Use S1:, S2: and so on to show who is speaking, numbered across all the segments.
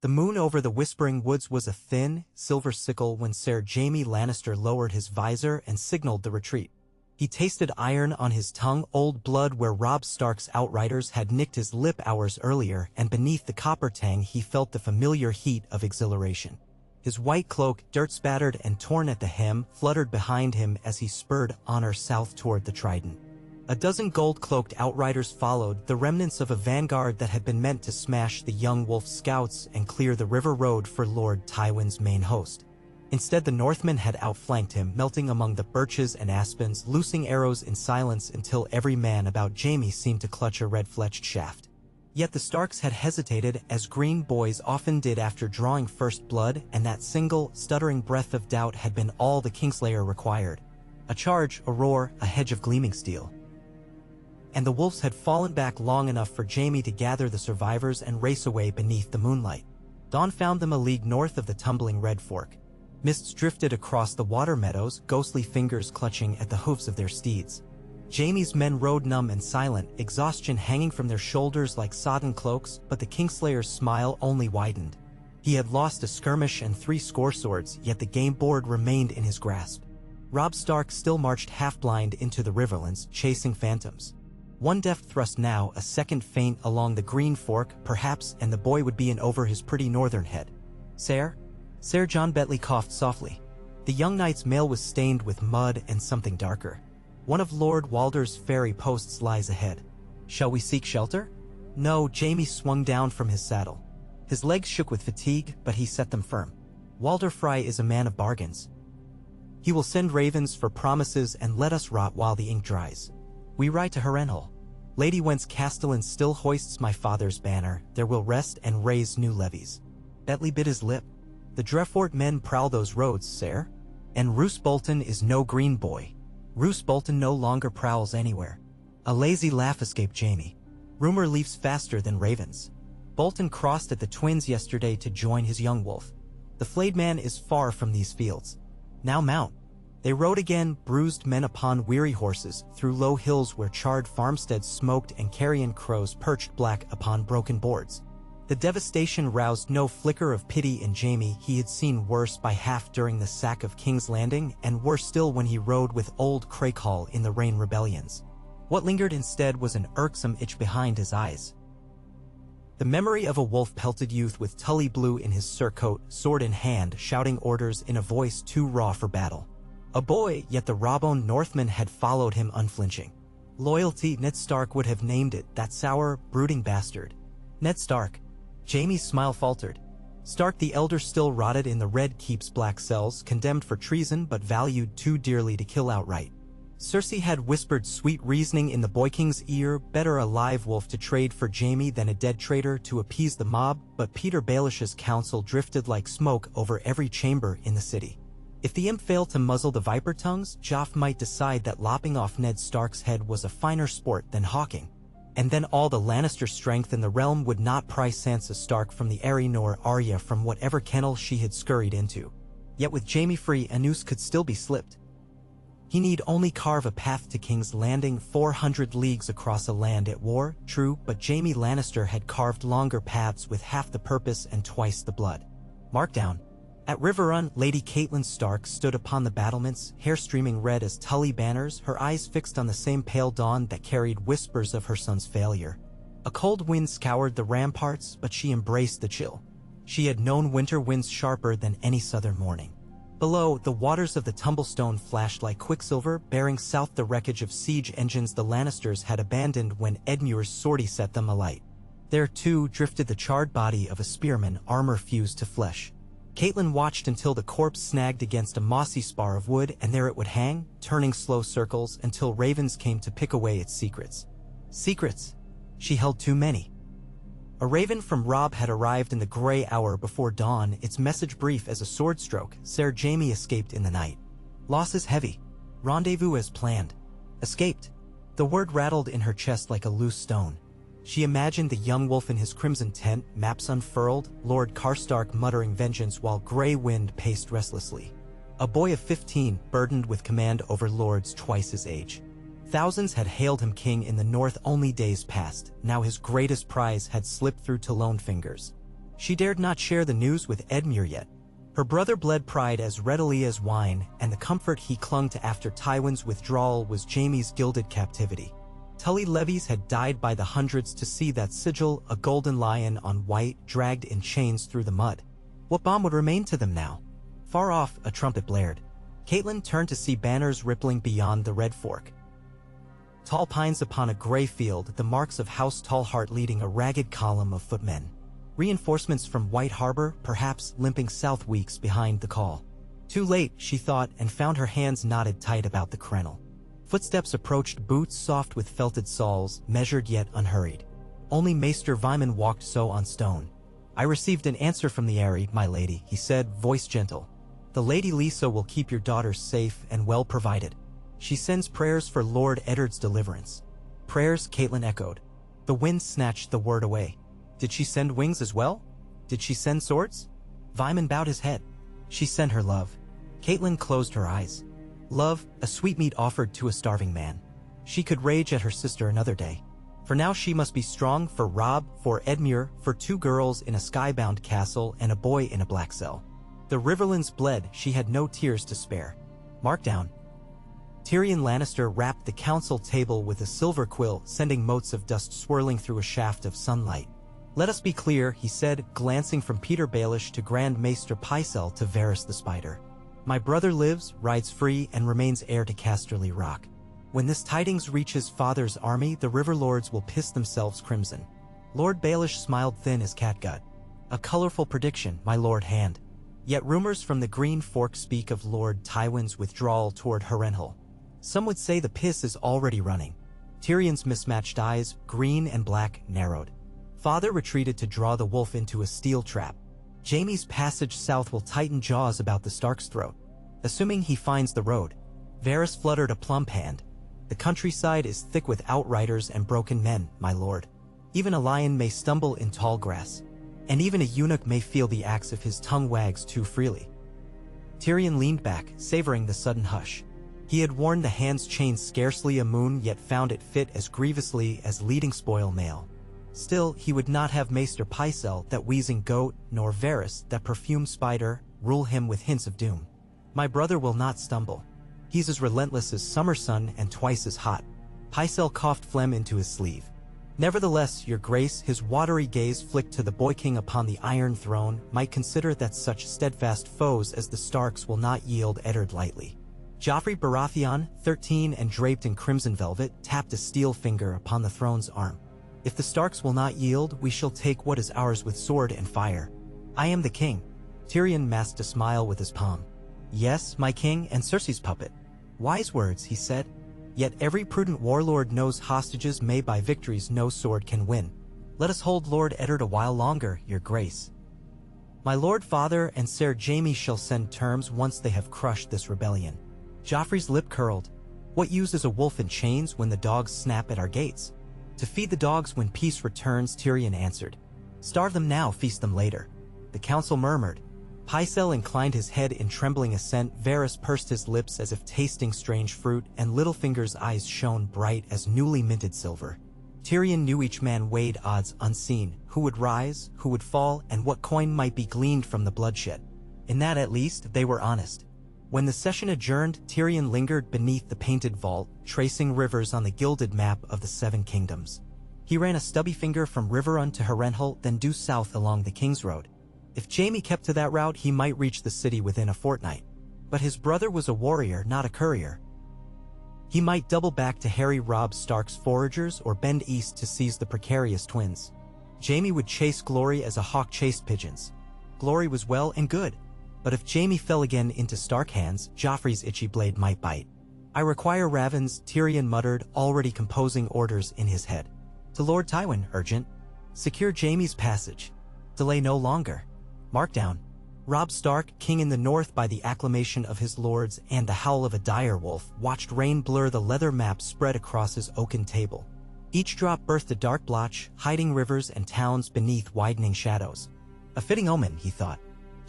S1: The moon over the Whispering Woods was a thin, silver sickle when Sir Jaime Lannister lowered his visor and signaled the retreat. He tasted iron on his tongue, old blood where Robb Stark's outriders had nicked his lip hours earlier, and beneath the copper tang he felt the familiar heat of exhilaration. His white cloak, dirt-spattered and torn at the hem, fluttered behind him as he spurred honor south toward the Trident. A dozen gold-cloaked outriders followed, the remnants of a vanguard that had been meant to smash the young wolf scouts and clear the river road for Lord Tywin's main host. Instead, the Northmen had outflanked him, melting among the birches and aspens, loosing arrows in silence until every man about Jaime seemed to clutch a red-fletched shaft. Yet the Starks had hesitated, as green boys often did after drawing first blood, and that single, stuttering breath of doubt had been all the Kingslayer required. A charge, a roar, a hedge of gleaming steel. And the wolves had fallen back long enough for Jaime to gather the survivors and race away beneath the moonlight. Dawn found them a league north of the tumbling Red Fork. Mists drifted across the water meadows, ghostly fingers clutching at the hoofs of their steeds. Jaime's men rode numb and silent, exhaustion hanging from their shoulders like sodden cloaks, but the Kingslayer's smile only widened. He had lost a skirmish and 3 swords, yet the game board remained in his grasp. Robb Stark still marched half-blind into the riverlands, chasing phantoms. One deft thrust now, a second feint along the Green Fork, perhaps, and the boy would be in over his pretty northern head. Sir John Bentley coughed softly. The young knight's mail was stained with mud and something darker. One of Lord Walder's ferry posts lies ahead. Shall we seek shelter? No, Jaime swung down from his saddle. His legs shook with fatigue, but he set them firm. Walder Frye is a man of bargains. He will send ravens for promises and let us rot while the ink dries. We ride to Harrenhal. Lady whence Castellan still hoists my father's banner, there will rest and raise new levies. Bentley bit his lip. The Drefort men prowl those roads, sir. And Roose Bolton is no green boy. Roose Bolton no longer prowls anywhere. A lazy laugh escaped Jaime. Rumor leaves faster than ravens. Bolton crossed at the Twins yesterday to join his young wolf. The flayed man is far from these fields. Now mount. They rode again, bruised men upon weary horses, through low hills where charred farmsteads smoked and carrion crows perched black upon broken boards. The devastation roused no flicker of pity in Jaime. He had seen worse by half during the sack of King's Landing, and worse still when he rode with old Craighall in the Rain rebellions. What lingered instead was an irksome itch behind his eyes. The memory of a wolf-pelted youth with Tully Blue in his surcoat, sword in hand, shouting orders in a voice too raw for battle. A boy, yet the raw-boned Northman had followed him unflinching. Loyalty, Ned Stark would have named it, that sour, brooding bastard. Ned Stark. Jaime's smile faltered. Stark the Elder still rotted in the Red Keep's black cells, condemned for treason but valued too dearly to kill outright. Cersei had whispered sweet reasoning in the boy king's ear, better a live wolf to trade for Jaime than a dead traitor to appease the mob, but Peter Baelish's counsel drifted like smoke over every chamber in the city. If the imp failed to muzzle the viper tongues, Joff might decide that lopping off Ned Stark's head was a finer sport than hawking. And then all the Lannister strength in the realm would not pry Sansa Stark from the Eyrie nor Arya from whatever kennel she had scurried into. Yet with Jaime free, a noose could still be slipped. He need only carve a path to King's Landing, 400 leagues across a land at war, true, but Jaime Lannister had carved longer paths with half the purpose and twice the blood. Markdown. At Riverrun, Lady Catelyn Stark stood upon the battlements, hair streaming red as Tully banners, her eyes fixed on the same pale dawn that carried whispers of her son's failure. A cold wind scoured the ramparts, but she embraced the chill. She had known winter winds sharper than any southern morning. Below, the waters of the Tumblestone flashed like quicksilver, bearing south the wreckage of siege engines the Lannisters had abandoned when Edmure's sortie set them alight. There, too, drifted the charred body of a spearman, armor fused to flesh. Catelyn watched until the corpse snagged against a mossy spar of wood, and there it would hang, turning slow circles until ravens came to pick away its secrets. Secrets. She held too many. A raven from Robb had arrived in the gray hour before dawn, its message brief as a sword stroke. Sir Jaime escaped in the night. Loss is heavy. Rendezvous as planned. Escaped. The word rattled in her chest like a loose stone. She imagined the young wolf in his crimson tent, maps unfurled, Lord Karstark muttering vengeance while Grey Wind paced restlessly. A boy of 15, burdened with command over lords twice his age. Thousands had hailed him king in the north only days past, now his greatest prize had slipped through Talon fingers. She dared not share the news with Edmure yet. Her brother bled pride as readily as wine, and the comfort he clung to after Tywin's withdrawal was Jaime's gilded captivity. Tully levies had died by the hundreds to see that sigil, a golden lion on white, dragged in chains through the mud. What balm would remain to them now? Far off, a trumpet blared. Catelyn turned to see banners rippling beyond the Red Fork. Tall pines upon a gray field, the marks of House Tallheart leading a ragged column of footmen. Reinforcements from White Harbor, perhaps limping south weeks behind the call. Too late, she thought, and found her hands knotted tight about the crenel. Footsteps approached, boots soft with felted soles, measured yet unhurried. Only Maester Vyman walked so on stone. I received an answer from the Eyrie, my lady, he said, voice gentle. The Lady Lisa will keep your daughters safe and well provided. She sends prayers for Lord Eddard's deliverance. Prayers, Catelyn echoed. The wind snatched the word away. Did she send wings as well? Did she send swords? Vyman bowed his head. She sent her love. Catelyn closed her eyes. Love, a sweetmeat offered to a starving man. She could rage at her sister another day. For now she must be strong for Robb, for Edmure, for 2 girls in a skybound castle and a boy in a black cell. The Riverlands bled, she had no tears to spare. Mark down. Tyrion Lannister rapped the council table with a silver quill, sending motes of dust swirling through a shaft of sunlight. Let us be clear, he said, glancing from Peter Baelish to Grand Maester Pycelle to Varys the Spider. My brother lives, rides free, and remains heir to Casterly Rock. When this tidings reach his father's army, the River Lords will piss themselves crimson. Lord Baelish smiled thin as catgut. A colorful prediction, my Lord Hand. Yet rumors from the Green Fork speak of Lord Tywin's withdrawal toward Harrenhal. Some would say the piss is already running. Tyrion's mismatched eyes, green and black, narrowed. Father retreated to draw the wolf into a steel trap. Jaime's passage south will tighten jaws about the Stark's throat. Assuming he finds the road. Varys fluttered a plump hand. The countryside is thick with outriders and broken men, my lord. Even a lion may stumble in tall grass. And even a eunuch may feel the axe if his tongue wags too freely. Tyrion leaned back, savoring the sudden hush. He had worn the hand's chain scarcely a moon, yet found it fit as grievously as leading spoil mail. Still, he would not have Maester Pycelle, that wheezing goat, nor Varys, that perfumed spider, rule him with hints of doom. My brother will not stumble. He's as relentless as summer sun and twice as hot. Pycelle coughed phlegm into his sleeve. Nevertheless, your grace, his watery gaze flicked to the boy king upon the Iron Throne, might consider that such steadfast foes as the Starks will not yield Eddard lightly. Joffrey Baratheon, 13 and draped in crimson velvet, tapped a steel finger upon the throne's arm. If the Starks will not yield, we shall take what is ours with sword and fire. I am the king. Tyrion masked a smile with his palm. Yes, my king and Cersei's puppet. Wise words, he said. Yet every prudent warlord knows hostages made by victories no sword can win. Let us hold Lord Eddard a while longer, your grace. My lord father and Ser Jaime shall send terms once they have crushed this rebellion. Joffrey's lip curled. What use is a wolf in chains when the dogs snap at our gates? To feed the dogs when peace returns, Tyrion answered. Starve them now, feast them later. The council murmured. Pycelle inclined his head in trembling assent. Varys pursed his lips as if tasting strange fruit, and Littlefinger's eyes shone bright as newly minted silver. Tyrion knew each man weighed odds unseen, who would rise, who would fall, and what coin might be gleaned from the bloodshed. In that, at least, they were honest. When the session adjourned, Tyrion lingered beneath the painted vault, tracing rivers on the gilded map of the 7 kingdoms. He ran a stubby finger from Riverrun to Harrenhal, then due south along the King's Road. If Jaime kept to that route, he might reach the city within a fortnight. But his brother was a warrior, not a courier. He might double back to harry Robb Stark's foragers or bend east to seize the precarious twins. Jaime would chase glory as a hawk chased pigeons. Glory was well and good. But if Jaime fell again into Stark hands, Joffrey's itchy blade might bite. I require ravens, Tyrion muttered, already composing orders in his head. To Lord Tywin, urgent. Secure Jaime's passage. Delay no longer. Mark down. Robb Stark, king in the north by the acclamation of his lords and the howl of a dire wolf, watched rain blur the leather map spread across his oaken table. Each drop birthed a dark blotch, hiding rivers and towns beneath widening shadows. A fitting omen, he thought.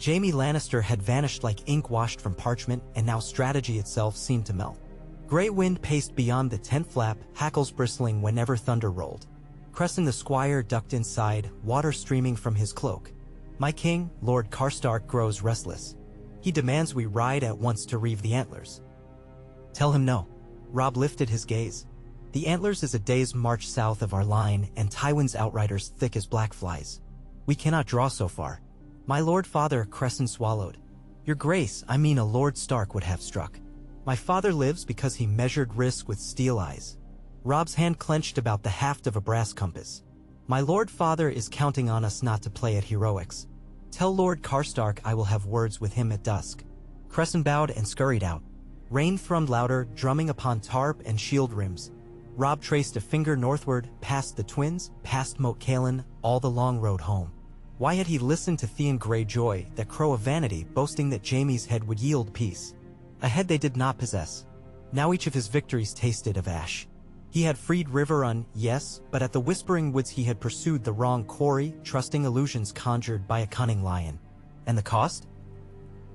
S1: Jaime Lannister had vanished like ink washed from parchment, and now strategy itself seemed to melt. Grey wind paced beyond the tent flap, hackles bristling whenever thunder rolled. Cresson the squire ducked inside, water streaming from his cloak. My king, Lord Karstark, grows restless. He demands we ride at once to reave the antlers. Tell him no. Robb lifted his gaze. The antlers is a day's march south of our line, and Tywin's outriders thick as black flies. We cannot draw so far. My lord father, Crescent swallowed. Your grace, I mean a Lord Stark would have struck. My father lives because he measured risk with steel eyes. Robb's hand clenched about the haft of a brass compass. My lord father is counting on us not to play at heroics. Tell Lord Karstark I will have words with him at dusk. Crescent bowed and scurried out. Rain thrummed louder, drumming upon tarp and shield rims. Robb traced a finger northward, past the twins, past Moat Cailin, all the long road home. Why had he listened to Theon Greyjoy, that crow of vanity, boasting that Jaime's head would yield peace? A head they did not possess. Now each of his victories tasted of ash. He had freed Riverrun, yes, but at the Whispering Woods he had pursued the wrong quarry, trusting illusions conjured by a cunning lion. And the cost?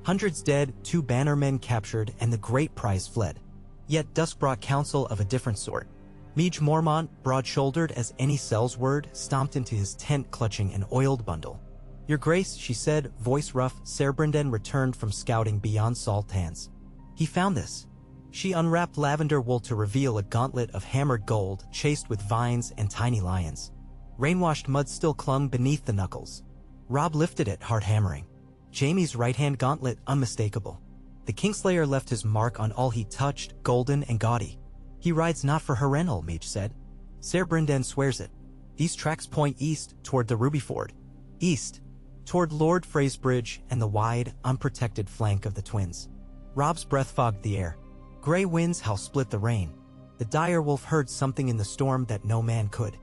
S1: Hundreds dead, 2 bannermen captured, and the great prize fled. Yet dusk brought counsel of a different sort. Meej Mormont, broad-shouldered as any Sellsword, stomped into his tent clutching an oiled bundle. Your grace, she said, voice rough, Ser Brynden returned from scouting beyond Saltans. He found this. She unwrapped lavender wool to reveal a gauntlet of hammered gold, chased with vines and tiny lions. Rain-washed mud still clung beneath the knuckles. Robb lifted it, heart hammering. Jaime's right-hand gauntlet, unmistakable. The Kingslayer left his mark on all he touched, golden and gaudy. He rides not for Harrenhal, Meej said. Ser Brynden swears it. These tracks point east, toward the Ruby Ford. East, toward Lord Frey's bridge and the wide, unprotected flank of the twins. Robb's breath fogged the air. Gray winds how split the rain. The dire wolf heard something in the storm that no man could.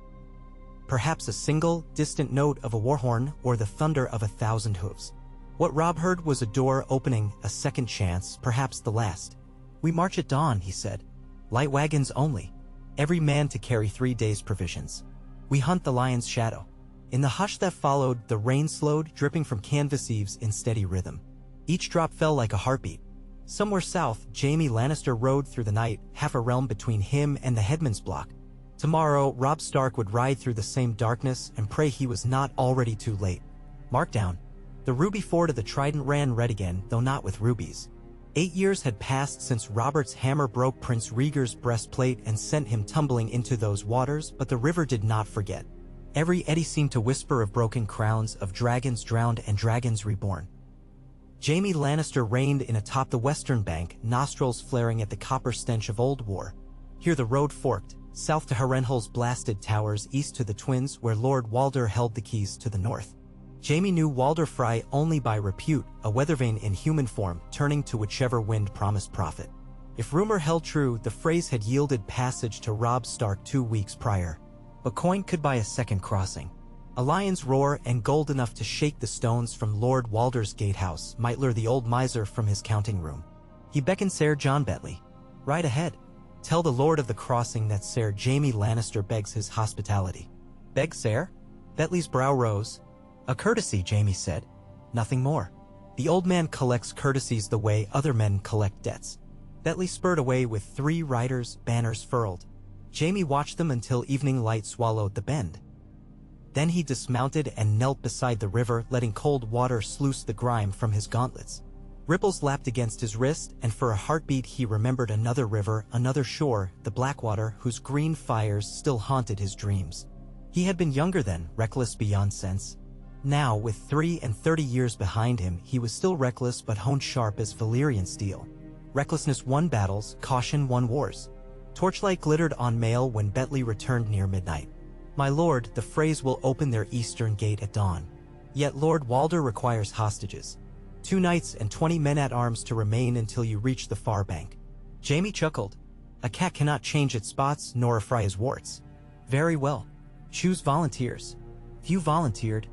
S1: Perhaps a single, distant note of a warhorn or the thunder of 1,000 hooves. What Robb heard was a door opening, a second chance, perhaps the last. We march at dawn, he said. Light wagons only. Every man to carry 3 days' provisions. We hunt the lion's shadow. In the hush that followed, the rain slowed, dripping from canvas eaves in steady rhythm. Each drop fell like a heartbeat. Somewhere south, Jaime Lannister rode through the night, half a realm between him and the headman's block. Tomorrow, Robb Stark would ride through the same darkness and pray he was not already too late. Mark down. The Ruby Ford of the Trident ran red again, though not with rubies. 8 years had passed since Robert's hammer broke Prince Rhaegar's breastplate and sent him tumbling into those waters, but the river did not forget. Every eddy seemed to whisper of broken crowns, of dragons drowned and dragons reborn. Jaime Lannister reigned in atop the western bank, nostrils flaring at the copper stench of old war. Here the road forked, south to Harrenhal's blasted towers, east to the Twins, where Lord Walder held the keys to the north. Jaime knew Walder Frey only by repute, a weathervane in human form, turning to whichever wind promised profit. If rumor held true, the Freys had yielded passage to Robb Stark 2 weeks prior. But coin could buy a second crossing. A lion's roar and gold enough to shake the stones from Lord Walder's gatehouse might lure the old miser from his counting room. He beckoned Ser Jon Bentley. Right ahead. Tell the Lord of the Crossing that Ser Jaime Lannister begs his hospitality. Beg, Ser? Bentley's brow rose. A courtesy, Jaime said. Nothing more. The old man collects courtesies the way other men collect debts. Bentley spurred away with 3 riders, banners furled. Jaime watched them until evening light swallowed the bend. Then he dismounted and knelt beside the river, letting cold water sluice the grime from his gauntlets. Ripples lapped against his wrist, and for a heartbeat he remembered another river, another shore, the Blackwater, whose green fires still haunted his dreams. He had been younger then, reckless beyond sense. Now, with 33 years behind him, he was still reckless but honed sharp as Valyrian steel. Recklessness won battles, caution won wars. Torchlight glittered on mail when Bentley returned near midnight. My lord, the Freys will open their eastern gate at dawn. Yet Lord Walder requires hostages. 2 knights and 20 men-at-arms to remain until you reach the far bank. Jaime chuckled. A cat cannot change its spots nor a fry his warts. Very well. Choose volunteers. Few volunteered.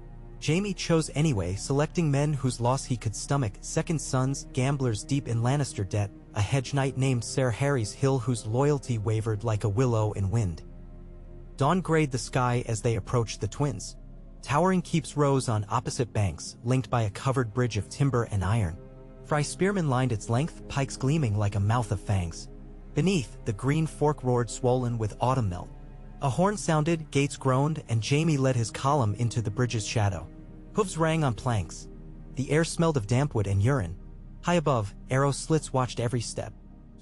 S1: Jaime chose anyway, selecting men whose loss he could stomach, second sons, gamblers deep in Lannister debt, a hedge knight named Ser Harry's Hill whose loyalty wavered like a willow in wind. Dawn grayed the sky as they approached the Twins. Towering keeps rose on opposite banks, linked by a covered bridge of timber and iron. Frey spearmen lined its length, pikes gleaming like a mouth of fangs. Beneath, the green fork roared swollen with autumn melt. A horn sounded, gates groaned, and Jaime led his column into the bridge's shadow. Hooves rang on planks. The air smelled of damp wood and urine. High above, arrow slits watched every step.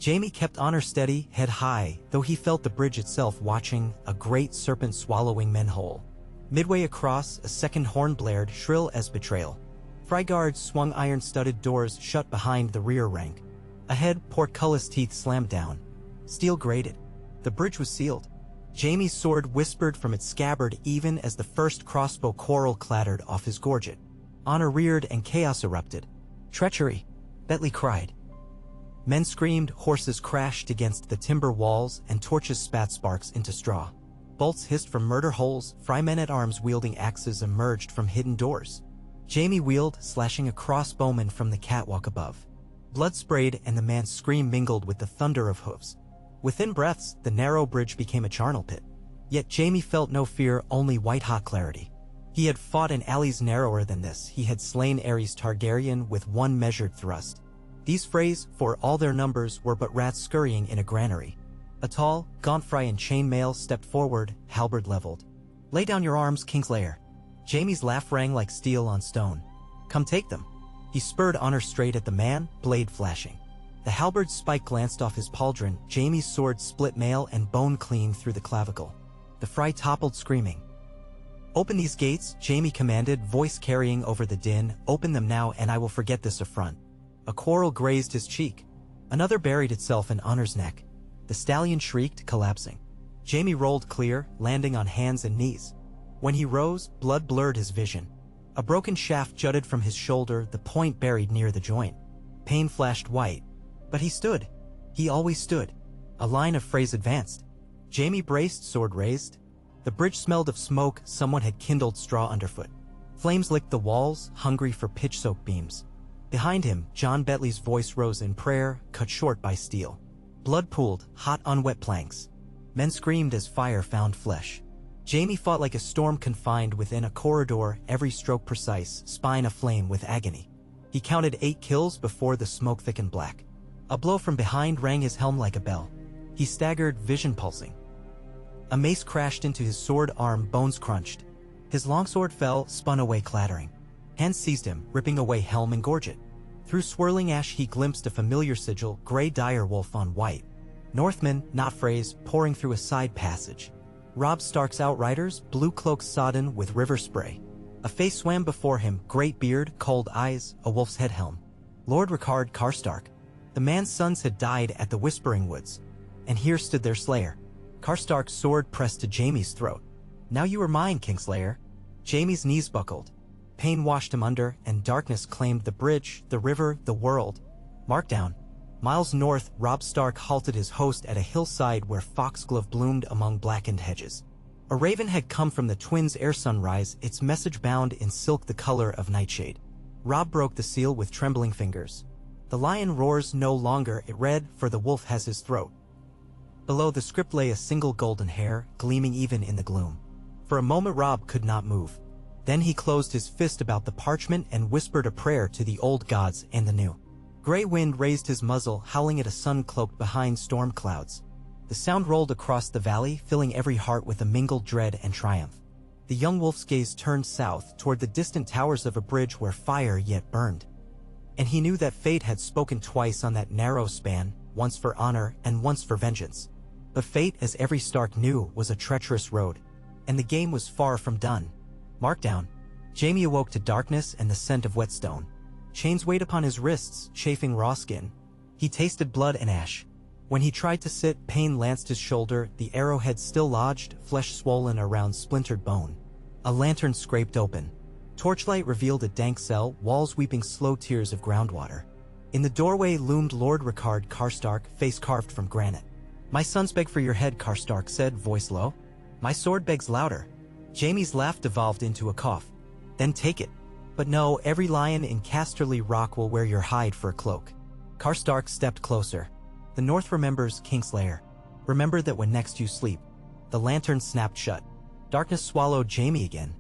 S1: Jaime kept honor steady, head high, though he felt the bridge itself watching, a great serpent swallowing men whole. Midway across, a second horn blared, shrill as betrayal. Fryguards swung iron-studded doors shut behind the rear rank. Ahead, portcullis teeth slammed down. Steel grated. The bridge was sealed. Jaime's sword whispered from its scabbard even as the first crossbow quarrel clattered off his gorget. Honor reared and chaos erupted. Treachery, Bentley cried. Men screamed, horses crashed against the timber walls, and torches spat sparks into straw. Bolts hissed from murder holes, fry men-at-arms wielding axes emerged from hidden doors. Jaime wheeled, slashing a crossbowman from the catwalk above. Blood sprayed and the man's scream mingled with the thunder of hoofs. Within breaths, the narrow bridge became a charnel pit. Yet Jaime felt no fear, only white-hot clarity. He had fought in alleys narrower than this. He had slain Aerys Targaryen with one measured thrust. These Freys, for all their numbers, were but rats scurrying in a granary. A tall, gaunt Frey in chainmail stepped forward, halberd leveled. "Lay down your arms, Kingslayer." Jaime's laugh rang like steel on stone. "Come take them." He spurred Honor straight at the man, blade flashing. The halberd's spike glanced off his pauldron. Jaime's sword split mail and bone clean through the clavicle. The Frey toppled screaming. "Open these gates," Jaime commanded, voice carrying over the din. "Open them now and I will forget this affront." A quarrel grazed his cheek. Another buried itself in Honor's neck. The stallion shrieked, collapsing. Jaime rolled clear, landing on hands and knees. When he rose, blood blurred his vision. A broken shaft jutted from his shoulder, the point buried near the joint. Pain flashed white. But he stood. He always stood. A line of Freys advanced. Jaime braced, sword raised. The bridge smelled of smoke. Someone had kindled straw underfoot. Flames licked the walls, hungry for pitch-soaked beams. Behind him, John Bentley's voice rose in prayer, cut short by steel. Blood pooled, hot on wet planks. Men screamed as fire found flesh. Jaime fought like a storm confined within a corridor, every stroke precise, spine aflame with agony. He counted 8 kills before the smoke thickened black. A blow from behind rang his helm like a bell. He staggered, vision pulsing. A mace crashed into his sword arm, bones crunched. His longsword fell, spun away clattering. Hands seized him, ripping away helm and gorget. Through swirling ash he glimpsed a familiar sigil, gray dire wolf on white. Northmen, not Freys, pouring through a side passage. Robb Stark's outriders, blue cloaks sodden with river spray. A face swam before him, great beard, cold eyes, a wolf's head helm. Lord Rickard Karstark. The man's sons had died at the Whispering Woods. And here stood their slayer. Karstark's sword pressed to Jaime's throat. "Now you are mine, Kingslayer." Jaime's knees buckled. Pain washed him under, and darkness claimed the bridge, the river, the world. Markdown. Miles north, Robb Stark halted his host at a hillside where foxglove bloomed among blackened hedges. A raven had come from the twins' ere sunrise, its message bound in silk the color of nightshade. Robb broke the seal with trembling fingers. "The lion roars no longer," it read, "for the wolf has his throat." Below the script lay a single golden hair, gleaming even in the gloom. For a moment Robb could not move. Then he closed his fist about the parchment and whispered a prayer to the old gods and the new. Gray wind raised his muzzle, howling at a sun cloaked behind storm clouds. The sound rolled across the valley, filling every heart with a mingled dread and triumph. The young wolf's gaze turned south, toward the distant towers of a bridge where fire yet burned. And he knew that fate had spoken twice on that narrow span, once for honor and once for vengeance. But fate, as every Stark knew, was a treacherous road, and the game was far from done. Markdown. Jaime awoke to darkness and the scent of whetstone. Chains weighed upon his wrists, chafing raw skin. He tasted blood and ash. When he tried to sit, pain lanced his shoulder, the arrowhead still lodged, flesh swollen around splintered bone. A lantern scraped open. Torchlight revealed a dank cell, walls weeping slow tears of groundwater. In the doorway loomed Lord Rickard Karstark, face carved from granite. "My sons beg for your head," Karstark said, voice low. "My sword begs louder." Jaime's laugh devolved into a cough. "Then take it. But no, every lion in Casterly Rock will wear your hide for a cloak." Karstark stepped closer. "The North remembers, Kingslayer. Remember that when next you sleep." The lantern snapped shut. Darkness swallowed Jaime again.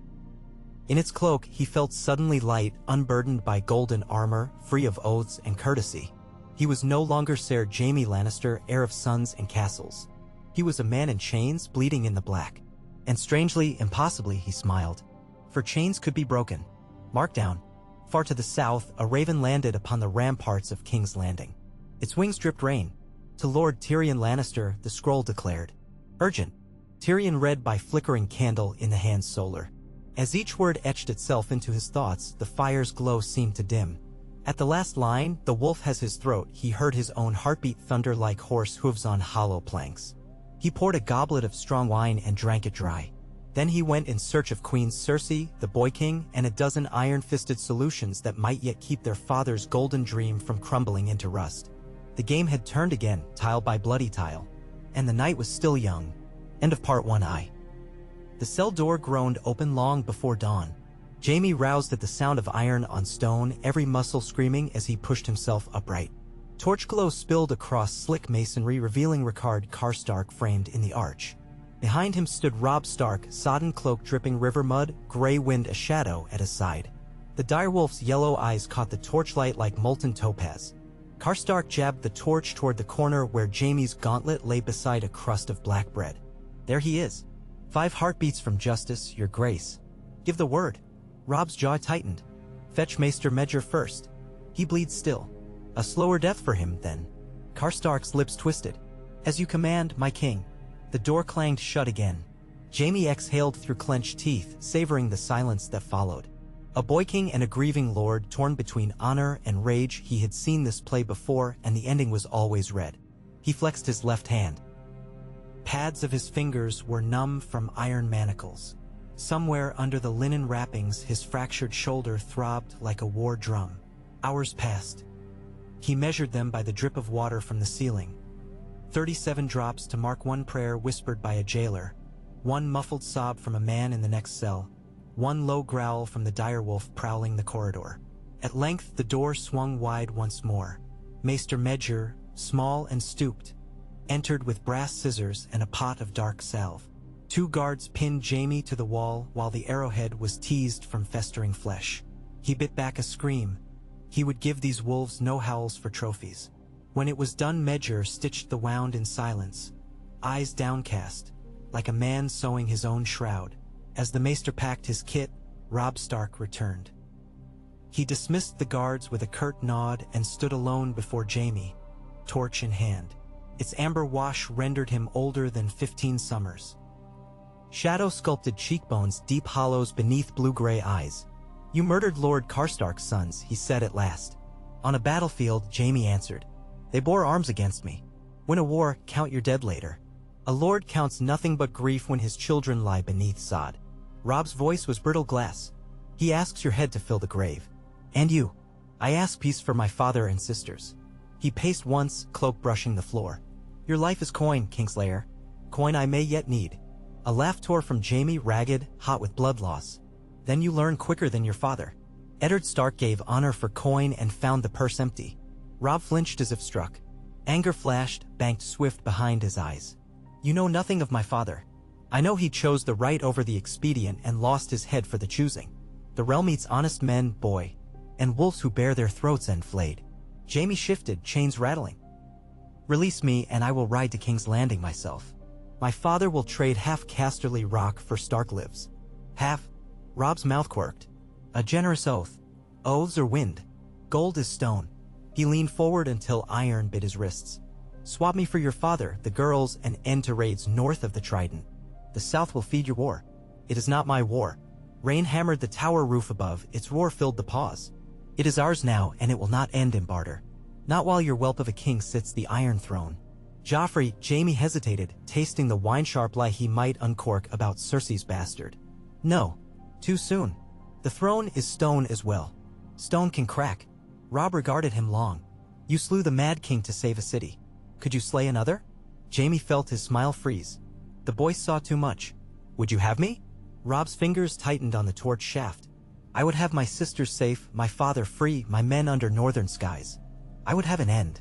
S1: In its cloak, he felt suddenly light, unburdened by golden armor, free of oaths and courtesy. He was no longer Ser Jaime Lannister, heir of sons and castles. He was a man in chains, bleeding in the black. And strangely, impossibly, he smiled. For chains could be broken. Markdown. Far to the south, a raven landed upon the ramparts of King's Landing. Its wings dripped rain. To Lord Tyrion Lannister, the scroll declared. Urgent. Tyrion read by flickering candle in the hand's solar. As each word etched itself into his thoughts, the fire's glow seemed to dim. At the last line, the wolf has his throat, he heard his own heartbeat thunder like horse hooves on hollow planks. He poured a goblet of strong wine and drank it dry. Then he went in search of Queen Cersei, the Boy King, and a dozen iron-fisted solutions that might yet keep their father's golden dream from crumbling into rust. The game had turned again, tile by bloody tile. And the night was still young. End of part 1I. The cell door groaned open long before dawn. Jaime roused at the sound of iron on stone, every muscle screaming as he pushed himself upright. Torch glow spilled across slick masonry, revealing Rickard Karstark framed in the arch. Behind him stood Robb Stark, sodden cloak dripping river mud, gray wind a shadow at his side. The direwolf's yellow eyes caught the torchlight like molten topaz. Karstark jabbed the torch toward the corner where Jaime's gauntlet lay beside a crust of black bread. There he is. 5 heartbeats from justice, your grace. Give the word. Robb's jaw tightened. Fetch Maester Medger first. He bleeds still. A slower death for him, then. Karstark's lips twisted. As you command, my king. The door clanged shut again. Jaime exhaled through clenched teeth, savoring the silence that followed. A boy king and a grieving lord torn between honor and rage. He had seen this play before, and the ending was always red. He flexed his left hand. Pads of his fingers were numb from iron manacles. Somewhere under the linen wrappings, his fractured shoulder throbbed like a war drum. Hours passed. He measured them by the drip of water from the ceiling. 37 drops to mark one prayer whispered by a jailer, one muffled sob from a man in the next cell, one low growl from the direwolf prowling the corridor. At length the door swung wide once more. Maester Medger, small and stooped, entered with brass scissors and a pot of dark salve. 2 guards pinned Jaime to the wall while the arrowhead was teased from festering flesh. He bit back a scream. He would give these wolves no howls for trophies. When it was done, Medger stitched the wound in silence, eyes downcast, like a man sewing his own shroud. As the maester packed his kit, Robb Stark returned. He dismissed the guards with a curt nod and stood alone before Jaime, torch in hand. Its amber wash rendered him older than 15 summers. Shadow-sculpted cheekbones, deep hollows beneath blue-gray eyes. You murdered Lord Karstark's sons, he said at last. On a battlefield, Jaime answered. They bore arms against me. Win a war, count your dead later. A lord counts nothing but grief when his children lie beneath sod. Robb's voice was brittle glass. He asks your head to fill the grave. And you. I ask peace for my father and sisters. He paced once, cloak brushing the floor. Your life is coin, Kingslayer. Coin I may yet need. A laugh tore from Jaime, ragged, hot with blood loss. Then you learn quicker than your father. Eddard Stark gave honor for coin and found the purse empty. Robb flinched as if struck. Anger flashed, banked swift behind his eyes. You know nothing of my father. I know he chose the right over the expedient and lost his head for the choosing. The realm eats honest men, boy, and wolves who bear their throats end flayed. Jaime shifted, chains rattling. Release me and I will ride to King's Landing myself. My father will trade half Casterly Rock for Stark lives. Half? Robb's mouth quirked. A generous oath. Oaths are wind. Gold is stone. He leaned forward until iron bit his wrists. Swap me for your father, the girls, and end to raids north of the Trident. The south will feed your war. It is not my war. Rain hammered the tower roof above, its roar filled the pause. It is ours now, and it will not end in barter. Not while your whelp of a king sits the Iron Throne. Joffrey, Jaime hesitated, tasting the wine-sharp lie he might uncork about Cersei's bastard. No. Too soon. The throne is stone as well. Stone can crack. Robb regarded him long. You slew the Mad King to save a city. Could you slay another? Jaime felt his smile freeze. The boy saw too much. Would you have me? Robb's fingers tightened on the torch shaft. I would have my sisters safe, my father free, my men under northern skies. I would have an end.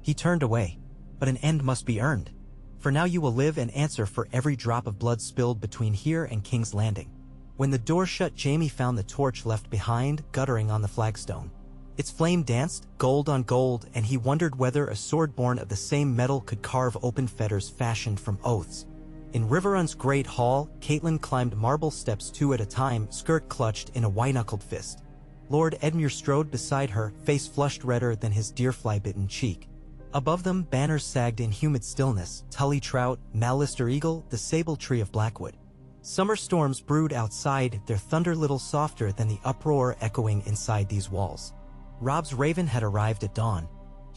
S1: He turned away. But an end must be earned. For now you will live and answer for every drop of blood spilled between here and King's Landing. When the door shut, Jaime found the torch left behind, guttering on the flagstone. Its flame danced, gold on gold, and he wondered whether a sword born of the same metal could carve open fetters fashioned from oaths. In Riverrun's great hall, Catelyn climbed marble steps 2 at a time, skirt clutched in a white-knuckled fist. Lord Edmure strode beside her, face flushed redder than his deer-fly-bitten cheek. Above them, banners sagged in humid stillness, Tully Trout, Mallister Eagle, the sable tree of Blackwood. Summer storms brewed outside, their thunder little softer than the uproar echoing inside these walls. Robb's raven had arrived at dawn.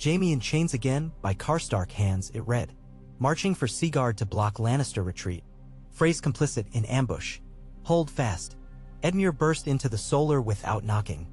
S1: Jaime in chains again, by Karstark hands, it read. Marching for Seaguard to block Lannister retreat. Frey's complicit in ambush. Hold fast. Edmure burst into the solar without knocking.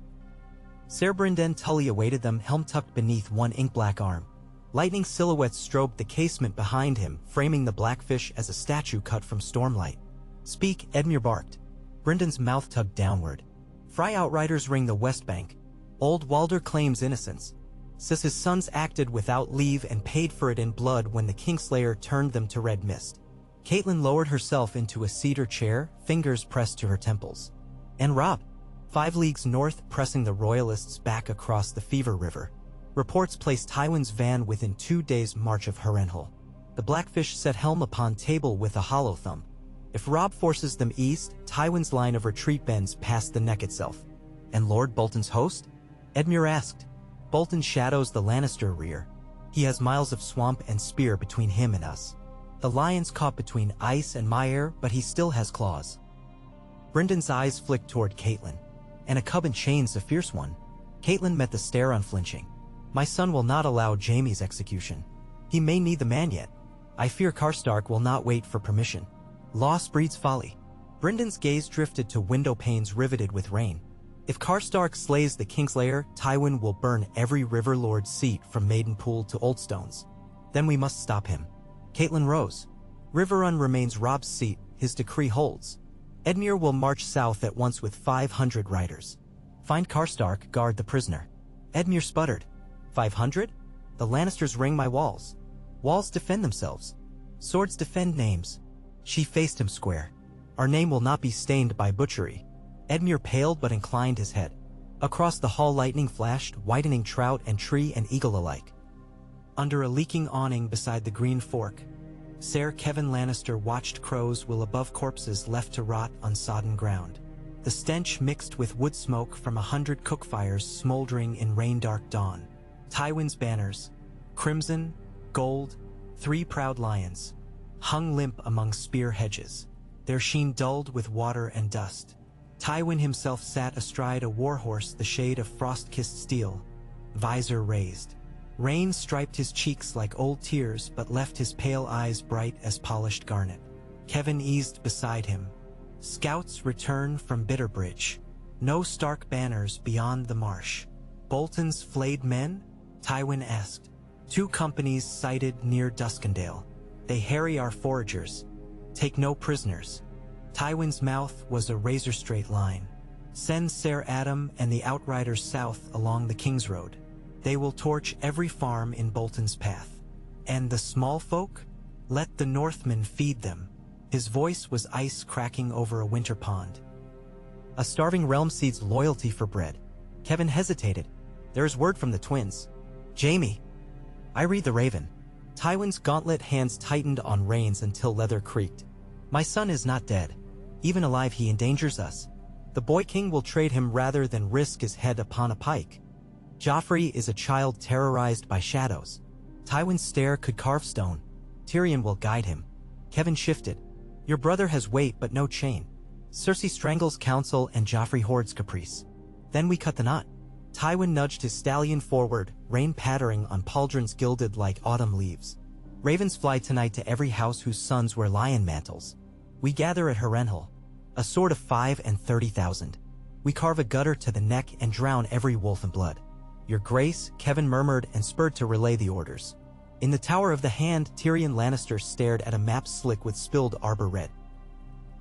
S1: Ser Brynden Tully awaited them, helm tucked beneath one ink-black arm. Lightning silhouettes strobed the casement behind him, framing the Blackfish as a statue cut from stormlight. Speak, Edmure barked. Bryndon's mouth tugged downward. Frey outriders ring the West Bank. Old Walder claims innocence. Says his sons acted without leave and paid for it in blood when the Kingslayer turned them to red mist. Catelyn lowered herself into a cedar chair, fingers pressed to her temples. And Robb? 5 leagues north, pressing the Royalists back across the Fever River. Reports placed Tywin's van within 2 days' march of Harrenhal. The Blackfish set helm upon table with a hollow thumb. If Robb forces them east, Tywin's line of retreat bends past the neck itself. And Lord Bolton's host? Edmure asked. Bolton shadows the Lannister rear. He has miles of swamp and spear between him and us. The lion's caught between ice and mire, but he still has claws. Bryndon's eyes flicked toward Catelyn. And a cub in chains, a fierce one. Catelyn met the stare unflinching. My son will not allow Jaime's execution. He may need the man yet. I fear Karstark will not wait for permission. Loss breeds folly. Bryndon's gaze drifted to window panes riveted with rain. If Karstark slays the Kingslayer, Tywin will burn every River Lord's seat from Maidenpool to Oldstones. Then we must stop him. Catelyn rose. Riverrun remains Robb's seat, his decree holds. Edmure will march south at once with 500 riders. Find Karstark, guard the prisoner. Edmure sputtered. 500? The Lannisters ring my walls. Walls defend themselves. Swords defend names. She faced him square. Our name will not be stained by butchery. Edmure paled but inclined his head. Across the hall lightning flashed, whitening trout and tree and eagle alike. Under a leaking awning beside the green fork, Ser Kevan Lannister watched crows will above corpses left to rot on sodden ground. The stench mixed with wood smoke from 100 cook fires smoldering in rain-dark dawn. Tywin's banners, crimson, gold, 3 proud lions, hung limp among spear hedges, their sheen dulled with water and dust. Tywin himself sat astride a warhorse, the shade of frost-kissed steel, visor raised. Rain striped his cheeks like old tears but left his pale eyes bright as polished garnet. Kevan eased beside him. Scouts return from Bitterbridge. No stark banners beyond the marsh. Bolton's flayed men? Tywin asked. 2 companies sighted near Duskendale. They harry our foragers. Take no prisoners. Tywin's mouth was a razor-straight line. Send Ser Adam and the Outriders south along the King's Road. They will torch every farm in Bolton's path. And the small folk? Let the Northmen feed them. His voice was ice cracking over a winter pond. A starving realm seeds loyalty for bread. Kevan hesitated. There is word from the twins. Jaime. I read the Raven. Tywin's gauntlet hands tightened on reins until leather creaked. My son is not dead. Even alive he endangers us. The boy king will trade him rather than risk his head upon a pike. Joffrey is a child terrorized by shadows. Tywin's stare could carve stone. Tyrion will guide him. Kevan shifted. Your brother has weight but no chain. Cersei strangles counsel and Joffrey hoards caprice. Then we cut the knot. Tywin nudged his stallion forward, rain pattering on pauldrons gilded like autumn leaves. Ravens fly tonight to every house whose sons wear lion mantles. We gather at Harrenhal, a sword of 5 and 30,000. We carve a gutter to the neck and drown every wolf in blood. Your Grace, Kevan murmured and spurred to relay the orders. In the Tower of the Hand, Tyrion Lannister stared at a map slick with spilled arbor red.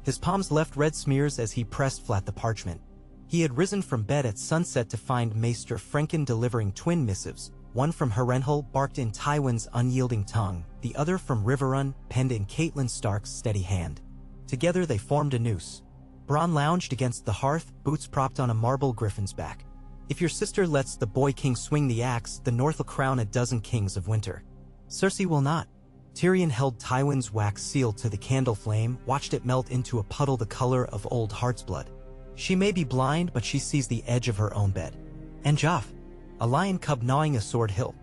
S1: His palms left red smears as he pressed flat the parchment. He had risen from bed at sunset to find Maester Frenken delivering twin missives, one from Harrenhal barked in Tywin's unyielding tongue, the other from Riverrun penned in Catelyn Stark's steady hand. Together they formed a noose. Bronn lounged against the hearth, boots propped on a marble griffin's back. If your sister lets the boy king swing the axe, the North will crown a dozen kings of winter. Cersei will not. Tyrion held Tywin's wax seal to the candle flame, watched it melt into a puddle the color of old heart's blood. She may be blind, but she sees the edge of her own bed. And Joff, a lion cub gnawing a sword hilt.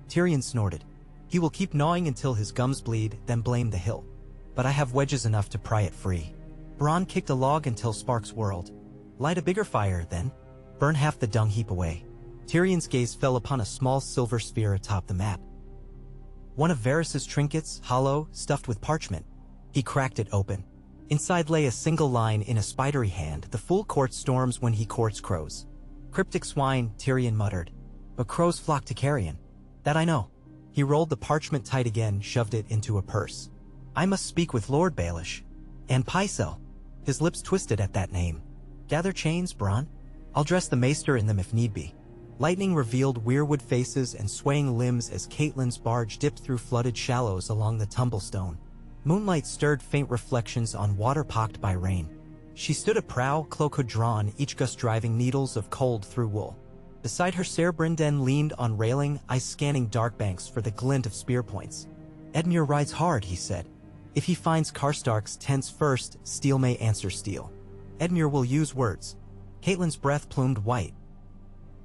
S1: Tyrion snorted. He will keep gnawing until his gums bleed, then blame the hilt. But I have wedges enough to pry it free. Bronn kicked a log until sparks whirled. Light a bigger fire, then. Burn half the dung heap away. Tyrion's gaze fell upon a small silver sphere atop the map. One of Varys's trinkets, hollow, stuffed with parchment. He cracked it open. Inside lay a single line in a spidery hand: "The fool court storms when he courts crows." Cryptic swine, Tyrion muttered. But crows flock to carrion. That I know. He rolled the parchment tight again, shoved it into a purse. I must speak with Lord Baelish. And Pycelle. His lips twisted at that name. Gather chains, Bronn. I'll dress the maester in them if need be. Lightning revealed weirwood faces and swaying limbs as Catelyn's barge dipped through flooded shallows along the tumblestone. Moonlight stirred faint reflections on water pocked by rain. She stood a prow, cloak hood drawn, each gust driving needles of cold through wool. Beside her Ser Brynden leaned on railing, eyes scanning dark banks for the glint of spear points. Edmure rides hard, he said. If he finds Karstark's tents first, steel may answer steel. Edmure will use words. Catelyn's breath plumed white.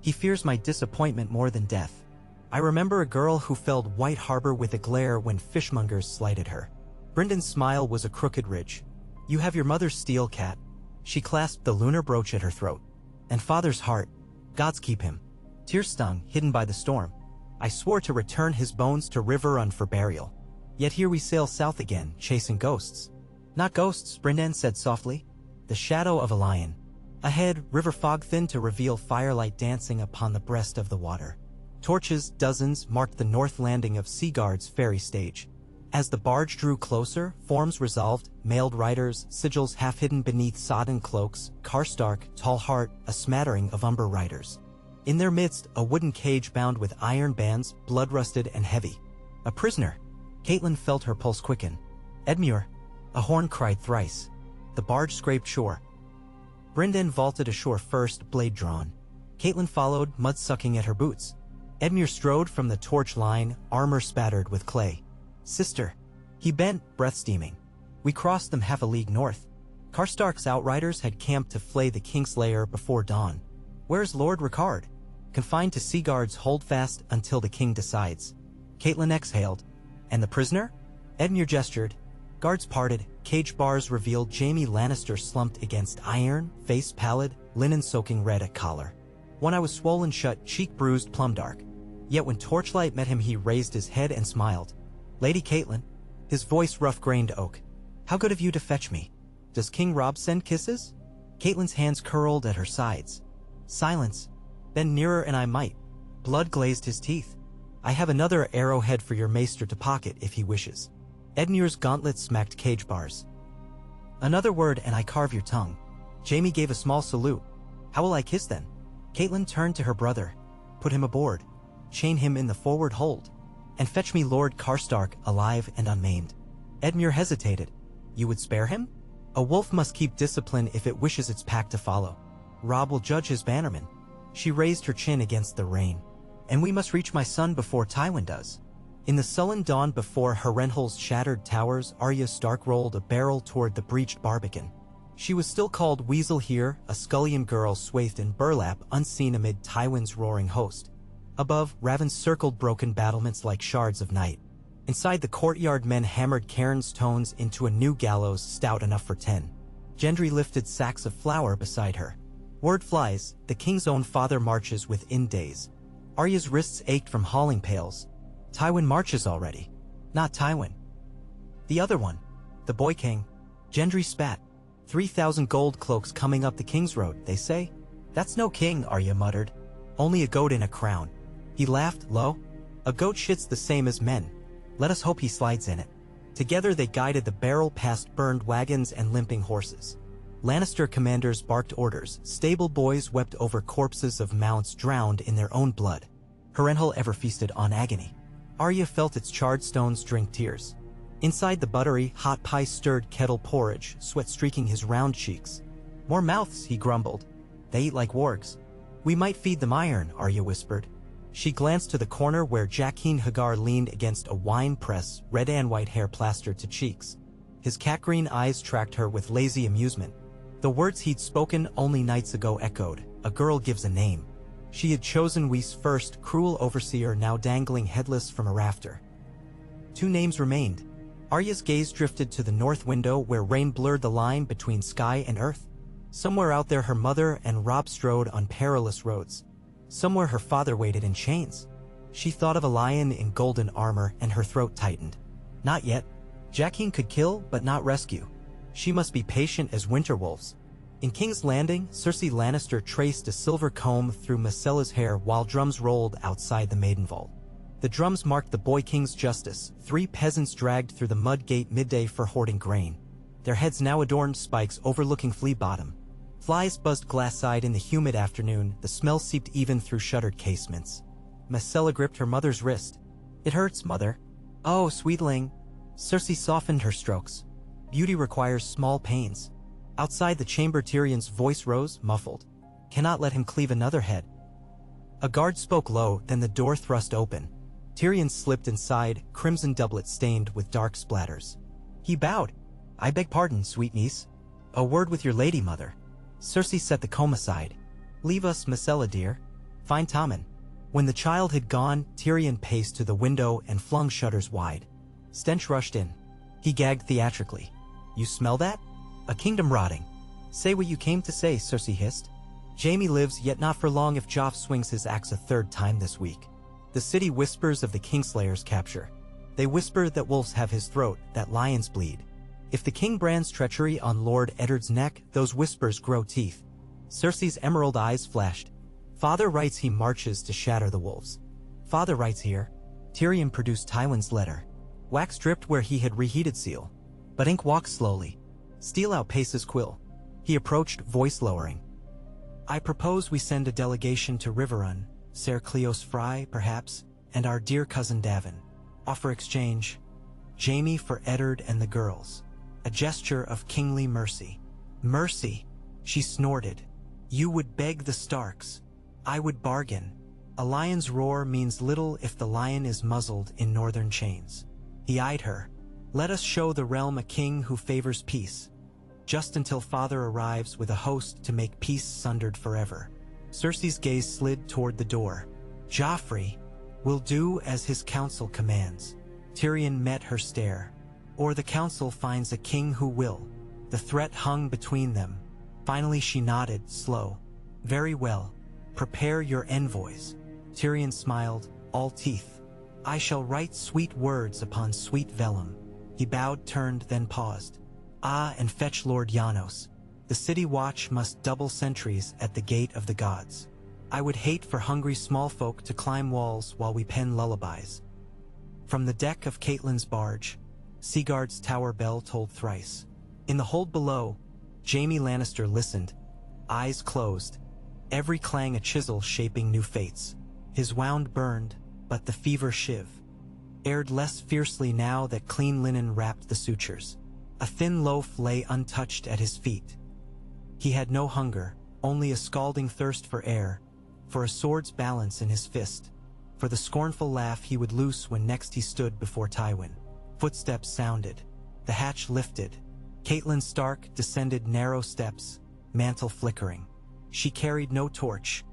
S1: He fears my disappointment more than death. I remember a girl who felled White Harbor with a glare when fishmongers slighted her. Brendan's smile was a crooked ridge. You have your mother's steel, cat. She clasped the lunar brooch at her throat. And father's heart. Gods keep him. Tears stung, hidden by the storm. I swore to return his bones to River Run for burial. Yet here we sail south again, chasing ghosts. Not ghosts, Brendan said softly. The shadow of a lion. Ahead, river fog thinned to reveal firelight dancing upon the breast of the water. Torches, dozens, marked the north landing of Seaguard's ferry stage. As the barge drew closer, forms resolved, mailed riders, sigils half hidden beneath sodden cloaks, Karstark, tall heart, a smattering of Umber riders. In their midst, a wooden cage bound with iron bands, blood-rusted and heavy. A prisoner. Catelyn felt her pulse quicken. Edmure. A horn cried thrice. The barge scraped shore. Brynden vaulted ashore first, blade drawn. Catelyn followed, mud sucking at her boots. Edmure strode from the torch line, armor spattered with clay. Sister. He bent, breath steaming. We crossed them half a league north. Karstark's outriders had camped to flay the Kingslayer before dawn. Where's Lord Rickard? Confined to Seaguard's holdfast until the king decides. Catelyn exhaled. And the prisoner? Edmure gestured. Guards parted, cage bars revealed Jaime Lannister slumped against iron, face pallid, linen soaking red at collar. One eye was swollen shut, cheek bruised plum dark. Yet when torchlight met him he raised his head and smiled. Lady Catelyn. His voice rough-grained oak. How good of you to fetch me. Does King Robb send kisses? Catelyn's hands curled at her sides. Silence. Bend nearer and I might. Blood glazed his teeth. I have another arrowhead for your maester to pocket if he wishes. Edmure's gauntlet smacked cage bars. Another word and I carve your tongue. Jaime gave a small salute. How will I kiss then? Catelyn turned to her brother. Put him aboard. Chain him in the forward hold. And fetch me Lord Karstark alive and unmaimed. Edmure hesitated. You would spare him? A wolf must keep discipline if it wishes its pack to follow. Robb will judge his bannermen. She raised her chin against the rain. And we must reach my son before Tywin does. In the sullen dawn before Harrenhal's shattered towers, Arya Stark rolled a barrel toward the breached barbican. She was still called Weasel here, a scullion girl swathed in burlap, unseen amid Tywin's roaring host. Above, ravens circled broken battlements like shards of night. Inside the courtyard, men hammered cairns tones into a new gallows stout enough for 10. Gendry lifted sacks of flour beside her. Word flies, the king's own father marches within days. Arya's wrists ached from hauling pails. Tywin marches already. Not Tywin. The other one. The boy king. Gendry spat. 3,000 gold cloaks coming up the king's road, they say? That's no king, Arya muttered. Only a goat in a crown. He laughed low. A goat shits the same as men. Let us hope he slides in it. Together they guided the barrel past burned wagons and limping horses. Lannister commanders barked orders. Stable boys wept over corpses of mounts drowned in their own blood. Harrenhal ever feasted on agony. Arya felt its charred stones drink tears. Inside the buttery, hot pie stirred kettle porridge, sweat streaking his round cheeks. More mouths, he grumbled. They eat like wargs. We might feed them iron, Arya whispered. She glanced to the corner where Jaqen Hagar leaned against a wine press, red and white hair plastered to cheeks. His cat-green eyes tracked her with lazy amusement. The words he'd spoken only nights ago echoed. A girl gives a name. She had chosen Whis first, cruel overseer now dangling headless from a rafter. 2 names remained. Arya's gaze drifted to the north window where rain blurred the line between sky and earth. Somewhere out there her mother and Robb strode on perilous roads. Somewhere her father waited in chains. She thought of a lion in golden armor and her throat tightened. Not yet. Jaqen could kill but not rescue. She must be patient as winter wolves. In King's Landing, Cersei Lannister traced a silver comb through Myrcella's hair while drums rolled outside the maiden vault. The drums marked the boy king's justice, 3 peasants dragged through the mud gate midday for hoarding grain. Their heads now adorned spikes overlooking Flea Bottom. Flies buzzed glass-eyed in the humid afternoon, the smell seeped even through shuttered casements. Myrcella gripped her mother's wrist. "It hurts, mother." "Oh, sweetling." Cersei softened her strokes. "Beauty requires small pains." Outside the chamber Tyrion's voice rose, muffled. "Cannot let him cleave another head." A guard spoke low, then the door thrust open. Tyrion slipped inside, crimson doublet stained with dark splatters. He bowed. "I beg pardon, sweet niece." "A word with your lady mother." Cersei set the comb aside. "Leave us, Myrcella dear. Find Tommen." When the child had gone, Tyrion paced to the window and flung shutters wide. Stench rushed in. He gagged theatrically. "You smell that? A kingdom rotting." "Say what you came to say," Cersei hissed. "Jaime lives, yet not for long if Joff swings his axe a 3rd time this week." The city whispers of the Kingslayer's capture. They whisper that wolves have his throat, that lions bleed. If the king brands treachery on Lord Eddard's neck, those whispers grow teeth. Cersei's emerald eyes flashed. "Father writes he marches to shatter the wolves." "Father writes here." Tyrion produced Tywin's letter. Wax dripped where he had reheated seal. But ink walked slowly. Steel outpaces quill. He approached, voice lowering. "I propose we send a delegation to Riverrun, Ser Cleos Fry, perhaps, and our dear cousin Davin. Offer exchange. Jaime for Eddard and the girls. A gesture of kingly mercy." "Mercy," she snorted. "You would beg the Starks. I would bargain. A lion's roar means little if the lion is muzzled in northern chains." He eyed her. "Let us show the realm a king who favors peace. Just until father arrives with a host to make peace sundered forever." Cersei's gaze slid toward the door. "Joffrey will do as his council commands." Tyrion met her stare. "Or the council finds a king who will." The threat hung between them. Finally she nodded, slow. "Very well. Prepare your envoys." Tyrion smiled, all teeth. "I shall write sweet words upon sweet vellum." He bowed, turned, then paused. "Ah, and fetch Lord Janos. The city watch must double sentries at the gate of the gods. I would hate for hungry small folk to climb walls while we pen lullabies." From the deck of Catelyn's barge, Seaguard's tower bell tolled thrice. In the hold below, Jaime Lannister listened, eyes closed, every clang a chisel shaping new fates. His wound burned, but the fever shiv aired less fiercely now that clean linen wrapped the sutures. A thin loaf lay untouched at his feet. He had no hunger, only a scalding thirst for air, for a sword's balance in his fist, for the scornful laugh he would loose when next he stood before Tywin. Footsteps sounded. The hatch lifted. Catelyn Stark descended narrow steps, mantle flickering. She carried no torch.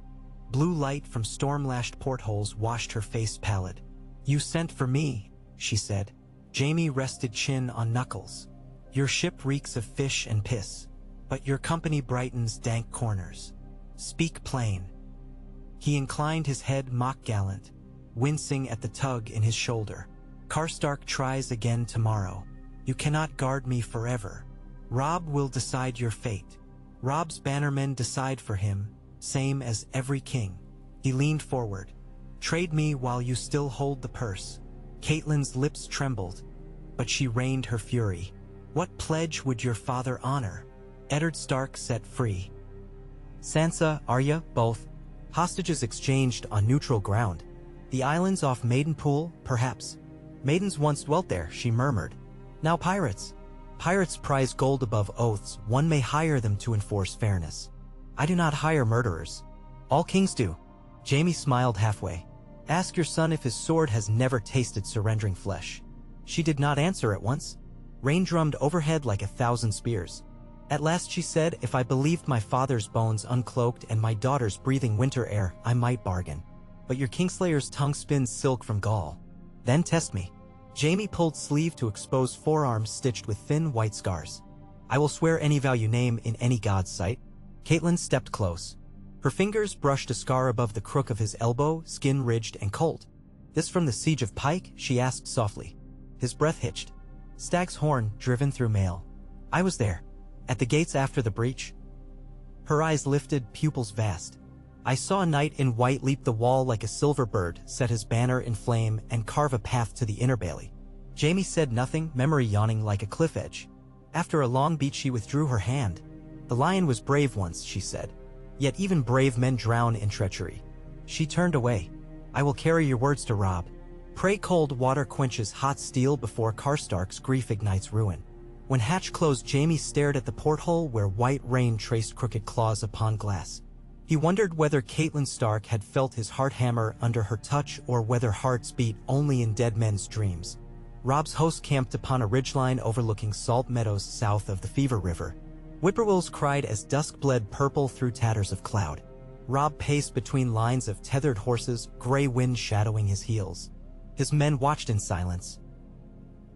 S1: Blue light from storm-lashed portholes washed her face pallid. "You sent for me," she said. Jaime rested chin on knuckles. "Your ship reeks of fish and piss, but your company brightens dank corners. Speak plain." He inclined his head mock gallant, wincing at the tug in his shoulder. "Karstark tries again tomorrow. You cannot guard me forever. Robb will decide your fate. Robb's bannermen decide for him, same as every king." He leaned forward. "Trade me while you still hold the purse." Catelyn's lips trembled, but she reined her fury. "What pledge would your father honor?" Eddard Stark set free. "Sansa, Arya, both. Hostages exchanged on neutral ground. The islands off Maidenpool, perhaps. Maidens once dwelt there," she murmured. "Now pirates. Pirates prize gold above oaths. One may hire them to enforce fairness. I do not hire murderers. All kings do." Jaime smiled halfway. Ask your son if his sword has never tasted surrendering flesh." She did not answer at once. Rain drummed overhead like 1,000 spears. At last she said, "If I believed my father's bones uncloaked and my daughter's breathing winter air, I might bargain. But your Kingslayer's tongue spins silk from gall. Then test me." Jaime pulled sleeve to expose forearm stitched with thin white scars. "I will swear any vow you name in any god's sight." Caitlin stepped close. Her fingers brushed a scar above the crook of his elbow, skin ridged and cold. "This from the siege of Pike?" she asked softly. His breath hitched. "Stag's horn, driven through mail. I was there. At the gates after the breach." Her eyes lifted, pupils vast. "I saw a knight in white leap the wall like a silver bird, set his banner in flame, and carve a path to the inner bailey." Jaime said nothing, memory yawning like a cliff edge. After a long beat she withdrew her hand. "The lion was brave once," she said. "Yet even brave men drown in treachery." She turned away. "I will carry your words to Robb. Pray cold water quenches hot steel before Karstark's grief ignites ruin." When hatch closed, Jaime stared at the porthole where white rain traced crooked claws upon glass. He wondered whether Catelyn Stark had felt his heart hammer under her touch or whether hearts beat only in dead men's dreams. Robb's host camped upon a ridgeline overlooking salt meadows south of the Fever River. Whippoorwills cried as dusk bled purple through tatters of cloud. Robb paced between lines of tethered horses, gray wind shadowing his heels. His men watched in silence.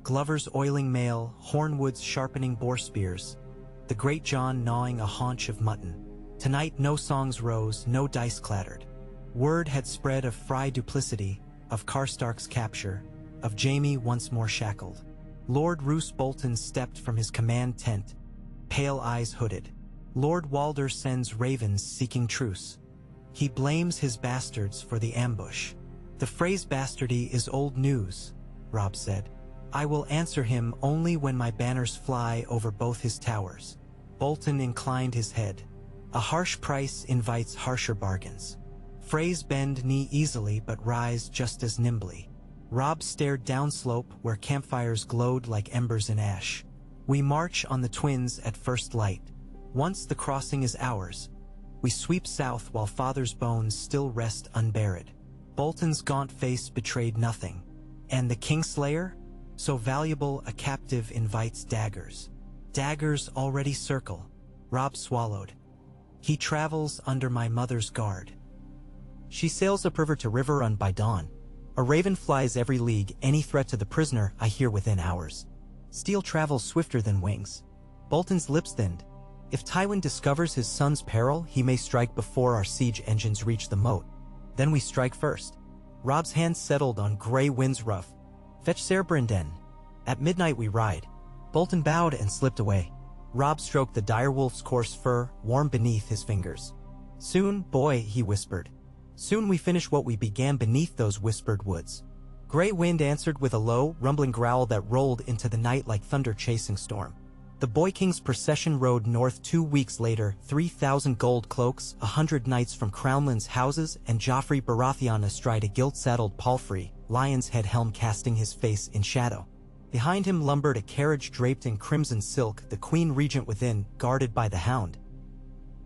S1: Glover's oiling mail, Hornwood's sharpening boar spears, the great John gnawing a haunch of mutton. Tonight no songs rose, no dice clattered. Word had spread of Frey duplicity, of Karstark's capture, of Jaime once more shackled. Lord Roose Bolton stepped from his command tent, pale eyes hooded. Lord Walder sends ravens seeking truce. He blames his bastards for the ambush. "The phrase bastardy is old news," Robb said. "I will answer him only when my banners fly over both his towers." Bolton inclined his head. "A harsh price invites harsher bargains. Freys bend knee easily but rise just as nimbly." Robb stared downslope where campfires glowed like embers in ash. "We march on the twins at first light. Once the crossing is ours. We sweep south while father's bones still rest unburied." Bolton's gaunt face betrayed nothing. "And the Kingslayer? So valuable a captive invites daggers." "Daggers already circle." Robb swallowed. "He travels under my mother's guard. She sails upriver to river run by dawn. A raven flies every league, any threat to the prisoner I hear within hours. Steel travels swifter than wings." Bolton's lips thinned. "If Tywin discovers his son's peril, he may strike before our siege engines reach the moat. Then we strike first." Robb's hand settled on Grey Wind's ruff. "Fetch Ser Brynden. At midnight we ride." Bolton bowed and slipped away. Robb stroked the direwolf's coarse fur, warm beneath his fingers. "Soon, boy," he whispered. "Soon we finish what we began beneath those whispered woods." Grey Wind answered with a low, rumbling growl that rolled into the night like thunder chasing storm. The Boy King's procession rode north 2 weeks later, 3,000 gold cloaks, 100 knights from Crownland's houses, and Joffrey Baratheon astride a gilt-saddled palfrey, lion's head helm casting his face in shadow. Behind him lumbered a carriage draped in crimson silk, the Queen Regent within, guarded by the Hound.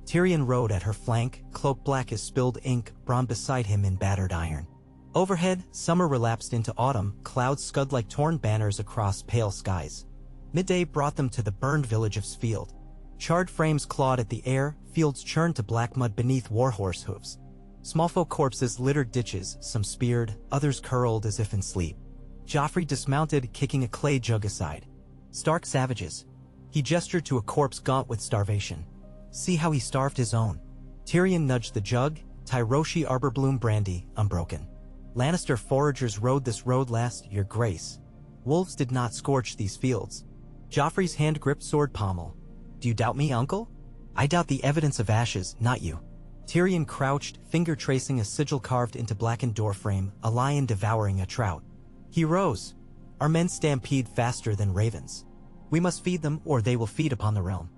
S1: Tyrion rode at her flank, cloak black as spilled ink, Bronn beside him in battered iron. Overhead, summer relapsed into autumn, clouds scud like torn banners across pale skies. Midday brought them to the burned village of Sfield. Charred frames clawed at the air, fields churned to black mud beneath warhorse hooves. Smallfolk corpses littered ditches, some speared, others curled as if in sleep. Joffrey dismounted, kicking a clay jug aside. "Stark savages." He gestured to a corpse gaunt with starvation. "See how he starved his own." Tyrion nudged the jug, Tyroshi Arborbloom brandy, unbroken. "Lannister foragers rode this road last, your grace. Wolves did not scorch these fields." Joffrey's hand gripped sword pommel. "Do you doubt me, uncle?" "I doubt the evidence of ashes, not you." Tyrion crouched, finger tracing a sigil carved into blackened doorframe, a lion devouring a trout. He rose. "Our men stampede faster than ravens. We must feed them, or they will feed upon the realm."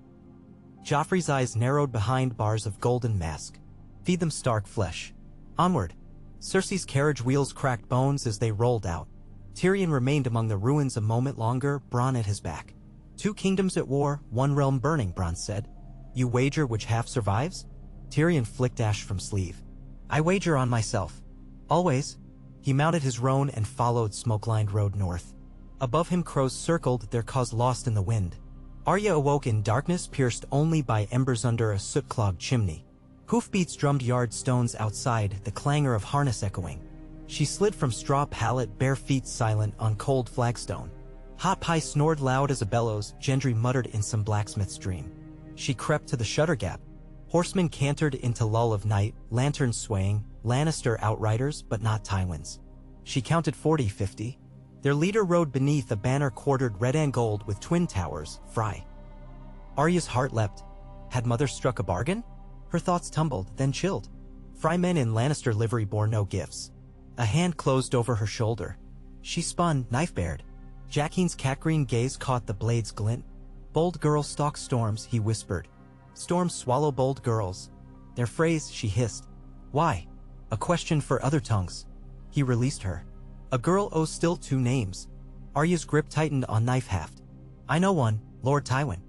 S1: Joffrey's eyes narrowed behind bars of golden mask. "Feed them stark flesh. Onward." Cersei's carriage wheels cracked bones as they rolled out. Tyrion remained among the ruins a moment longer, Bronn at his back. "2 kingdoms at war, 1 realm burning," Bronn said. "You wager which half survives?" Tyrion flicked ash from sleeve. "I wager on myself. Always." He mounted his roan and followed smoke-lined road north. Above him crows circled, their cause lost in the wind. Arya awoke in darkness pierced only by embers under a soot-clogged chimney. Hoofbeats drummed yard stones outside, the clangor of harness echoing. She slid from straw pallet, bare feet silent on cold flagstone. Hot pie snored loud as a bellows, Gendry muttered in some blacksmith's dream. She crept to the shutter gap. Horsemen cantered into lull of night, lanterns swaying, Lannister outriders, but not Tywins. She counted 40, 50. Their leader rode beneath a banner quartered red and gold with twin towers, Fry. Arya's heart leapt. Had Mother struck a bargain? Her thoughts tumbled, then chilled. Fry men in Lannister livery bore no gifts. A hand closed over her shoulder. She spun, knife-bared. Jaqen's cat-green gaze caught the blade's glint. Bold girls stalk storms, he whispered. Storms swallow bold girls. Their phrase, she hissed. Why? A question for other tongues. He released her. A girl owes still 2 names. Arya's grip tightened on knife haft. I know one, Lord Tywin.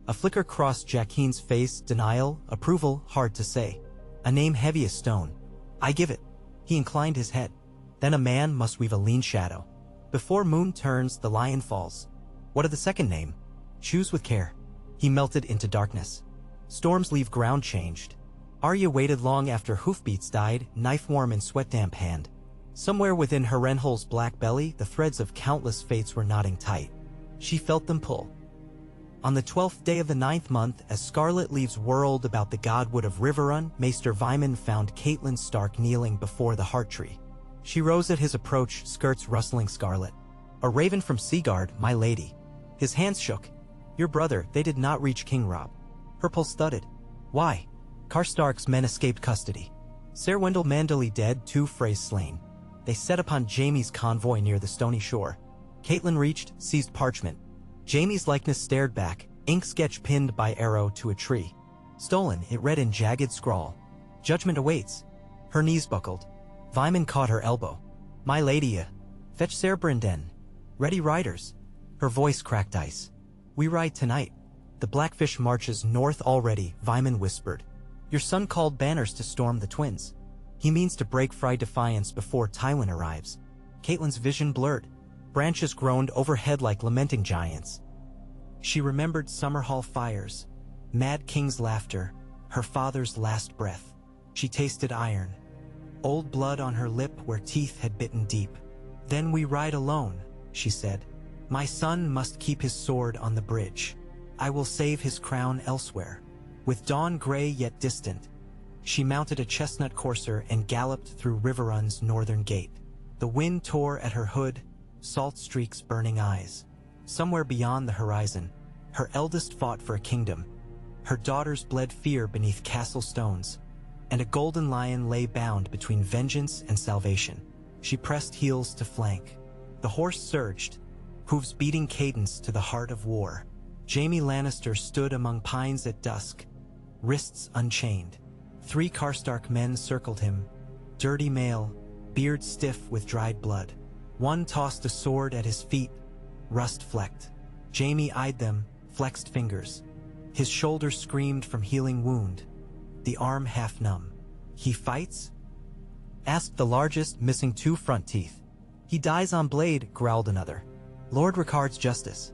S1: A flicker crossed Jaqen's face, denial, approval, hard to say. A name heavy as stone. I give it. He inclined his head. Then a man must weave a lean shadow. Before moon turns, the lion falls. What of the second name? Choose with care. He melted into darkness. Storms leave ground changed. Arya waited long after hoofbeats died, knife warm in sweat-damp hand. Somewhere within Harrenhal's black belly, the threads of countless fates were knotting tight. She felt them pull. On the 12th day of the 9th month, as scarlet leaves whirled about the godwood of Riverrun, Maester Vyman found Catelyn Stark kneeling before the heart tree. She rose at his approach, skirts rustling scarlet. A raven from Seaguard, my lady. His hands shook. Your brother, they did not reach King Robb. Her pulse thudded. Why? Karstark's men escaped custody. Ser Wendell Manderly dead, 2 Freys slain. They set upon Jaime's convoy near the stony shore. Catelyn reached, seized parchment. Jaime's likeness stared back, ink sketch pinned by arrow to a tree. Stolen, it read in jagged scrawl. Judgment awaits. Her knees buckled. Vyman caught her elbow. My lady, fetch Ser Brynden. Ready riders. Her voice cracked ice. We ride tonight. The Blackfish marches north already, Vyman whispered. Your son called banners to storm the twins. He means to break Fry defiance before Tywin arrives. Catelyn's vision blurred. Branches groaned overhead like lamenting giants. She remembered Summerhall fires, Mad King's laughter, her father's last breath. She tasted iron. Old blood on her lip where teeth had bitten deep. Then we ride alone, she said. My son must keep his sword on the bridge. I will save his crown elsewhere. With dawn gray yet distant, she mounted a chestnut courser and galloped through Riverrun's northern gate. The wind tore at her hood, salt streaks burning eyes. Somewhere beyond the horizon, her eldest fought for a kingdom. Her daughters bled fear beneath castle stones, and a golden lion lay bound between vengeance and salvation. She pressed heels to flank. The horse surged, hooves beating cadence to the heart of war. Jaime Lannister stood among pines at dusk, wrists unchained. 3 Karstark men circled him, dirty mail, beard stiff with dried blood. One tossed a sword at his feet, rust-flecked. Jaime eyed them, flexed fingers. His shoulder screamed from healing wound, the arm half numb. He fights? Asked the largest, missing 2 front teeth. He dies on blade, growled another. Lord Ricard's justice.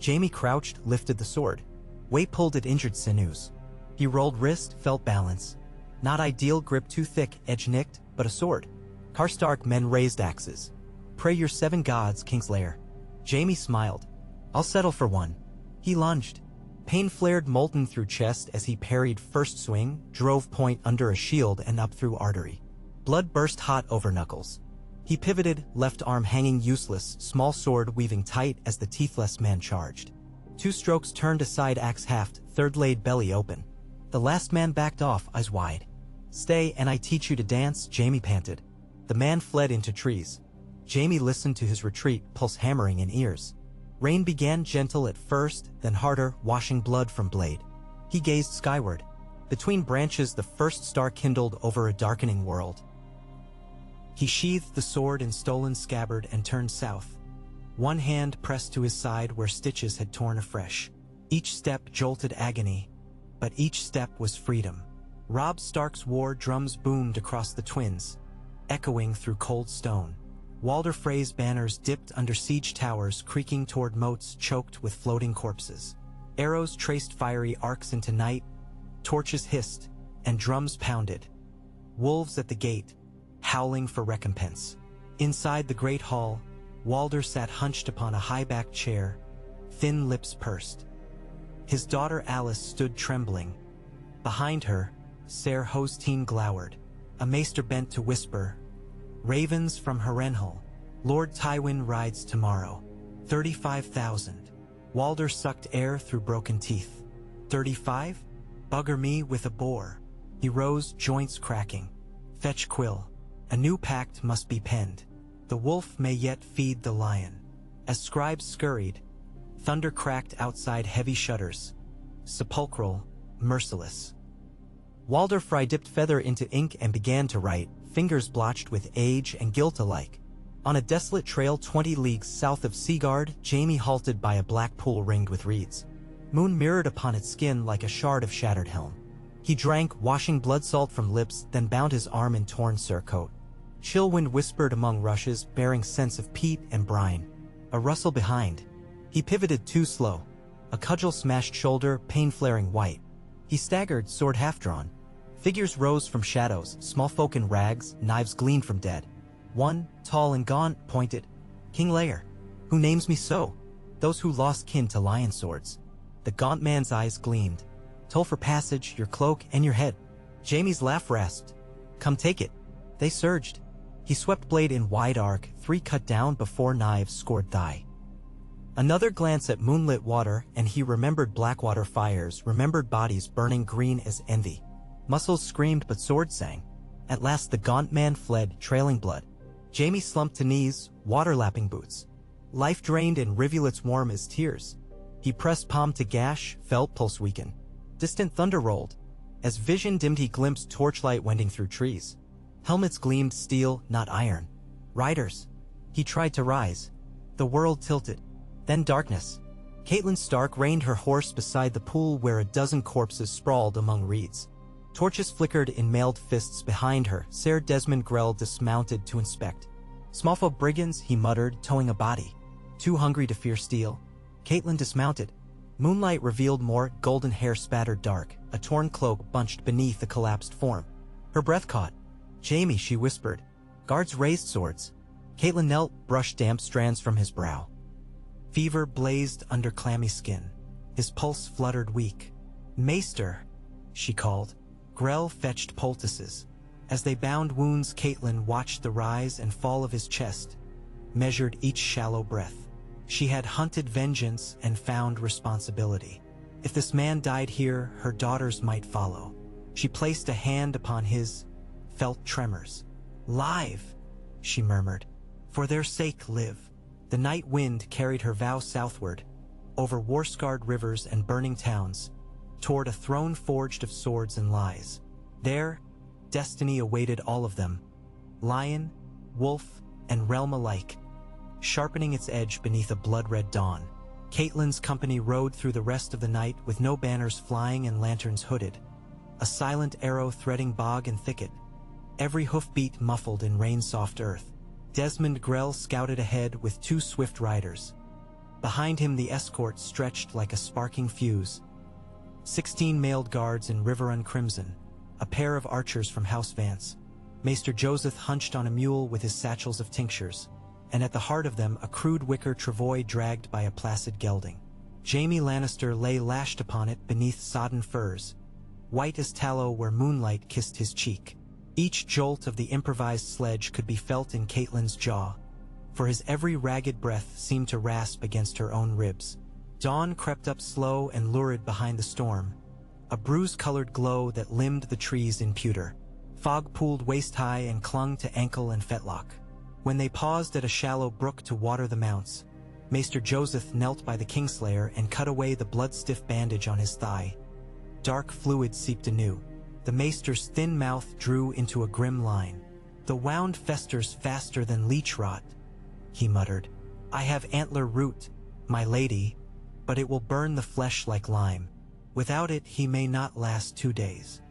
S1: Jaime crouched, lifted the sword. Weight pulled at injured sinews. He rolled wrist, felt balance. Not ideal, grip too thick, edge nicked, but a sword. Karstark men raised axes. Pray your 7 gods, Kingslayer. Jaime smiled. I'll settle for one. He lunged. Pain flared molten through chest as he parried first swing, drove point under a shield and up through artery. Blood burst hot over knuckles. He pivoted, left arm hanging useless, small sword weaving tight as the teethless man charged. 2 strokes turned aside axe haft, third laid belly open. The last man backed off, eyes wide. Stay and I teach you to dance, Jaime panted. The man fled into trees. Jaime listened to his retreat, pulse hammering in ears. Rain began gentle at first, then harder, washing blood from blade. He gazed skyward. Between branches the first star kindled over a darkening world. He sheathed the sword in stolen scabbard and turned south. One hand pressed to his side where stitches had torn afresh. Each step jolted agony, but each step was freedom. Robb Stark's war drums boomed across the twins, echoing through cold stone. Walder Frey's banners dipped under siege towers creaking toward moats choked with floating corpses. Arrows traced fiery arcs into night, torches hissed, and drums pounded. Wolves at the gate, howling for recompense. Inside the great hall, Walder sat hunched upon a high-backed chair, thin lips pursed. His daughter Alice stood trembling. Behind her, Ser Hosteen glowered, a maester bent to whisper, "Ravens from Harrenhal. Lord Tywin rides tomorrow. 35,000. Walder sucked air through broken teeth. 35? Bugger me with a boar. He rose, joints cracking. Fetch quill. A new pact must be penned. The wolf may yet feed the lion. As scribes scurried, thunder cracked outside heavy shutters. Sepulchral, merciless. Walder Frey dipped feather into ink and began to write, fingers blotched with age and guilt alike. On a desolate trail 20 leagues south of Seaguard, Jaime halted by a black pool ringed with reeds. Moon mirrored upon its skin like a shard of shattered helm. He drank, washing blood salt from lips, then bound his arm in torn surcoat. Chill wind whispered among rushes, bearing scents of peat and brine. A rustle behind. He pivoted too slow. A cudgel smashed shoulder, pain flaring white. He staggered, sword half-drawn. Figures rose from shadows, small folk in rags, knives gleamed from dead. One, tall and gaunt, pointed. King Lear. Who names me so? Those who lost kin to lion swords. The gaunt man's eyes gleamed. Toll for passage, your cloak, and your head. Jaime's laugh rasped. Come take it. They surged. He swept blade in wide arc, 3 cut down before knives scored thigh. Another glance at moonlit water, and he remembered Blackwater fires, remembered bodies burning green as envy. Muscles screamed but swords sang. At last the gaunt man fled, trailing blood. Jaime slumped to knees, water-lapping boots. Life drained in rivulets warm as tears. He pressed palm to gash, felt pulse weaken. Distant thunder rolled. As vision dimmed he glimpsed torchlight wending through trees. Helmets gleamed steel, not iron. Riders. He tried to rise. The world tilted. Then darkness. Catelyn Stark reined her horse beside the pool where a dozen corpses sprawled among reeds. Torches flickered in mailed fists behind her. Ser Desmond Grell dismounted to inspect. Smallfolk brigands, he muttered, towing a body. Too hungry to fear steel. Catelyn dismounted. Moonlight revealed more, golden hair spattered dark, a torn cloak bunched beneath the collapsed form. Her breath caught. Jaime, she whispered. Guards raised swords. Catelyn knelt, brushed damp strands from his brow. Fever blazed under clammy skin. His pulse fluttered weak. Maester, she called. Grell fetched poultices. As they bound wounds, Catelyn watched the rise and fall of his chest, measured each shallow breath. She had hunted vengeance and found responsibility. If this man died here, her daughters might follow. She placed a hand upon his, felt tremors. Live, she murmured. For their sake live. The night wind carried her vow southward, over war-scarred rivers and burning towns, toward a throne forged of swords and lies. There, destiny awaited all of them, lion, wolf, and realm alike, sharpening its edge beneath a blood-red dawn. Catelyn's company rode through the rest of the night with no banners flying and lanterns hooded, a silent arrow threading bog and thicket, every hoofbeat muffled in rain-soft earth. Desmond Grell scouted ahead with 2 swift riders. Behind him the escort stretched like a sparking fuse. 16 mailed guards in Riverrun crimson, a pair of archers from House Vance. Maester Joseph hunched on a mule with his satchels of tinctures, and at the heart of them a crude wicker travois dragged by a placid gelding. Jaime Lannister lay lashed upon it beneath sodden furs, white as tallow where moonlight kissed his cheek. Each jolt of the improvised sledge could be felt in Catelyn's jaw, for his every ragged breath seemed to rasp against her own ribs. Dawn crept up slow and lurid behind the storm, a bruise-colored glow that limned the trees in pewter. Fog pooled waist-high and clung to ankle and fetlock. When they paused at a shallow brook to water the mounts, Maester Joseph knelt by the Kingslayer and cut away the blood-stiff bandage on his thigh. Dark fluid seeped anew. The maester's thin mouth drew into a grim line. The wound festers faster than leech rot, he muttered. I have antler root, my lady, but it will burn the flesh like lime. Without it he may not last 2 days.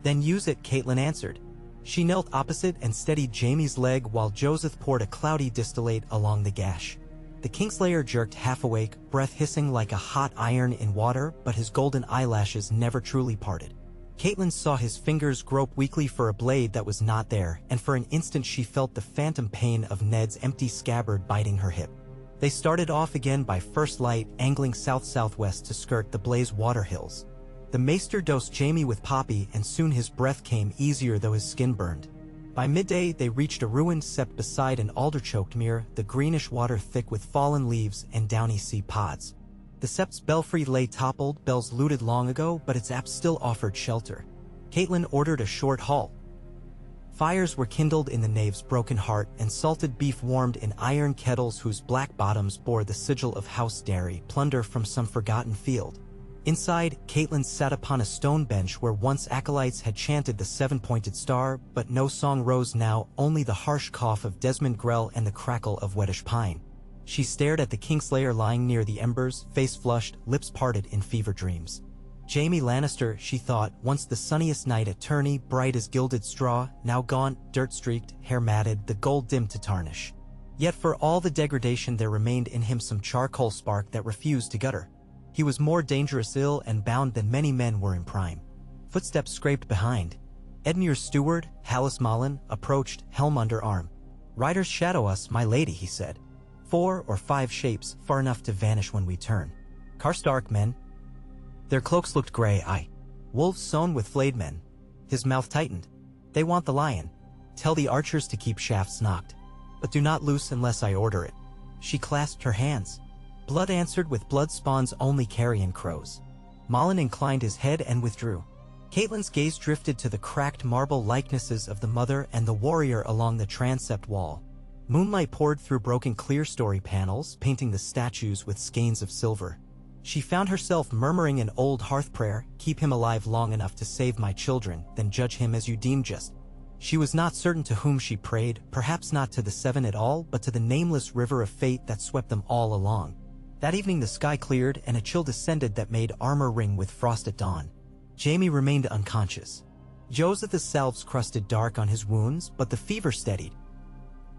S1: Then use it, Catelyn answered. She knelt opposite and steadied Jaime's leg while Joseph poured a cloudy distillate along the gash. The Kingslayer jerked half awake, breath hissing like a hot iron in water, but his golden eyelashes never truly parted. Catelyn saw his fingers grope weakly for a blade that was not there, and for an instant she felt the phantom pain of Ned's empty scabbard biting her hip. They started off again by first light, angling south-southwest to skirt the Blazewater Hills. The maester dosed Jaime with poppy, and soon his breath came easier though his skin burned. By midday, they reached a ruined sept beside an alder-choked mere, the greenish water thick with fallen leaves and downy sea pods. The sept's belfry lay toppled, bells looted long ago, but its apse still offered shelter. Catelyn ordered a short halt. Fires were kindled in the nave's broken heart, and salted beef warmed in iron kettles whose black bottoms bore the sigil of house dairy, plunder from some forgotten field. Inside, Catelyn sat upon a stone bench where once acolytes had chanted the seven-pointed star, but no song rose now, only the harsh cough of Desmond Grell and the crackle of wettish pine. She stared at the Kingslayer lying near the embers, face flushed, lips parted in fever dreams. Jaime Lannister, she thought, once the sunniest knight attorney, bright as gilded straw, now gaunt, dirt-streaked, hair matted, the gold dimmed to tarnish. Yet for all the degradation there remained in him some charcoal spark that refused to gutter. He was more dangerous ill and bound than many men were in prime. Footsteps scraped behind. Edmure's steward, Hallis Malin, approached, helm under arm. "Riders shadow us, my lady," he said. 4 or 5 shapes, far enough to vanish when we turn. Karstark men. Their cloaks looked gray, wolves sewn with flayed men. His mouth tightened. "They want the lion. Tell the archers to keep shafts knocked. But do not loose unless I order it." She clasped her hands. Blood answered with blood spawns only carrion crows. Malin inclined his head and withdrew. Catelyn's gaze drifted to the cracked marble likenesses of the mother and the warrior along the transept wall. Moonlight poured through broken clerestory panels, painting the statues with skeins of silver. She found herself murmuring an old hearth prayer, "Keep him alive long enough to save my children, then judge him as you deem just." She was not certain to whom she prayed, perhaps not to the Seven at all, but to the nameless river of fate that swept them all along. That evening the sky cleared and a chill descended that made armor ring with frost at dawn. Jaime remained unconscious. Joseph's salves crusted dark on his wounds, but the fever steadied.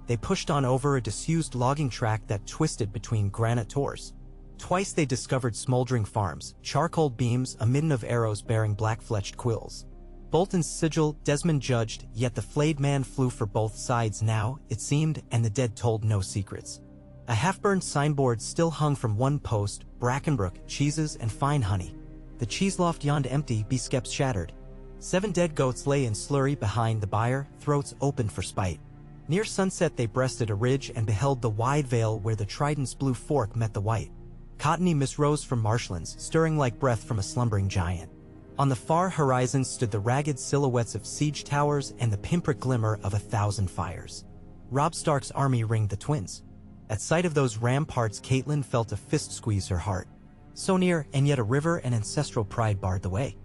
S1: They pushed on over a disused logging track that twisted between granite tors. Twice they discovered smoldering farms, charcoal beams, a midden of arrows bearing black-fletched quills. Bolton's sigil, Desmond judged, yet the flayed man flew for both sides now, it seemed, and the dead told no secrets. A half-burned signboard still hung from one post, Brackenbrook, cheeses and fine honey. The cheese loft yawned empty, biscuits shattered. 7 dead goats lay in slurry behind the byre, throats open for spite. Near sunset they breasted a ridge and beheld the wide vale where the trident's blue fork met the white. Cottony mist rose from marshlands, stirring like breath from a slumbering giant. On the far horizon stood the ragged silhouettes of siege towers and the pinprick glimmer of 1,000 fires. Robb Stark's army ringed the twins. At sight of those ramparts, Catelyn felt a fist squeeze her heart. So near, and yet a river and ancestral pride barred the way.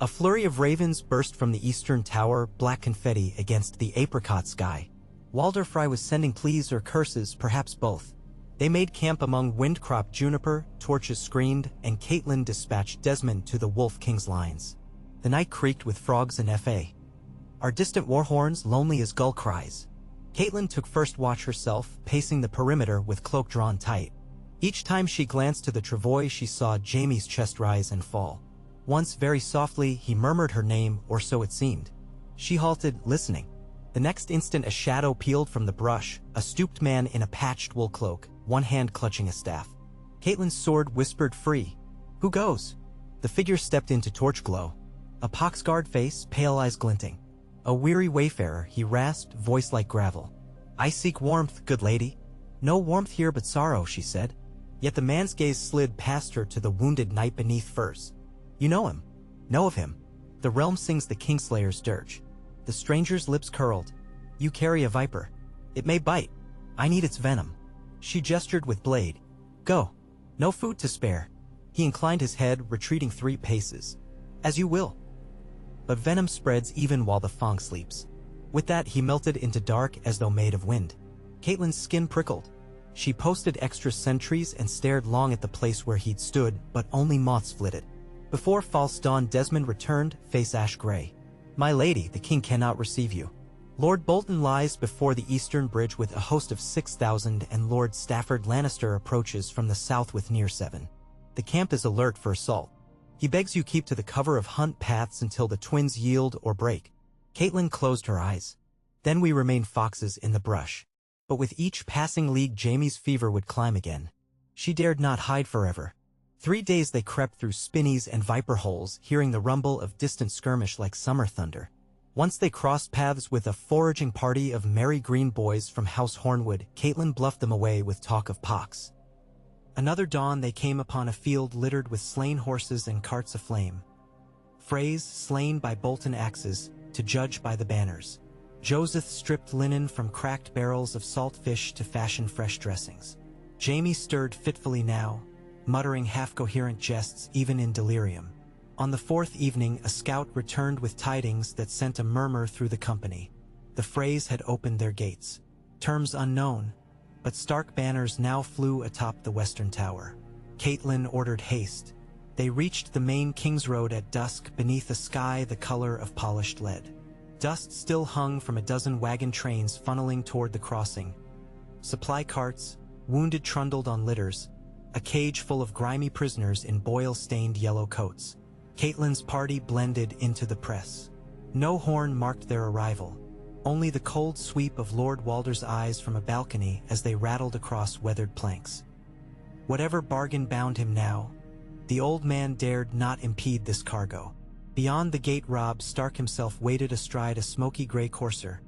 S1: A flurry of ravens burst from the eastern tower, black confetti against the apricot sky. Walder Frey was sending pleas or curses, perhaps both. They made camp among wind-cropped juniper, torches screened, and Catelyn dispatched Desmond to the Wolf King's lines. The night creaked with frogs and Fa. Our distant war horns, lonely as gull cries. Catelyn took first watch herself, pacing the perimeter with cloak drawn tight. Each time she glanced to the travois she saw Jaime's chest rise and fall. Once, very softly, he murmured her name, or so it seemed. She halted, listening. The next instant a shadow peeled from the brush, a stooped man in a patched wool cloak, one hand clutching a staff. Catelyn's sword whispered free. "Who goes?" The figure stepped into torch glow. A pox-scarred face, pale eyes glinting. "A weary wayfarer," he rasped, voice like gravel. "I seek warmth, good lady." "No warmth here but sorrow," she said. Yet the man's gaze slid past her to the wounded knight beneath furs. "You know him." "Know of him. The realm sings the Kingslayer's dirge." The stranger's lips curled. "You carry a viper. It may bite. I need its venom." She gestured with blade. "Go. No food to spare." He inclined his head, retreating 3 paces. "As you will." But venom spreads even while the fang sleeps. With that he melted into dark as though made of wind. Catelyn's skin prickled. She posted extra sentries and stared long at the place where he'd stood, but only moths flitted. Before false dawn Desmond returned, face ash gray. My lady, the king cannot receive you. Lord Bolton lies before the eastern bridge with a host of 6,000 and Lord Stafford Lannister approaches from the south with near 7. The camp is alert for assault. He begs you keep to the cover of hunt paths until the twins yield or break. Catelyn closed her eyes. Then we remain foxes in the brush. But with each passing league Jaime's fever would climb again. She dared not hide forever. 3 days they crept through spinneys and viper holes, hearing the rumble of distant skirmish like summer thunder. Once they crossed paths with a foraging party of merry green boys from House Hornwood, Catelyn bluffed them away with talk of pox. Another dawn they came upon a field littered with slain horses and carts aflame. Freys slain by Bolton axes, to judge by the banners. Joseph stripped linen from cracked barrels of salt fish to fashion fresh dressings. Jaime stirred fitfully now, muttering half-coherent jests even in delirium. On the 4th evening, a scout returned with tidings that sent a murmur through the company. The Freys had opened their gates. Terms unknown, but Stark banners now flew atop the western tower. Catelyn ordered haste. They reached the main King's Road at dusk beneath a sky the color of polished lead. Dust still hung from a dozen wagon trains funneling toward the crossing. Supply carts, wounded trundled on litters, a cage full of grimy prisoners in boil-stained yellow coats. Catelyn's party blended into the press. No horn marked their arrival, only the cold sweep of Lord Walder's eyes from a balcony as they rattled across weathered planks. Whatever bargain bound him now, the old man dared not impede this cargo. Beyond the gate Robb Stark himself waited astride a smoky gray courser.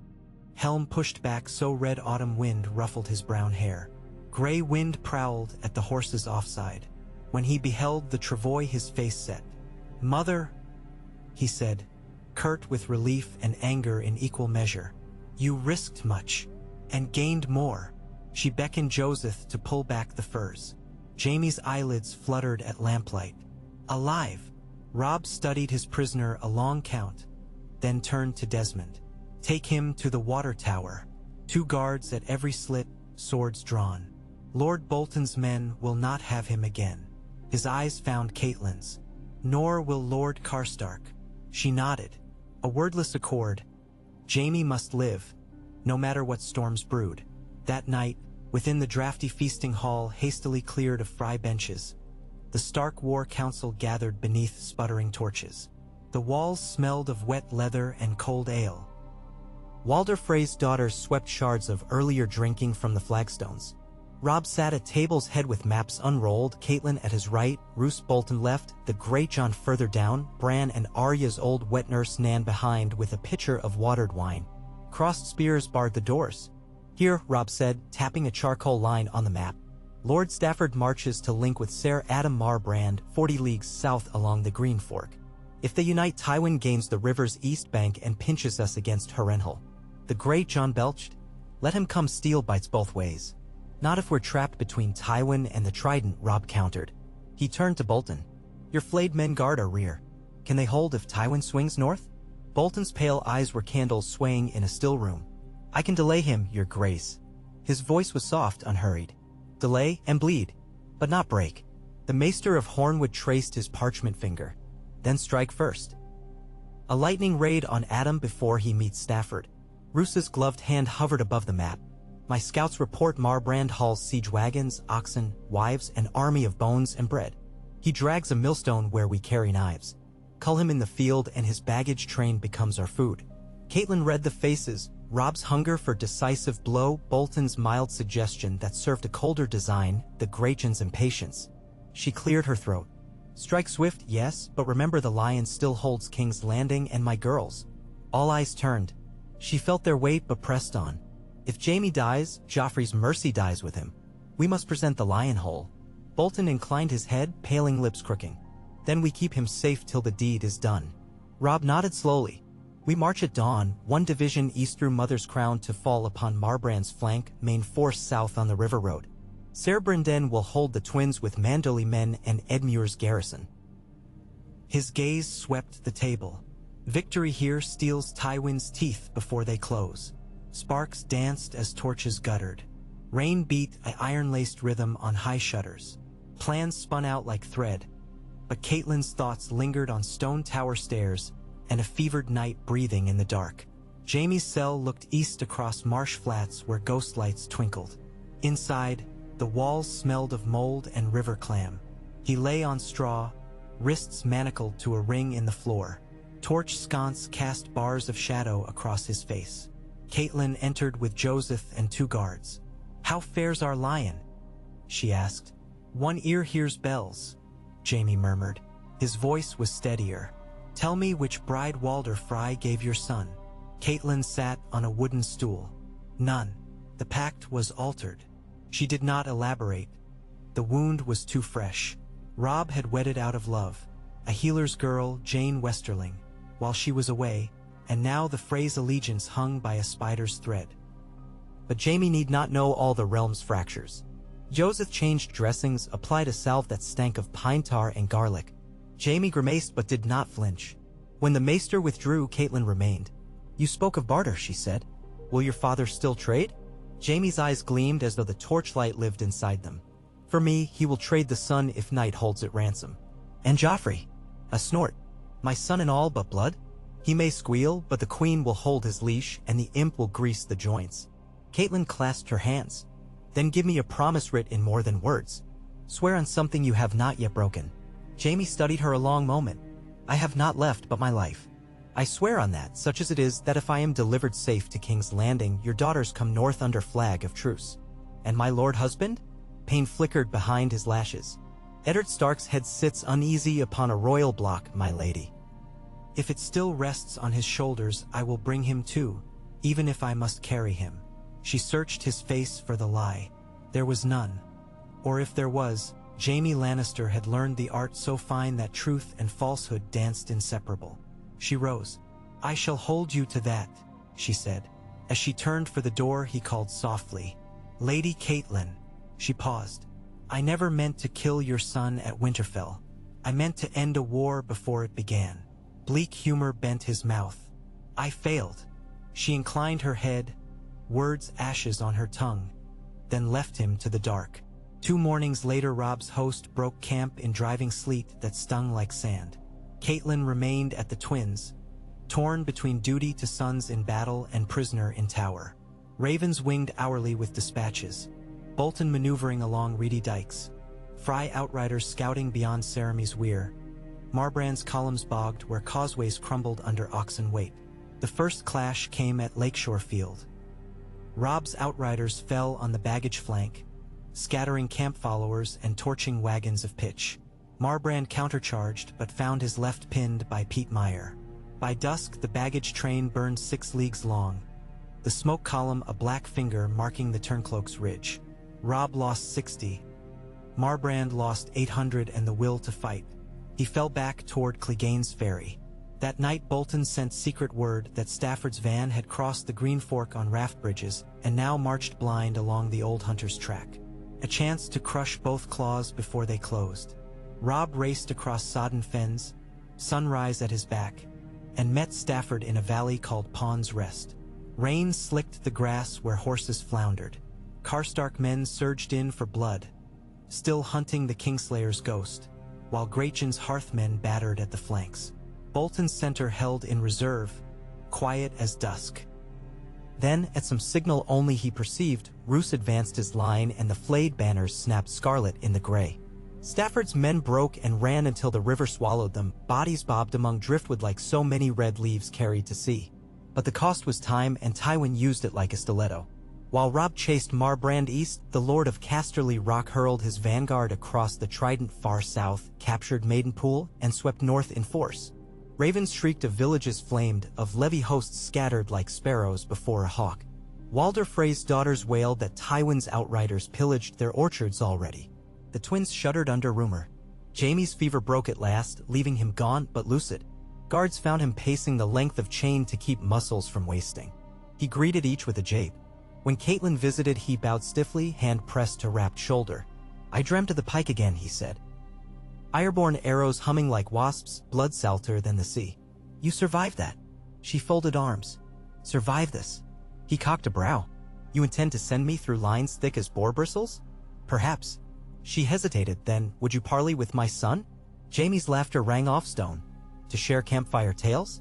S1: Helm pushed back so red autumn wind ruffled his brown hair. Gray wind prowled at the horse's offside. When he beheld the travois his face set. "Mother," he said, curt with relief and anger in equal measure. "You risked much, and gained more." She beckoned Joseph to pull back the furs. Jaime's eyelids fluttered at lamplight. "Alive." Robb studied his prisoner a long count, then turned to Desmond. "Take him to the water tower. 2 guards at every slit, swords drawn. Lord Bolton's men will not have him again." His eyes found Catelyn's. "Nor will Lord Karstark." She nodded. A wordless accord. Jaime must live, no matter what storms brewed. That night, within the drafty feasting hall hastily cleared of fry benches, the Stark War Council gathered beneath sputtering torches. The walls smelled of wet leather and cold ale. Walder Frey's daughters swept shards of earlier drinking from the flagstones. Robb sat at table's head with maps unrolled, Catelyn at his right, Roose Bolton left, the Greyjohn further down, Bran and Arya's old wet nurse Nan behind with a pitcher of watered wine. Crossed spears barred the doors. "Here," Robb said, tapping a charcoal line on the map. "Lord Stafford marches to link with Ser Adam Marbrand, 40 leagues south along the Green Fork. If they unite, Tywin gains the river's east bank and pinches us against Harrenhal." The Greyjohn belched. "Let him come, steel bites both ways." "Not if we're trapped between Tywin and the Trident," Robb countered. He turned to Bolton. "Your flayed men guard our rear. Can they hold if Tywin swings north?" Bolton's pale eyes were candles swaying in a still room. "I can delay him, your grace." His voice was soft, unhurried. "Delay and bleed, but not break." The Maester of Hornwood traced his parchment finger. "Then strike first. A lightning raid on Adam before he meets Stafford." Roose's gloved hand hovered above the map. "My scouts report Marbrand hauls siege wagons, oxen, wives, an army of bones and bread. He drags a millstone where we carry knives. Cull him in the field and his baggage train becomes our food." Catelyn read the faces, Robb's hunger for decisive blow, Bolton's mild suggestion that served a colder design, the Greyjohn's impatience. She cleared her throat. "Strike swift, yes, but remember the lion still holds King's Landing and my girls." All eyes turned. She felt their weight but pressed on. "If Jaime dies, Joffrey's mercy dies with him. We must present the lion whole." Bolton inclined his head, paling lips crooking. "Then we keep him safe till the deed is done." Robb nodded slowly. "We march at dawn, 1 division east through Mother's Crown to fall upon Marbrand's flank, main force south on the river road. Ser Brynden will hold the twins with Mandoli men and Edmure's garrison." His gaze swept the table. "Victory here steals Tywin's teeth before they close." Sparks danced as torches guttered. Rain beat an iron-laced rhythm on high shutters. Plans spun out like thread. But Catelyn's thoughts lingered on stone tower stairs, and a fevered night breathing in the dark. Jaime's cell looked east across marsh flats where ghost lights twinkled. Inside, the walls smelled of mold and river clam. He lay on straw, wrists manacled to a ring in the floor. Torch sconce cast bars of shadow across his face. Catelyn entered with Joseph and 2 guards. "How fares our lion?" she asked. "One ear hears bells," Jaime murmured. His voice was steadier. "Tell me which bride Walder Frey gave your son." Catelyn sat on a wooden stool. "None. The pact was altered." She did not elaborate. The wound was too fresh. Robb had wedded out of love. A healer's girl, Jane Westerling, while she was away, and now the Frey's allegiance hung by a spider's thread. But Jaime need not know all the realm's fractures. Joseph changed dressings, applied a salve that stank of pine tar and garlic. Jaime grimaced but did not flinch. When the maester withdrew, Catelyn remained. "You spoke of barter," she said. "Will your father still trade?" Jaime's eyes gleamed as though the torchlight lived inside them. "For me, he will trade the sun if night holds it ransom." "And Joffrey?" A snort. "My son in all but blood? He may squeal, but the queen will hold his leash and the imp will grease the joints." Catelyn clasped her hands. "Then give me a promise writ in more than words. Swear on something you have not yet broken." Jaime studied her a long moment. "I have not left but my life. I swear on that, such as it is, that if I am delivered safe to King's Landing, your daughters come north under flag of truce." "And my lord husband?" Pain flickered behind his lashes. "Eddard Stark's head sits uneasy upon a royal block, my lady. If it still rests on his shoulders, I will bring him too, even if I must carry him." She searched his face for the lie. There was none. Or if there was, Jaime Lannister had learned the art so fine that truth and falsehood danced inseparable. She rose. "I shall hold you to that," she said. As she turned for the door, he called softly, "Lady Catelyn." She paused. "I never meant to kill your son at Winterfell. I meant to end a war before it began." Bleak humor bent his mouth. "I failed." She inclined her head, words ashes on her tongue, then left him to the dark. 2 mornings later, Robb's host broke camp in driving sleet that stung like sand. Catelyn remained at the Twins, torn between duty to sons in battle and prisoner in tower. Ravens winged hourly with dispatches, Bolton maneuvering along reedy dikes, Frey outriders scouting beyond Ceremy's weir, Marbrand's columns bogged where causeways crumbled under oxen weight. The first clash came at Lakeshore Field. Robb's outriders fell on the baggage flank, scattering camp followers and torching wagons of pitch. Marbrand countercharged but found his left pinned by Pete Meyer. By dusk, the baggage train burned 6 leagues long, the smoke column a black finger marking the Turncloak's ridge. Robb lost 60. Marbrand lost 800 and the will to fight. He fell back toward Clegane's ferry. That night, Bolton sent secret word that Stafford's van had crossed the Green Fork on raft bridges and now marched blind along the old hunter's track. A chance to crush both claws before they closed. Robb raced across sodden fens, sunrise at his back, and met Stafford in a valley called Pond's Rest. Rain slicked the grass where horses floundered. Karstark men surged in for blood, still hunting the Kingslayer's ghost, while Grachan's hearthmen battered at the flanks. Bolton's center held in reserve, quiet as dusk. Then, at some signal only he perceived, Roose advanced his line and the flayed banners snapped scarlet in the gray. Stafford's men broke and ran until the river swallowed them, bodies bobbed among driftwood like so many red leaves carried to sea. But the cost was time, and Tywin used it like a stiletto. While Robb chased Marbrand east, the Lord of Casterly Rock hurled his vanguard across the Trident far south, captured Maidenpool, and swept north in force. Ravens shrieked of villages flamed, of levy hosts scattered like sparrows before a hawk. Walder Frey's daughters wailed that Tywin's outriders pillaged their orchards already. The twins shuddered under rumor. Jaime's fever broke at last, leaving him gaunt but lucid. Guards found him pacing the length of chain to keep muscles from wasting. He greeted each with a jape. When Catelyn visited, he bowed stiffly, hand pressed to wrapped shoulder. "I dreamt of the pike again," he said. Ironborn arrows humming like wasps, blood salter than the sea. "You survived that." She folded arms. "Survive this?" He cocked a brow. "You intend to send me through lines thick as boar bristles?" "Perhaps." She hesitated. "Then, would you parley with my son?" Jaime's laughter rang off stone. "To share campfire tales?"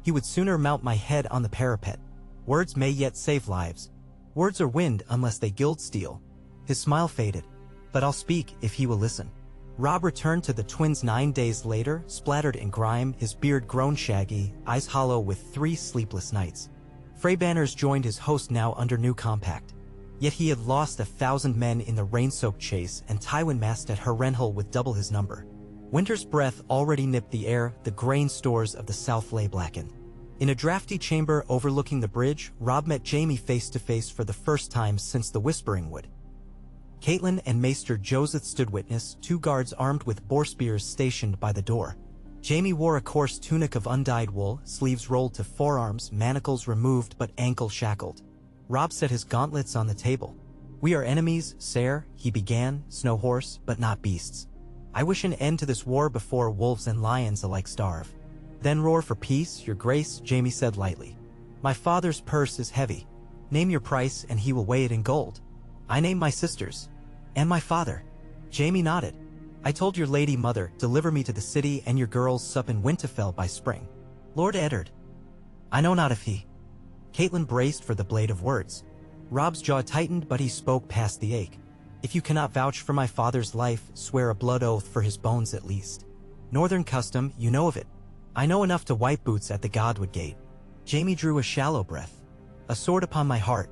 S1: He would sooner mount my head on the parapet. Words may yet save lives. Words are wind unless they gild steel. His smile faded. But I'll speak if he will listen. Robb returned to the twins 9 days later, splattered in grime, his beard grown shaggy, eyes hollow with 3 sleepless nights. Frey Banners joined his host now under new compact. Yet he had lost 1,000 men in the rain-soaked chase, and Tywin massed at Harrenhal with double his number. Winter's breath already nipped the air, the grain stores of the south lay blackened. In a drafty chamber overlooking the bridge, Robb met Jaime face to face for the first time since the Whispering Wood. Catelyn and Maester Joseph stood witness, 2 guards armed with boar spears stationed by the door. Jaime wore a coarse tunic of undyed wool, sleeves rolled to forearms, manacles removed but ankle shackled. Robb set his gauntlets on the table. "We are enemies, sire," he began, "snow horse, but not beasts. I wish an end to this war before wolves and lions alike starve." "Then roar for peace, your grace," Jaime said lightly. "My father's purse is heavy. Name your price and he will weigh it in gold." "I name my sisters. And my father." Jaime nodded. "I told your lady mother, deliver me to the city and your girls sup in Winterfell by spring." "Lord Eddard." "I know not if he." Catelyn braced for the blade of words. Robb's jaw tightened, but he spoke past the ache. "If you cannot vouch for my father's life, swear a blood oath for his bones at least. Northern custom, you know of it. I know enough to wipe boots at the Godwood Gate." Jaime drew a shallow breath. "A sword upon my heart.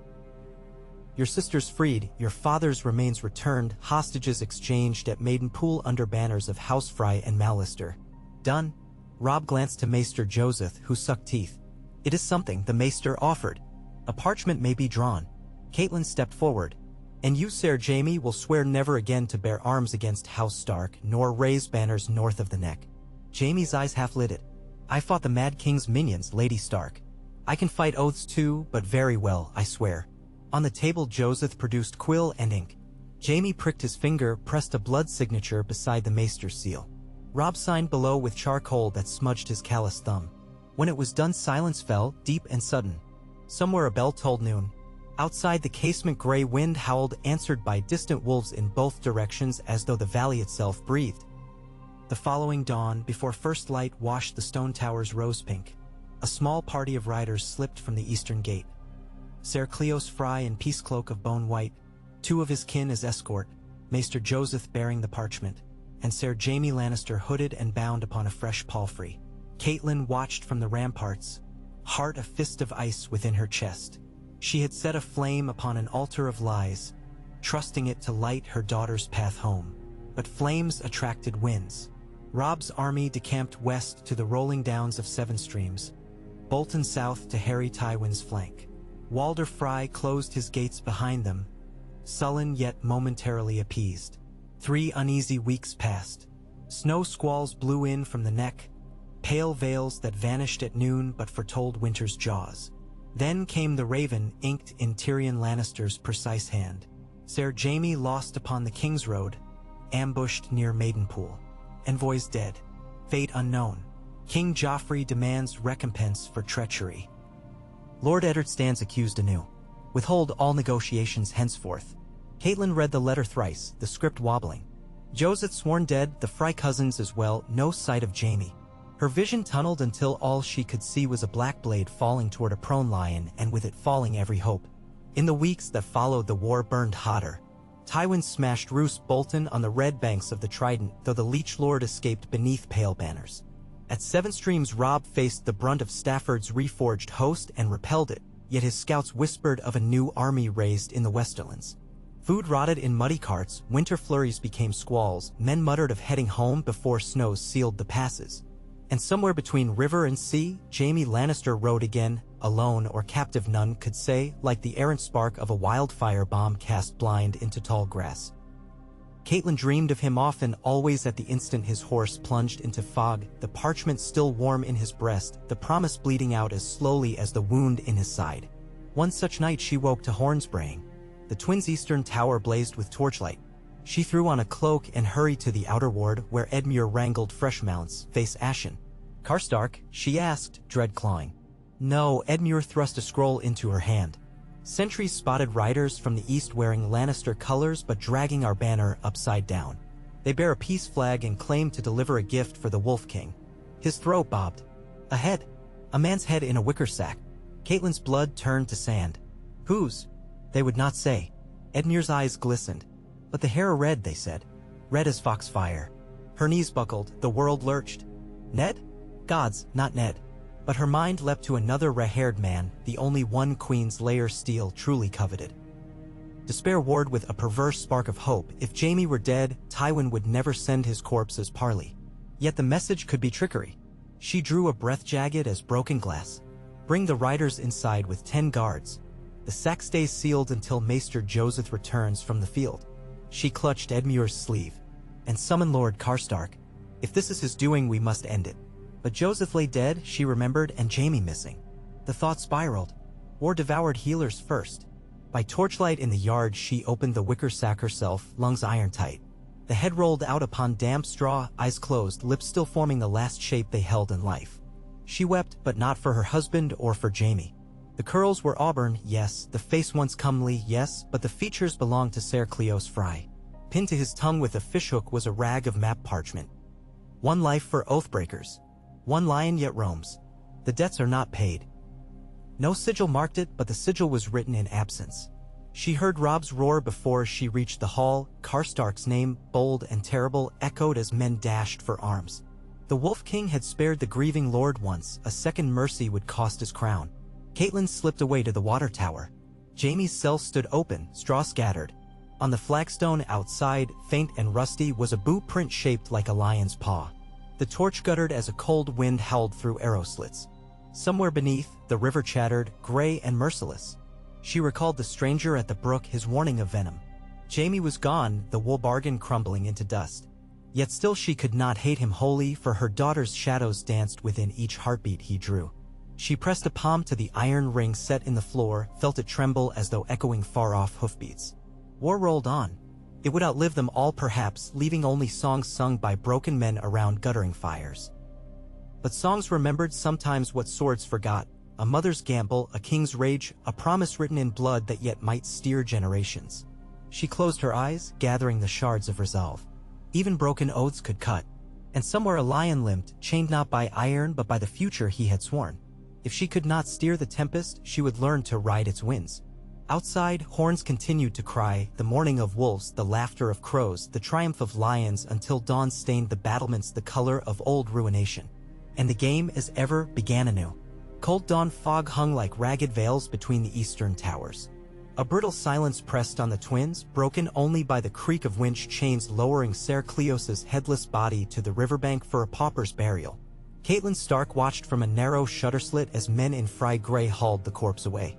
S1: Your sisters freed, your father's remains returned, hostages exchanged at Maidenpool under banners of House Frey and Lannister. Done." Robb glanced to Maester Joseph, who sucked teeth. "It is something the Maester offered. A parchment may be drawn." Catelyn stepped forward. "And you, Sir Jaime, will swear never again to bear arms against House Stark, nor raise banners north of the neck." Jaime's eyes half-lidded. "I fought the Mad King's minions, Lady Stark. I can fight oaths too, but very well, I swear." On the table Joseph produced quill and ink. Jaime pricked his finger, pressed a blood signature beside the Maester's seal. Robb signed below with charcoal that smudged his calloused thumb. When it was done, silence fell, deep and sudden. Somewhere a bell tolled noon. Outside the casement gray wind howled, answered by distant wolves in both directions as though the valley itself breathed. The following dawn, before first light washed the stone towers rose-pink, a small party of riders slipped from the eastern gate. Ser Cleos Frey in peace cloak of bone white, 2 of his kin as escort, Maester Joseph bearing the parchment, and Ser Jaime Lannister hooded and bound upon a fresh palfrey. Catelyn watched from the ramparts, heart a fist of ice within her chest. She had set a flame upon an altar of lies, trusting it to light her daughter's path home. But flames attracted winds. Robb's army decamped west to the rolling downs of Seven Streams, Bolton south to Harry Tywin's flank. Walder Frey closed his gates behind them, sullen yet momentarily appeased. 3 uneasy weeks passed. Snow squalls blew in from the neck, pale veils that vanished at noon but foretold winter's jaws. Then came the raven inked in Tyrion Lannister's precise hand. Ser Jaime lost upon the King's Road, ambushed near Maidenpool. Envoys dead. Fate unknown. King Joffrey demands recompense for treachery. Lord Eddard stands accused anew. Withhold all negotiations henceforth. Catelyn read the letter thrice, the script wobbling. Joseph sworn dead, the Frey cousins as well, no sight of Jaime. Her vision tunneled until all she could see was a black blade falling toward a prone lion, and with it falling every hope. In the weeks that followed, the war burned hotter. Tywin smashed Roose Bolton on the red banks of the Trident, though the Leech Lord escaped beneath pale banners. At Seven Streams, Robb faced the brunt of Stafford's reforged host and repelled it, yet his scouts whispered of a new army raised in the Westerlands. Food rotted in muddy carts, winter flurries became squalls, men muttered of heading home before snows sealed the passes. And somewhere between river and sea, Jaime Lannister rode again, alone or captive none could say, like the errant spark of a wildfire bomb cast blind into tall grass. Catelyn dreamed of him often, always at the instant his horse plunged into fog, the parchment still warm in his breast, the promise bleeding out as slowly as the wound in his side. One such night she woke to horns braying. The twins' eastern tower blazed with torchlight. She threw on a cloak and hurried to the outer ward where Edmure wrangled fresh mounts, face ashen. "Karstark?" she asked, dread clawing. "No," Edmure thrust a scroll into her hand. "Sentries spotted riders from the east wearing Lannister colors but dragging our banner upside down. They bear a peace flag and claim to deliver a gift for the Wolf King." His throat bobbed. "Ahead. A man's head in a wicker sack. Catelyn's blood turned to sand. Whose? They would not say. Edmure's eyes glistened. But the hair red, they said. Red as foxfire. Her knees buckled, the world lurched. Ned? Gods, not Ned. But her mind leapt to another red-haired man, the only one Queen's lair steel truly coveted. Despair warred with a perverse spark of hope. If Jaime were dead, Tywin would never send his corpse as parley. Yet the message could be trickery. She drew a breath jagged as broken glass. Bring the riders inside with 10 guards. The sack stays sealed until Maester Joseph returns from the field. She clutched Edmure's sleeve. And summon Lord Karstark. If this is his doing, we must end it. But Joseph lay dead, she remembered, and Jaime missing. The thought spiraled. War devoured healers first. By torchlight in the yard, she opened the wicker sack herself, lungs iron tight. The head rolled out upon damp straw, eyes closed, lips still forming the last shape they held in life. She wept, but not for her husband or for Jaime. The curls were auburn, yes, the face once comely, yes, but the features belonged to Ser Cleos Fry. Pinned to his tongue with a fishhook was a rag of map parchment. One life for oathbreakers. One lion yet roams. The debts are not paid. No sigil marked it, but the sigil was written in absence. She heard Robb's roar before she reached the hall. Karstark's name, bold and terrible, echoed as men dashed for arms. The Wolf King had spared the grieving lord once. A second mercy would cost his crown. Catelyn slipped away to the water tower. Jaime's cell stood open, straw scattered. On the flagstone outside, faint and rusty, was a boot print shaped like a lion's paw. The torch guttered as a cold wind howled through arrow slits. Somewhere beneath, the river chattered, gray and merciless. She recalled the stranger at the brook, his warning of venom. Jaime was gone, the wool bargain crumbling into dust. Yet still she could not hate him wholly, for her daughter's shadows danced within each heartbeat he drew. She pressed a palm to the iron ring set in the floor, felt it tremble as though echoing far-off hoofbeats. War rolled on. It would outlive them all perhaps, leaving only songs sung by broken men around guttering fires. But songs remembered sometimes what swords forgot. A mother's gamble, a king's rage, a promise written in blood that yet might steer generations. She closed her eyes, gathering the shards of resolve. Even broken oaths could cut. And somewhere a lion limped, chained not by iron but by the future he had sworn. If she could not steer the tempest, she would learn to ride its winds. Outside, horns continued to cry, the mourning of wolves, the laughter of crows, the triumph of lions, until dawn stained the battlements the color of old ruination. And the game, as ever, began anew. Cold dawn fog hung like ragged veils between the eastern towers. A brittle silence pressed on the twins, broken only by the creak of winch chains lowering Ser Cleos's headless body to the riverbank for a pauper's burial. Catelyn Stark watched from a narrow shutter slit as men in fry gray hauled the corpse away.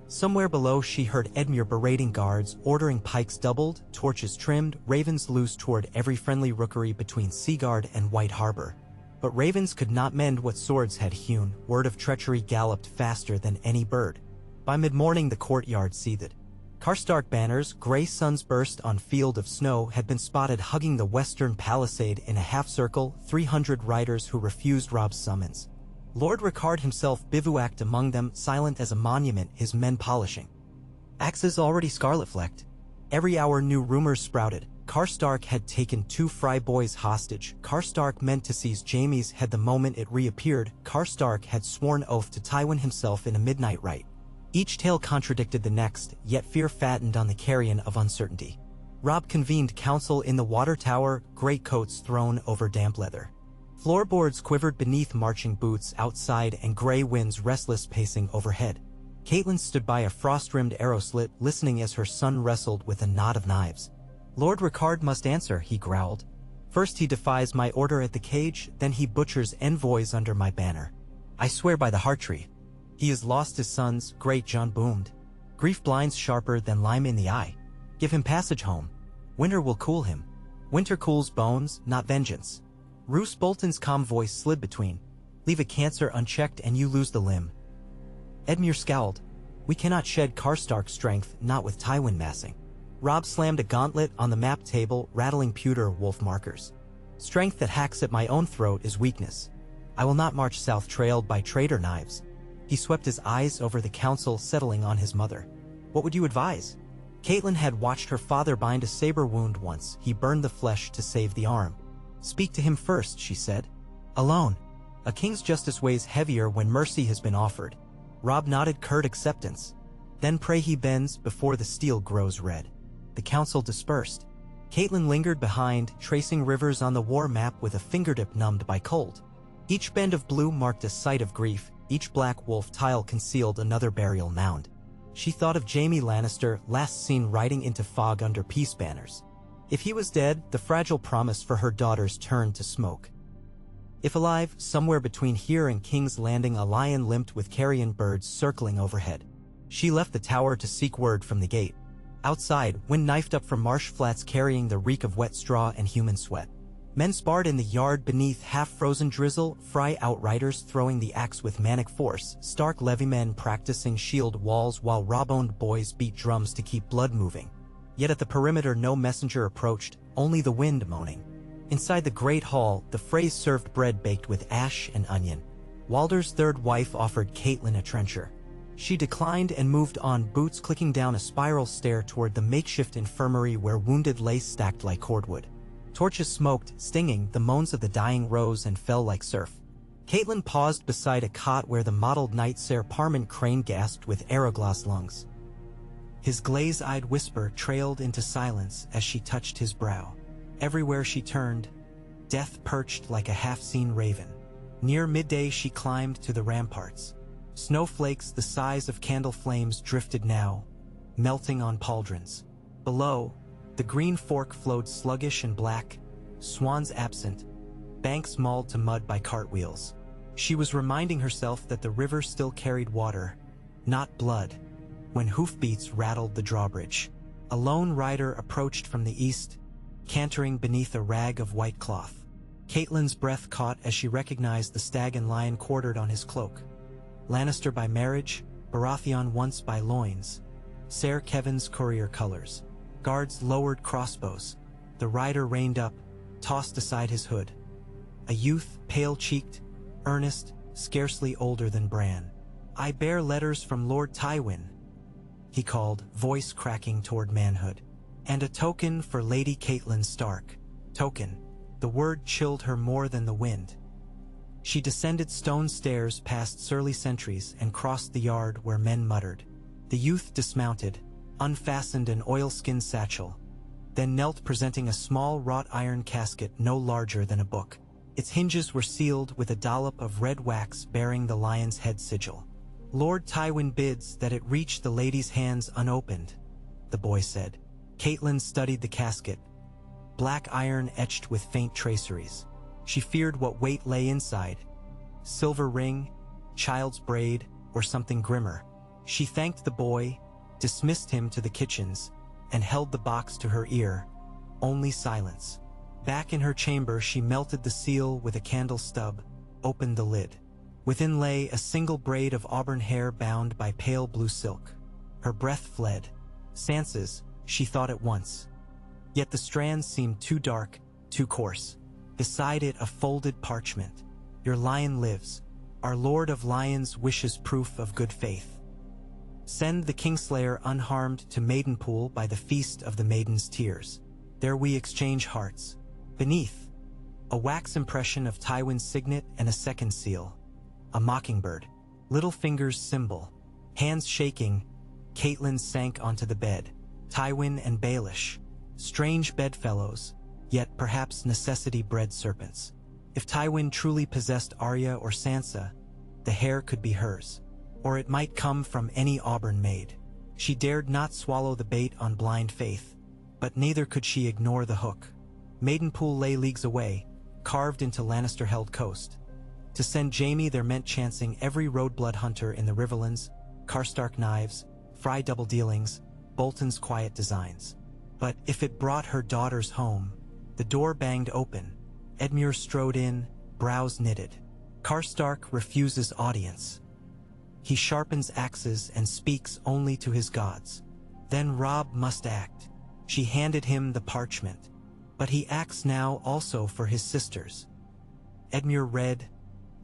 S1: Somewhere below she heard Edmure berating guards, ordering pikes doubled, torches trimmed, ravens loose toward every friendly rookery between Seaguard and White Harbor. But ravens could not mend what swords had hewn. Word of treachery galloped faster than any bird. By mid-morning the courtyard seethed. Karstark banners, gray suns burst on field of snow, had been spotted hugging the western palisade in a half-circle, 300 riders who refused Robb's summons. Lord Rickard himself bivouacked among them, silent as a monument, his men polishing. Axes already scarlet-flecked. Every hour new rumors sprouted. Karstark had taken 2 Fry boys hostage. Karstark meant to seize Jaime's head the moment it reappeared. Karstark had sworn oath to Tywin himself in a midnight rite. Each tale contradicted the next, yet fear fattened on the carrion of uncertainty. Robb convened council in the water tower, greatcoats thrown over damp leather. Floorboards quivered beneath marching boots outside and gray winds restless pacing overhead. Catelyn stood by a frost-rimmed arrow slit, listening as her son wrestled with a knot of knives. Lord Rickard must answer, he growled. First he defies my order at the cage, then he butchers envoys under my banner. I swear by the Hearttree. He has lost his sons, Great John boomed. Grief blinds sharper than lime in the eye. Give him passage home. Winter will cool him. Winter cools bones, not vengeance. Roose Bolton's calm voice slid between. Leave a cancer unchecked and you lose the limb. Edmure scowled. We cannot shed Karstark's strength, not with Tywin massing. Robb slammed a gauntlet on the map table, rattling pewter wolf markers. Strength that hacks at my own throat is weakness. I will not march south trailed by traitor knives. He swept his eyes over the council, settling on his mother. What would you advise? Catelyn had watched her father bind a saber wound once. He burned the flesh to save the arm. Speak to him first, she said. Alone. A king's justice weighs heavier when mercy has been offered. Robb nodded curt acceptance. Then pray he bends before the steel grows red. The council dispersed. Catelyn lingered behind, tracing rivers on the war map with a fingertip numbed by cold. Each bend of blue marked a site of grief, each black wolf tile concealed another burial mound. She thought of Jaime Lannister, last seen riding into fog under peace banners. If he was dead, the fragile promise for her daughters turned to smoke. If alive, somewhere between here and King's Landing a lion limped with carrion birds circling overhead. She left the tower to seek word from the gate. Outside, wind knifed up from marsh flats carrying the reek of wet straw and human sweat. Men sparred in the yard beneath half-frozen drizzle, Fry outriders throwing the axe with manic force, Stark levymen practicing shield walls while Robb-owned boys beat drums to keep blood moving. Yet at the perimeter no messenger approached, only the wind moaning. Inside the great hall, the Freys served bread baked with ash and onion. Walder's third wife offered Catelyn a trencher. She declined and moved on, boots clicking down a spiral stair toward the makeshift infirmary where wounded lay stacked like cordwood. Torches smoked, stinging, the moans of the dying rose and fell like surf. Catelyn paused beside a cot where the mottled knight Ser Parman Crane gasped with Araglas lungs. His glaze-eyed whisper trailed into silence as she touched his brow. Everywhere she turned, death perched like a half-seen raven. Near midday she climbed to the ramparts. Snowflakes the size of candle flames drifted now, melting on pauldrons. Below, the green fork flowed sluggish and black, swans absent, banks mauled to mud by cartwheels. She was reminding herself that the river still carried water, not blood, when hoofbeats rattled the drawbridge. A lone rider approached from the east, cantering beneath a rag of white cloth. Catelyn's breath caught as she recognized the stag and lion quartered on his cloak. Lannister by marriage, Baratheon once by loins. Ser Kevin's courier colors. Guards lowered crossbows. The rider reined up, tossed aside his hood. A youth, pale-cheeked, earnest, scarcely older than Bran. "I bear letters from Lord Tywin," he called, voice cracking toward manhood. "And a token for Lady Catelyn Stark." Token. The word chilled her more than the wind. She descended stone stairs past surly sentries and crossed the yard where men muttered. The youth dismounted, unfastened an oilskin satchel, then knelt presenting a small wrought iron casket no larger than a book. Its hinges were sealed with a dollop of red wax bearing the lion's head sigil. "Lord Tywin bids that it reach the lady's hands unopened," the boy said. Catelyn studied the casket, black iron etched with faint traceries. She feared what weight lay inside. Silver ring, child's braid, or something grimmer. She thanked the boy, dismissed him to the kitchens, and held the box to her ear. Only silence. Back in her chamber she melted the seal with a candle stub, opened the lid. Within lay a single braid of auburn hair bound by pale blue silk. Her breath fled. Sansa's, she thought at once. Yet the strands seemed too dark, too coarse. Beside it a folded parchment. "Your lion lives. Our Lord of Lions wishes proof of good faith. Send the Kingslayer unharmed to Maidenpool by the feast of the Maiden's Tears. There we exchange hearts." Beneath, a wax impression of Tywin's signet and a second seal. A mockingbird. Littlefinger's symbol. Hands shaking, Catelyn sank onto the bed. Tywin and Baelish. Strange bedfellows, yet perhaps necessity-bred serpents. If Tywin truly possessed Arya or Sansa, the hair could be hers. Or it might come from any Auburn maid. She dared not swallow the bait on blind faith, but neither could she ignore the hook. Maidenpool lay leagues away, carved into Lannister-held coast. To send Jaime there meant chancing every road-blood hunter in the Riverlands, Karstark knives, Fry double-dealings, Bolton's quiet designs. But if it brought her daughters home, the door banged open. Edmure strode in, brows knitted. Karstark refuses audience. He sharpens axes and speaks only to his gods. Then Robb must act. She handed him the parchment. But he acts now also for his sisters. Edmure read,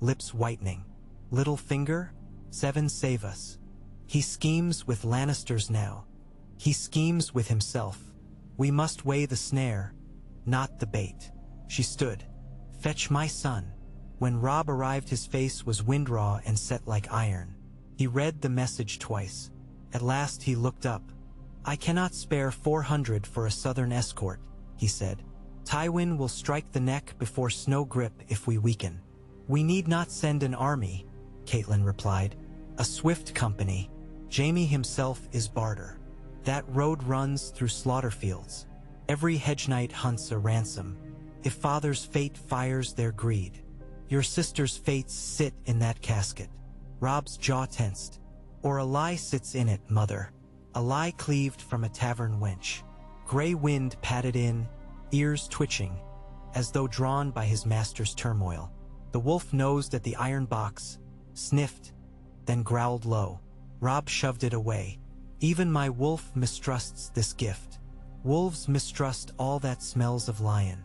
S1: lips whitening. "Littlefinger, Seven save us." He schemes with Lannisters now. He schemes with himself. We must weigh the snare, not the bait. She stood. "Fetch my son." When Robb arrived, his face was wind-raw and set like iron. He read the message twice. At last he looked up. "I cannot spare 400 for a southern escort," he said. "Tywin will strike the neck before Snow Grip if we weaken." "We need not send an army," Catelyn replied. "A swift company. Jaime himself is Barter. That road runs through slaughter fields. Every hedge knight hunts a ransom. If father's fate fires their greed, your sister's fates sit in that casket." Robb's jaw tensed. "Or a lie sits in it, mother. A lie cleaved from a tavern wench." Gray wind patted in, ears twitching, as though drawn by his master's turmoil. The wolf nosed at the iron box, sniffed, then growled low. Robb shoved it away. "Even my wolf mistrusts this gift. Wolves mistrust all that smells of lion."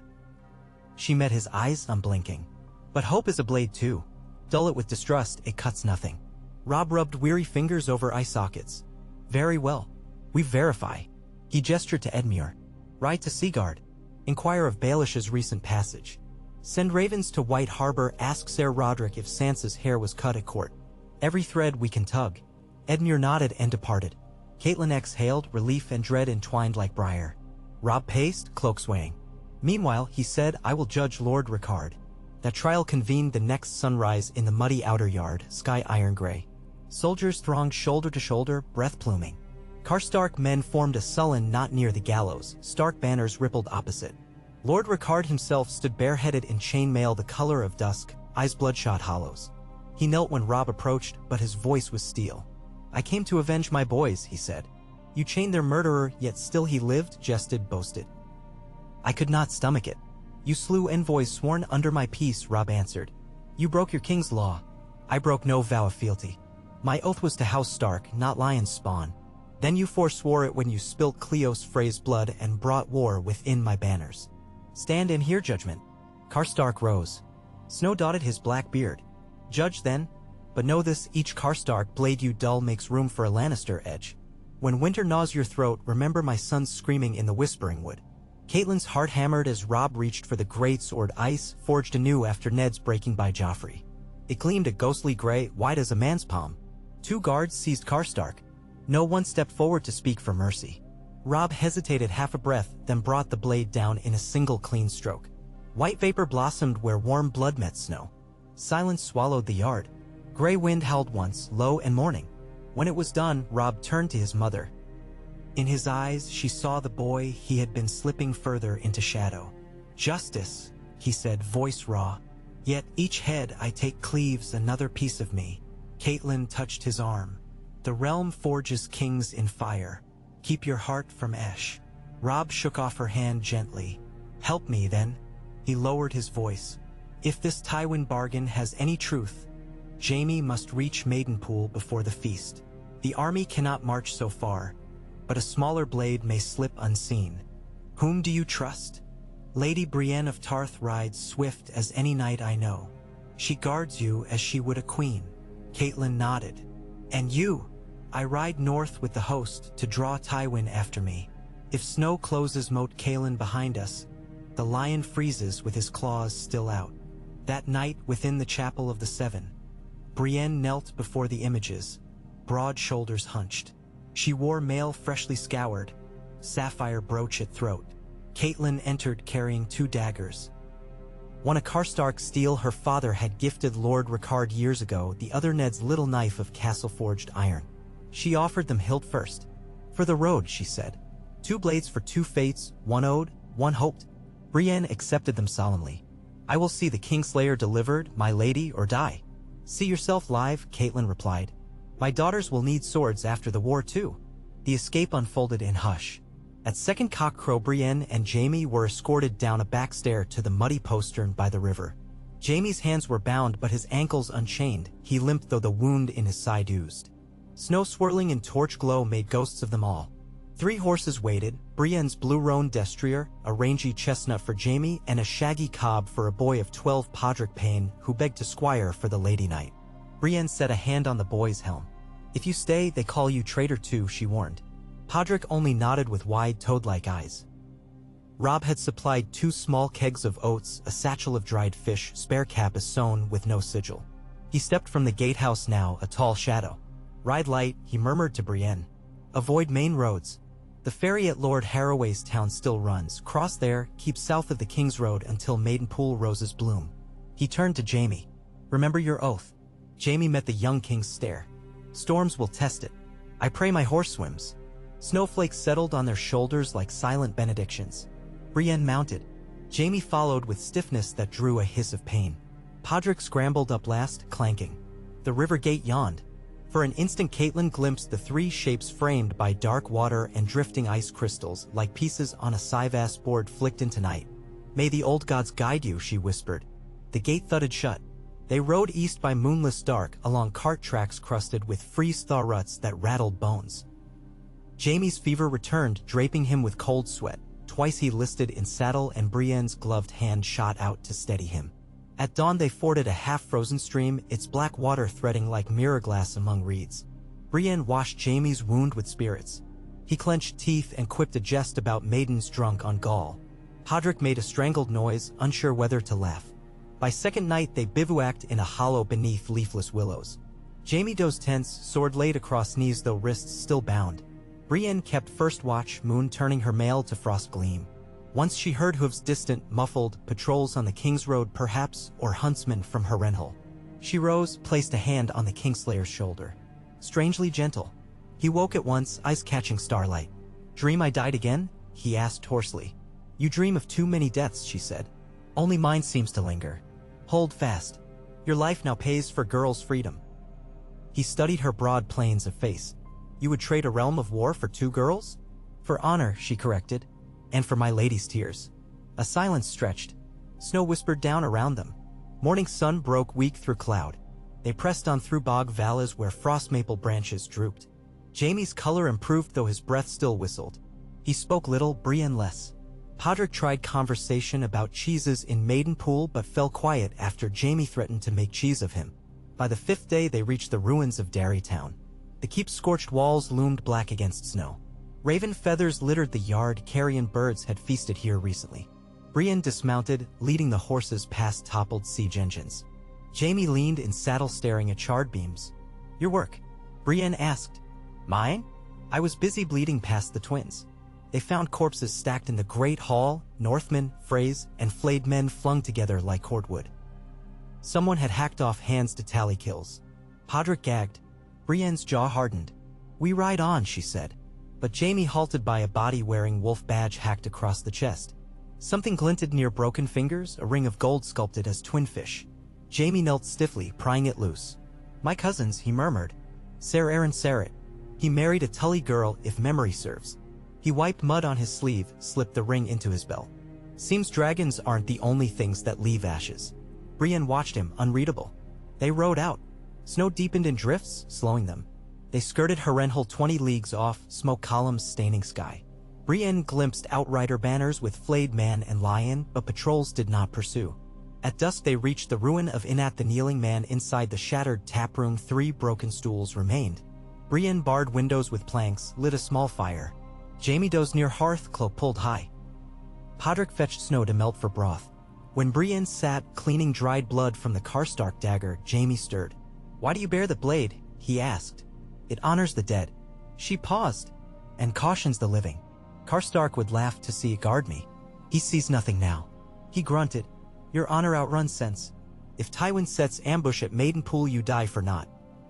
S1: She met his eyes, unblinking. "But hope is a blade too. Dull it with distrust, it cuts nothing." Robb rubbed weary fingers over eye sockets. "Very well. We verify." He gestured to Edmure. "Ride to Seaguard. Inquire of Baelish's recent passage. Send ravens to White Harbor, ask Ser Roderick if Sansa's hair was cut at court. Every thread we can tug." Edmure nodded and departed. Catelyn exhaled, relief and dread entwined like briar. Robb paced, cloak swaying. "Meanwhile," he said, "I will judge Lord Rickard." That trial convened the next sunrise in the muddy outer yard, sky iron-gray. Soldiers thronged shoulder to shoulder, breath pluming. Karstark men formed a sullen knot near the gallows, Stark banners rippled opposite. Lord Rickard himself stood bareheaded in chainmail the color of dusk, eyes bloodshot hollows. He knelt when Robb approached, but his voice was steel. "I came to avenge my boys," he said. "You chained their murderer, yet still he lived," jested, boasted. "I could not stomach it." "You slew envoys sworn under my peace," Robb answered. "You broke your king's law." "I broke no vow of fealty. My oath was to House Stark, not Lion's spawn. Then you forswore it when you spilt Cleos Frey's blood and brought war within my banners. Stand and hear judgment." Karstark rose. Snow dotted his black beard. "Judge then, but know this, each Karstark blade you dull makes room for a Lannister edge. When winter gnaws your throat, remember my sons screaming in the Whispering Wood." Catelyn's heart hammered as Robb reached for the great sword, ice forged anew after Ned's breaking by Joffrey. It gleamed a ghostly gray, wide as a man's palm. 2 guards seized Karstark. No one stepped forward to speak for mercy. Robb hesitated half a breath, then brought the blade down in a single clean stroke. White vapor blossomed where warm blood met snow. Silence swallowed the yard. Gray wind howled once, low and mourning. When it was done, Robb turned to his mother. In his eyes, she saw the boy he had been slipping further into shadow. "Justice," he said, voice raw. "Yet each head I take cleaves another piece of me." Catelyn touched his arm. "The realm forges kings in fire. Keep your heart from ash." Robb shook off her hand gently. "Help me, then." He lowered his voice. "If this Tywin bargain has any truth, Jaime must reach Maidenpool before the feast. The army cannot march so far, but a smaller blade may slip unseen. Whom do you trust?" "Lady Brienne of Tarth rides swift as any knight I know. She guards you as she would a queen." Catelyn nodded. "And you?" "I ride north with the host to draw Tywin after me. If snow closes Moat Cailin behind us, the lion freezes with his claws still out." That night within the Chapel of the Seven, Brienne knelt before the images, broad shoulders hunched. She wore mail freshly scoured, sapphire brooch at throat. Catelyn entered carrying 2 daggers. One a Karstark steel her father had gifted Lord Rickard years ago, the other Ned's little knife of castle-forged iron. She offered them hilt first. "For the road," she said. 2 blades for 2 fates, one owed, one hoped." Brienne accepted them solemnly. "I will see the Kingslayer delivered, my lady, or die." "See yourself live," Catelyn replied. "My daughters will need swords after the war too." The escape unfolded in hush. At second cockcrow, Brienne and Jaime were escorted down a back stair to the muddy postern by the river. Jaime's hands were bound but his ankles unchained. He limped though the wound in his side oozed. Snow swirling in torch glow made ghosts of them all. 3 horses waited, Brienne's blue roan destrier, a rangy chestnut for Jaime, and a shaggy cob for a boy of 12, Podrick Payne, who begged to squire for the lady knight. Brienne set a hand on the boy's helm. "If you stay, they call you traitor too," she warned. Podrick only nodded with wide toad-like eyes. Robb had supplied 2 small kegs of oats, a satchel of dried fish, spare cap is sewn with no sigil. He stepped from the gatehouse now, a tall shadow. "Ride light," he murmured to Brienne. "Avoid main roads. The ferry at Lord Harroway's town still runs. Cross there, keep south of the King's Road until Maidenpool roses bloom." He turned to Jaime. "Remember your oath." Jaime met the young king's stare. "Storms will test it. I pray my horse swims." Snowflakes settled on their shoulders like silent benedictions. Brienne mounted. Jaime followed with stiffness that drew a hiss of pain. Podrick scrambled up last, clanking. The river gate yawned. For an instant Catelyn glimpsed the 3 shapes framed by dark water and drifting ice crystals, like pieces on a Sivas board flicked into night. "May the old gods guide you," she whispered. The gate thudded shut. They rode east by moonless dark, along cart tracks crusted with freeze-thaw ruts that rattled bones. Jaime's fever returned, draping him with cold sweat. Twice he listed in saddle and Brienne's gloved hand shot out to steady him. At dawn they forded a half-frozen stream, its black water threading like mirror glass among reeds. Brienne washed Jaime's wound with spirits. He clenched teeth and quipped a jest about maidens drunk on gall. Podrick made a strangled noise, unsure whether to laugh. By second night they bivouacked in a hollow beneath leafless willows. Jaime dozed tense, sword laid across knees though wrists still bound. Brienne kept first watch, moon turning her mail to frost gleam. Once she heard hooves distant, muffled, patrols on the King's Road perhaps, or huntsmen from Harrenhal. She rose, placed a hand on the Kingslayer's shoulder. Strangely gentle. He woke at once, eyes catching starlight. "Dream I died again?" he asked hoarsely. "You dream of too many deaths," she said. "Only mine seems to linger. Hold fast. Your life now pays for girls' freedom." He studied her broad planes of face. "You would trade a realm of war for 2 girls?" "For honor," she corrected. "And for my lady's tears." A silence stretched. Snow whispered down around them. Morning sun broke weak through cloud. They pressed on through bog valleys where frost maple branches drooped. Jaime's color improved though his breath still whistled. He spoke little, Brienne less. Podrick tried conversation about cheeses in Maidenpool but fell quiet after Jaime threatened to make cheese of him. By the 5th day they reached the ruins of Derrytown. The keep's scorched walls loomed black against snow. Raven feathers littered the yard, carrion birds had feasted here recently. Brienne dismounted, leading the horses past toppled siege engines. Jaime leaned in saddle staring at charred beams. "Your work?" Brienne asked. "Mine?" "I was busy bleeding past the twins. They found corpses stacked in the great hall, Northmen, Freys, and flayed men flung together like cordwood. Someone had hacked off hands to tally kills." Podrick gagged. Brienne's jaw hardened. "We ride on," she said. But Jaime halted by a body wearing wolf badge hacked across the chest. Something glinted near broken fingers, a ring of gold sculpted as twinfish. Jaime knelt stiffly, prying it loose. "My cousins," he murmured. "Ser Aaron Serret. He married a Tully girl, if memory serves." He wiped mud on his sleeve, slipped the ring into his belt. "Seems dragons aren't the only things that leave ashes." Brienne watched him, unreadable. They rode out. Snow deepened in drifts, slowing them. They skirted Harrenhal 20 leagues off, smoke columns staining sky. Brienne glimpsed outrider banners with flayed man and lion, but patrols did not pursue. At dusk they reached the ruin of Inat the Kneeling Man. Inside the shattered taproom 3 broken stools remained. Brienne barred windows with planks, lit a small fire. Jaime dozed near hearth, cloak pulled high. Podrick fetched snow to melt for broth. When Brienne sat, cleaning dried blood from the Karstark dagger, Jaime stirred. "Why do you bear the blade?" he asked. "It honors the dead." She paused. "And cautions the living. Karstark would laugh to see it guard me. He sees nothing now." He grunted. "Your honor outruns sense. If Tywin sets ambush at Maidenpool you die for naught.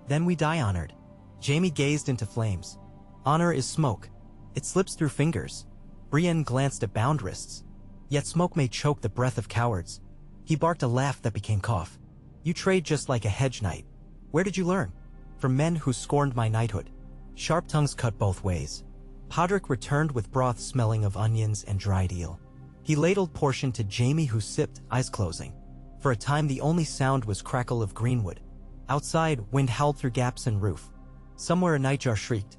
S1: Then we die honored." Jaime gazed into flames. "Honor is smoke. It slips through fingers." Brienne glanced at bound wrists. "Yet smoke may choke the breath of cowards." He barked a laugh that became cough. "You trade just like a hedge knight. Where did you learn?" "From men who scorned my knighthood." Sharp tongues cut both ways. Podrick returned with broth smelling of onions and dried eel. He ladled portion to Jaime, who sipped, eyes closing. For a time the only sound was crackle of greenwood. Outside, wind howled through gaps in roof. Somewhere a nightjar shrieked.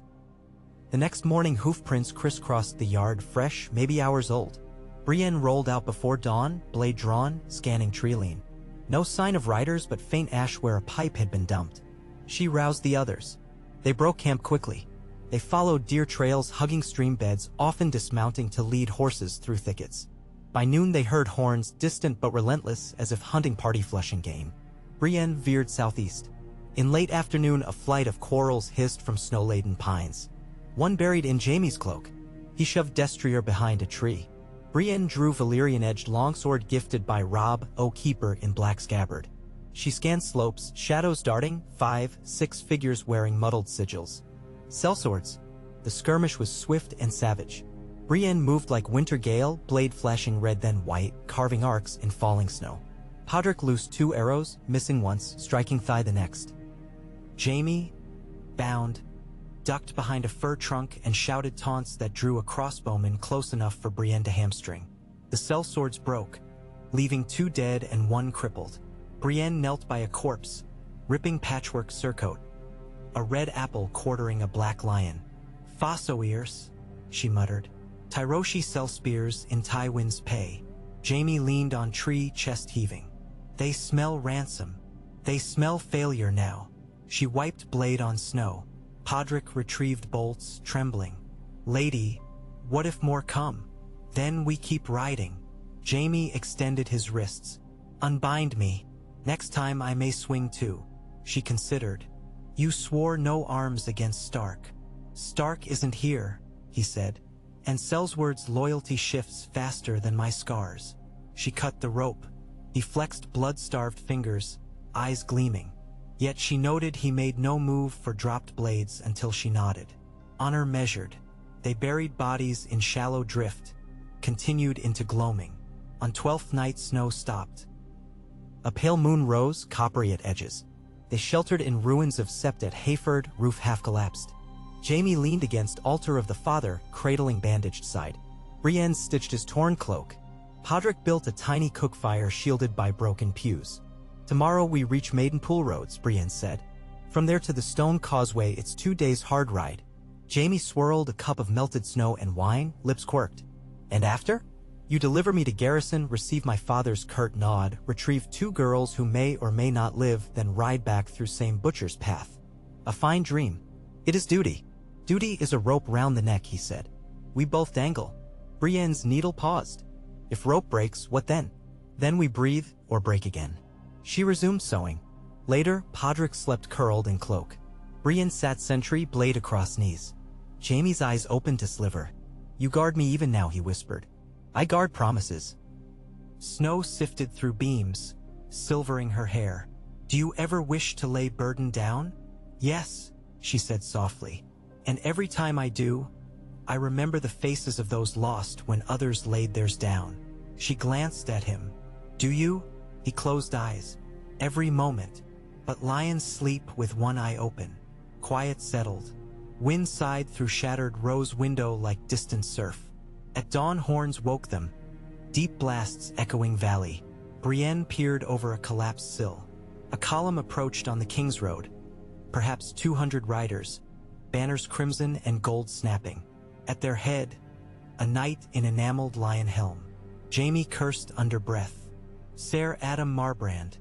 S1: The next morning hoof prints crisscrossed the yard, fresh, maybe hours old. Brienne rolled out before dawn, blade drawn, scanning treeline. No sign of riders but faint ash where a pipe had been dumped. She roused the others. They broke camp quickly. They followed deer trails, hugging stream beds, often dismounting to lead horses through thickets. By noon they heard horns, distant but relentless, as if hunting party flushing game. Brienne veered southeast. In late afternoon, a flight of quarrels hissed from snow-laden pines. One buried in Jaime's cloak. He shoved Destrier behind a tree. Brienne drew Valyrian-edged longsword gifted by Robb, Keeper, in black scabbard. She scanned slopes, shadows darting, 5-6 figures wearing muddled sigils. Sellswords. The skirmish was swift and savage. Brienne moved like winter gale, blade flashing red then white, carving arcs in falling snow. Podrick loosed 2 arrows, missing once, striking thigh the next. Jaime, bound, ducked behind a fir trunk and shouted taunts that drew a crossbowman close enough for Brienne to hamstring. The sellswords broke, leaving 2 dead and 1 crippled. Brienne knelt by a corpse, ripping patchwork surcoat. A red apple quartering a black lion. Fossoirs, she muttered. Tyroshi sell spears in Tywin's pay. Jaime leaned on tree, chest heaving. They smell ransom. They smell failure now. She wiped blade on snow. Podrick retrieved bolts, trembling. Lady, what if more come? Then we keep riding. Jaime extended his wrists. Unbind me. Next time I may swing too. She considered. You swore no arms against Stark. Stark isn't here, he said. And Sellsword's loyalty shifts faster than my scars. She cut the rope. He flexed blood-starved fingers, eyes gleaming. Yet she noted he made no move for dropped blades until she nodded. Honor measured. They buried bodies in shallow drift, continued into gloaming. On 12th night snow stopped. A pale moon rose, coppery at edges. They sheltered in ruins of Sept at Hayford, roof half collapsed. Jaime leaned against altar of the father, cradling bandaged side. Brienne stitched his torn cloak. Podrick built a tiny cook fire shielded by broken pews. Tomorrow we reach Maidenpool Roads, Brienne said. From there to the stone causeway it's 2 days hard ride. Jaime swirled a cup of melted snow and wine, lips quirked. And after? You deliver me to Garrison, receive my father's curt nod, retrieve 2 girls who may or may not live, then ride back through same butcher's path. A fine dream. It is duty. Duty is a rope round the neck, he said. We both dangle. Brienne's needle paused. If rope breaks, what then? Then we breathe, or break again. She resumed sewing. Later, Podrick slept curled in cloak. Brienne sat sentry, blade across knees. Jaime's eyes opened to sliver. You guard me even now, he whispered. I guard promises. Snow sifted through beams, silvering her hair. Do you ever wish to lay burden down? Yes, she said softly. And every time I do, I remember the faces of those lost when others laid theirs down. She glanced at him. Do you? He closed eyes. Every moment. But lions sleep with one eye open. Quiet settled. Wind sighed through shattered rose window like distant surf. At dawn horns woke them. Deep blasts echoing valley. Brienne peered over a collapsed sill. A column approached on the King's Road. Perhaps 200 riders. Banners crimson and gold snapping. At their head, a knight in enameled lion helm. Jaime cursed under breath. Ser Adam Marbrand,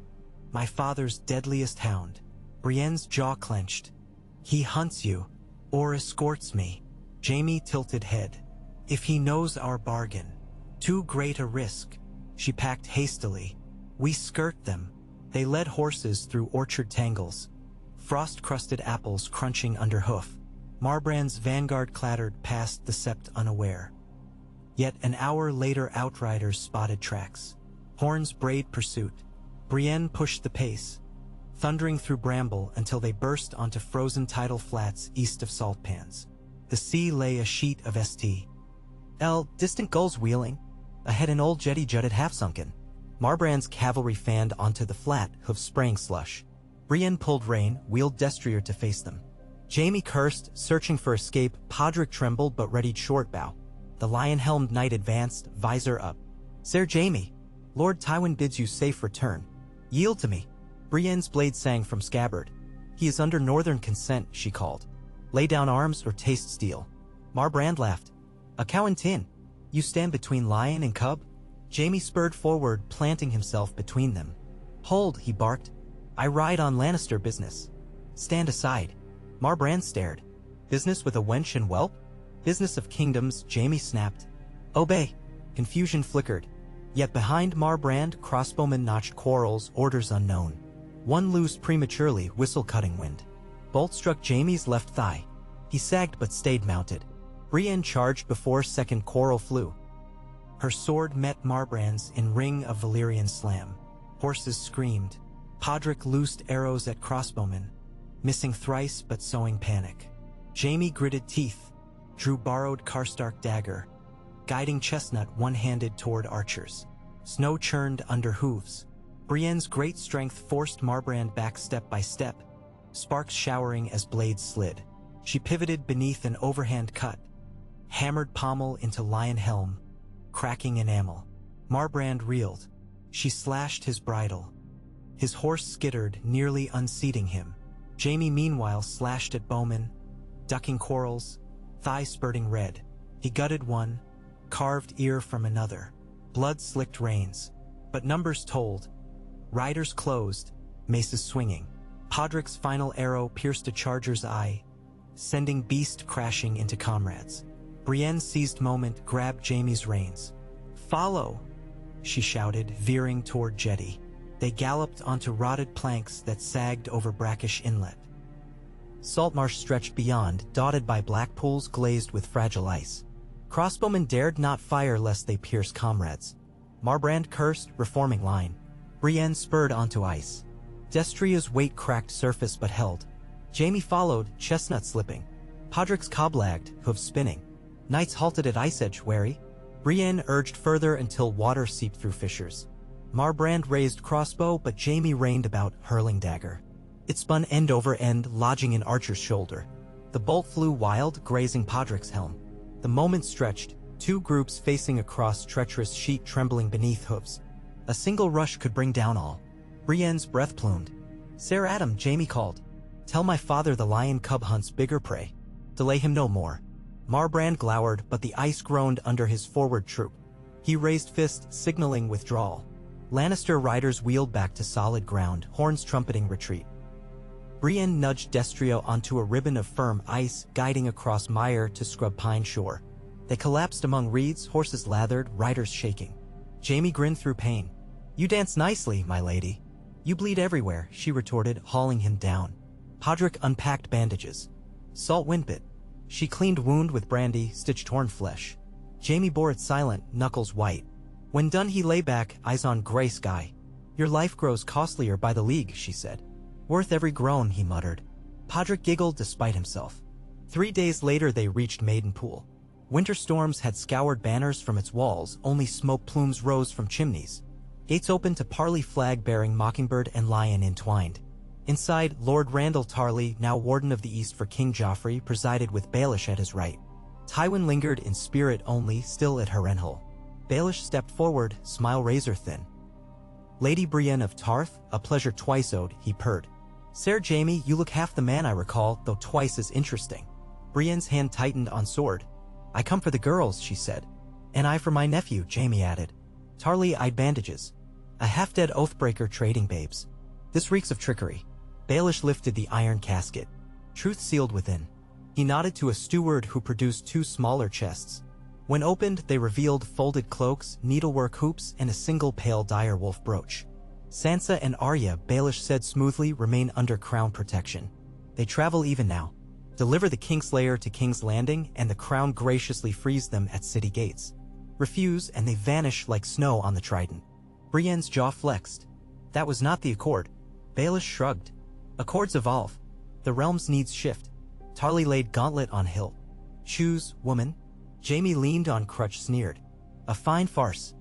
S1: my father's deadliest hound. Brienne's jaw clenched. He hunts you, or escorts me. Jaime tilted head. If he knows our bargain. Too great a risk. She packed hastily. We skirt them. They led horses through orchard tangles. Frost-crusted apples crunching under hoof. Marbrand's vanguard clattered past the sept unaware. Yet an hour later outriders spotted tracks. Horns brayed pursuit. Brienne pushed the pace, thundering through bramble until they burst onto frozen tidal flats east of salt pans. The sea lay a sheet of St. Distant gulls wheeling. Ahead an old jetty jutted half-sunken. Marbrand's cavalry fanned onto the flat, hoofs spraying slush. Brienne pulled rein, wheeled Destrier to face them. Jaime cursed, searching for escape. Podrick trembled but readied short bow. The lion-helmed knight advanced, visor up. Ser Jaime, Lord Tywin bids you safe return. Yield to me. Brienne's blade sang from scabbard. He is under northern consent, she called. Lay down arms or taste steel. Marbrand laughed. A cow and tin. You stand between lion and cub? Jaime spurred forward, planting himself between them. Hold, he barked. I ride on Lannister business. Stand aside. Marbrand stared. Business with a wench and whelp? Business of kingdoms, Jaime snapped. Obey. Confusion flickered. Yet behind Marbrand, crossbowmen notched quarrels, orders unknown. One loosed prematurely, whistle-cutting wind. Bolt struck Jaime's left thigh. He sagged but stayed mounted. Brienne charged before second quarrel flew. Her sword met Marbrand's in ring of Valyrian slam. Horses screamed. Podrick loosed arrows at crossbowmen, missing thrice but sowing panic. Jaime gritted teeth, drew borrowed Karstark dagger, guiding Chestnut one-handed toward archers. Snow churned under hooves. Brienne's great strength forced Marbrand back step by step, sparks showering as blades slid. She pivoted beneath an overhand cut, hammered pommel into lion helm, cracking enamel. Marbrand reeled. She slashed his bridle. His horse skittered, nearly unseating him. Jaime meanwhile slashed at bowmen, ducking quarrels, thigh spurting red. He gutted one, carved ear from another. Blood slicked reins. But numbers told. Riders closed, maces swinging. Podrick's final arrow pierced a charger's eye, sending beast crashing into comrades. Brienne seized moment, grabbed Jaime's reins. Follow, she shouted, veering toward jetty. They galloped onto rotted planks that sagged over brackish inlet. Saltmarsh stretched beyond, dotted by black pools glazed with fragile ice. Crossbowmen dared not fire lest they pierce comrades. Marbrand cursed, reforming line. Brienne spurred onto ice. Destria's weight cracked surface but held. Jaime followed, chestnut slipping. Podrick's cob lagged, hooves spinning. Knights halted at ice edge, wary. Brienne urged further until water seeped through fissures. Marbrand raised crossbow, but Jaime reined about, hurling dagger. It spun end over end, lodging in Archer's shoulder. The bolt flew wild, grazing Podrick's helm. The moment stretched, two groups facing across treacherous sheet trembling beneath hooves. A single rush could bring down all. Brienne's breath plumed. Sir Adam, Jaime called. Tell my father the lion cub hunts bigger prey. Delay him no more. Marbrand glowered, but the ice groaned under his forward troop. He raised fist, signaling withdrawal. Lannister riders wheeled back to solid ground, horns trumpeting retreat. Brienne nudged Destrio onto a ribbon of firm ice, guiding across mire to scrub pine shore. They collapsed among reeds, horses lathered, riders shaking. Jaime grinned through pain. You dance nicely, my lady. You bleed everywhere, she retorted, hauling him down. Podrick unpacked bandages. Salt windbit. She cleaned wound with brandy, stitched torn flesh. Jaime bore it silent, knuckles white. When done he lay back, eyes on gray sky. Your life grows costlier by the league, she said. Worth every groan, he muttered. Podrick giggled despite himself. 3 days later they reached Maidenpool. Winter storms had scoured banners from its walls, only smoke plumes rose from chimneys. Gates opened to parley flag-bearing mockingbird and lion entwined. Inside, Lord Randall Tarley, now Warden of the East for King Joffrey, presided with Baelish at his right. Tywin lingered in spirit only, still at Harrenhal. Baelish stepped forward, smile razor-thin. Lady Brienne of Tarth, a pleasure twice owed, he purred. Sir Jaime, you look half the man I recall, though twice as interesting. Brienne's hand tightened on sword. I come for the girls, she said. And I for my nephew, Jaime added. Tarley eyed bandages. A half-dead oathbreaker trading babes. This reeks of trickery. Baelish lifted the iron casket. Truth sealed within. He nodded to a steward who produced 2 smaller chests. When opened, they revealed folded cloaks, needlework hoops, and a single pale direwolf brooch. Sansa and Arya, Baelish said smoothly, remain under crown protection. They travel even now. Deliver the Kingslayer to King's Landing, and the crown graciously frees them at city gates. Refuse, and they vanish like snow on the Trident. Brienne's jaw flexed. That was not the accord. Baelish shrugged. Accords evolve. The realm's needs shift. Tarley laid gauntlet on hilt. Choose, woman. Jaime leaned on crutch, sneered. A fine farce.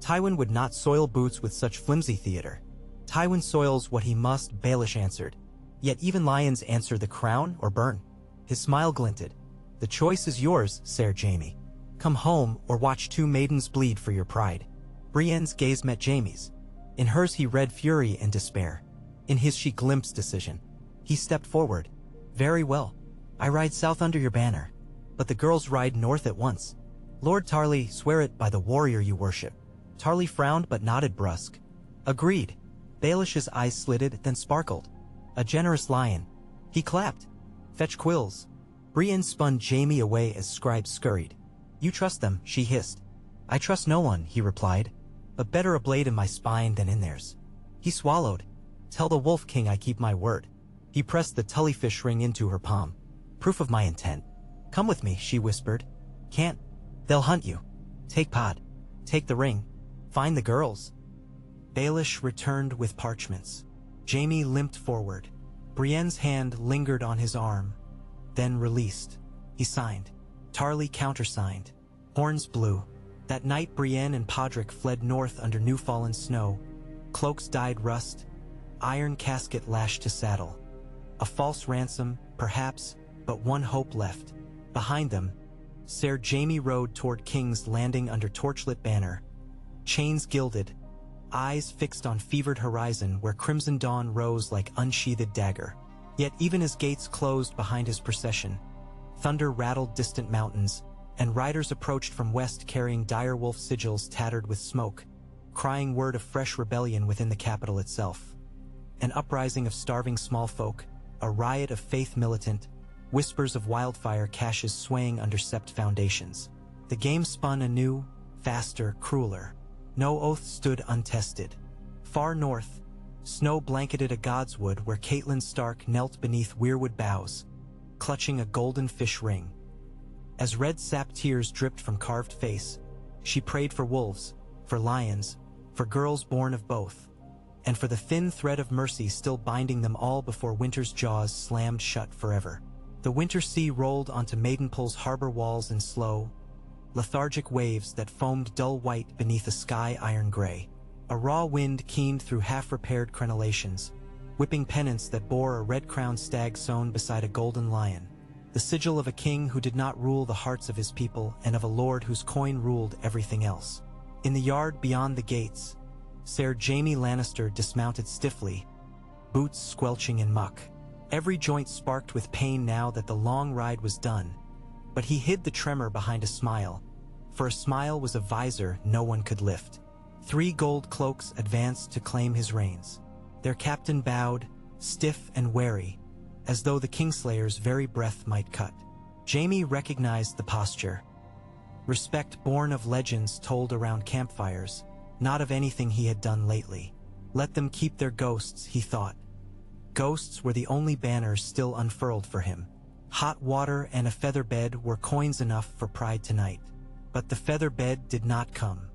S1: Tywin would not soil boots with such flimsy theater. Tywin soils what he must, Baelish answered. Yet even lions answer the crown or burn. His smile glinted. The choice is yours, Sir Jaime. Come home or watch 2 maidens bleed for your pride. Brienne's gaze met Jaime's. In hers he read fury and despair. In his she glimpsed decision. He stepped forward. Very well. I ride south under your banner. But the girls ride north at once. Lord Tarley, swear it by the warrior you worship. Tarley frowned but nodded brusque. Agreed. Baelish's eyes slitted, then sparkled. A generous lion. He clapped. Fetch quills. Brienne spun Jaime away as scribes scurried. "You trust them," she hissed. "I trust no one," he replied. "But better a blade in my spine than in theirs." He swallowed. "Tell the Wolf King I keep my word." He pressed the tullyfish ring into her palm. "Proof of my intent." "Come with me," she whispered. "Can't. They'll hunt you." "Take Pod. Take the ring. Find the girls." Baelish returned with parchments. Jaime limped forward. Brienne's hand lingered on his arm, then released. He signed. Tarly countersigned. Horns blew. That night Brienne and Podrick fled north under new-fallen snow. Cloaks dyed rust. Iron casket lashed to saddle. A false ransom, perhaps, but one hope left. Behind them, Ser Jaime rode toward King's Landing under torchlit banner. Chains gilded, eyes fixed on fevered horizon where crimson dawn rose like unsheathed dagger. Yet even as gates closed behind his procession, thunder rattled distant mountains, and riders approached from west carrying direwolf sigils tattered with smoke, crying word of fresh rebellion within the capital itself. An uprising of starving small folk, a riot of faith militant, whispers of wildfire caches swaying under sept foundations. The game spun anew, faster, crueler. No oath stood untested. Far north, snow blanketed a godswood where Catelyn Stark knelt beneath weirwood boughs, clutching a golden fish ring. As red sap tears dripped from carved face, she prayed for wolves, for lions, for girls born of both, and for the thin thread of mercy still binding them all before winter's jaws slammed shut forever. The winter sea rolled onto Maidenpool's harbor walls in slow, lethargic waves that foamed dull white beneath a sky iron gray. A raw wind keened through half-repaired crenellations, whipping pennants that bore a red-crowned stag sewn beside a golden lion, the sigil of a king who did not rule the hearts of his people and of a lord whose coin ruled everything else. In the yard beyond the gates, Ser Jaime Lannister dismounted stiffly, boots squelching in muck. Every joint sparked with pain now that the long ride was done, but he hid the tremor behind a smile, for a smile was a visor no one could lift. 3 gold cloaks advanced to claim his reins. Their captain bowed, stiff and wary, as though the Kingslayer's very breath might cut. Jaime recognized the posture. Respect born of legends told around campfires, not of anything he had done lately. Let them keep their ghosts, he thought. Ghosts were the only banners still unfurled for him. Hot water and a feather bed were coins enough for pride tonight. But the feather bed did not come.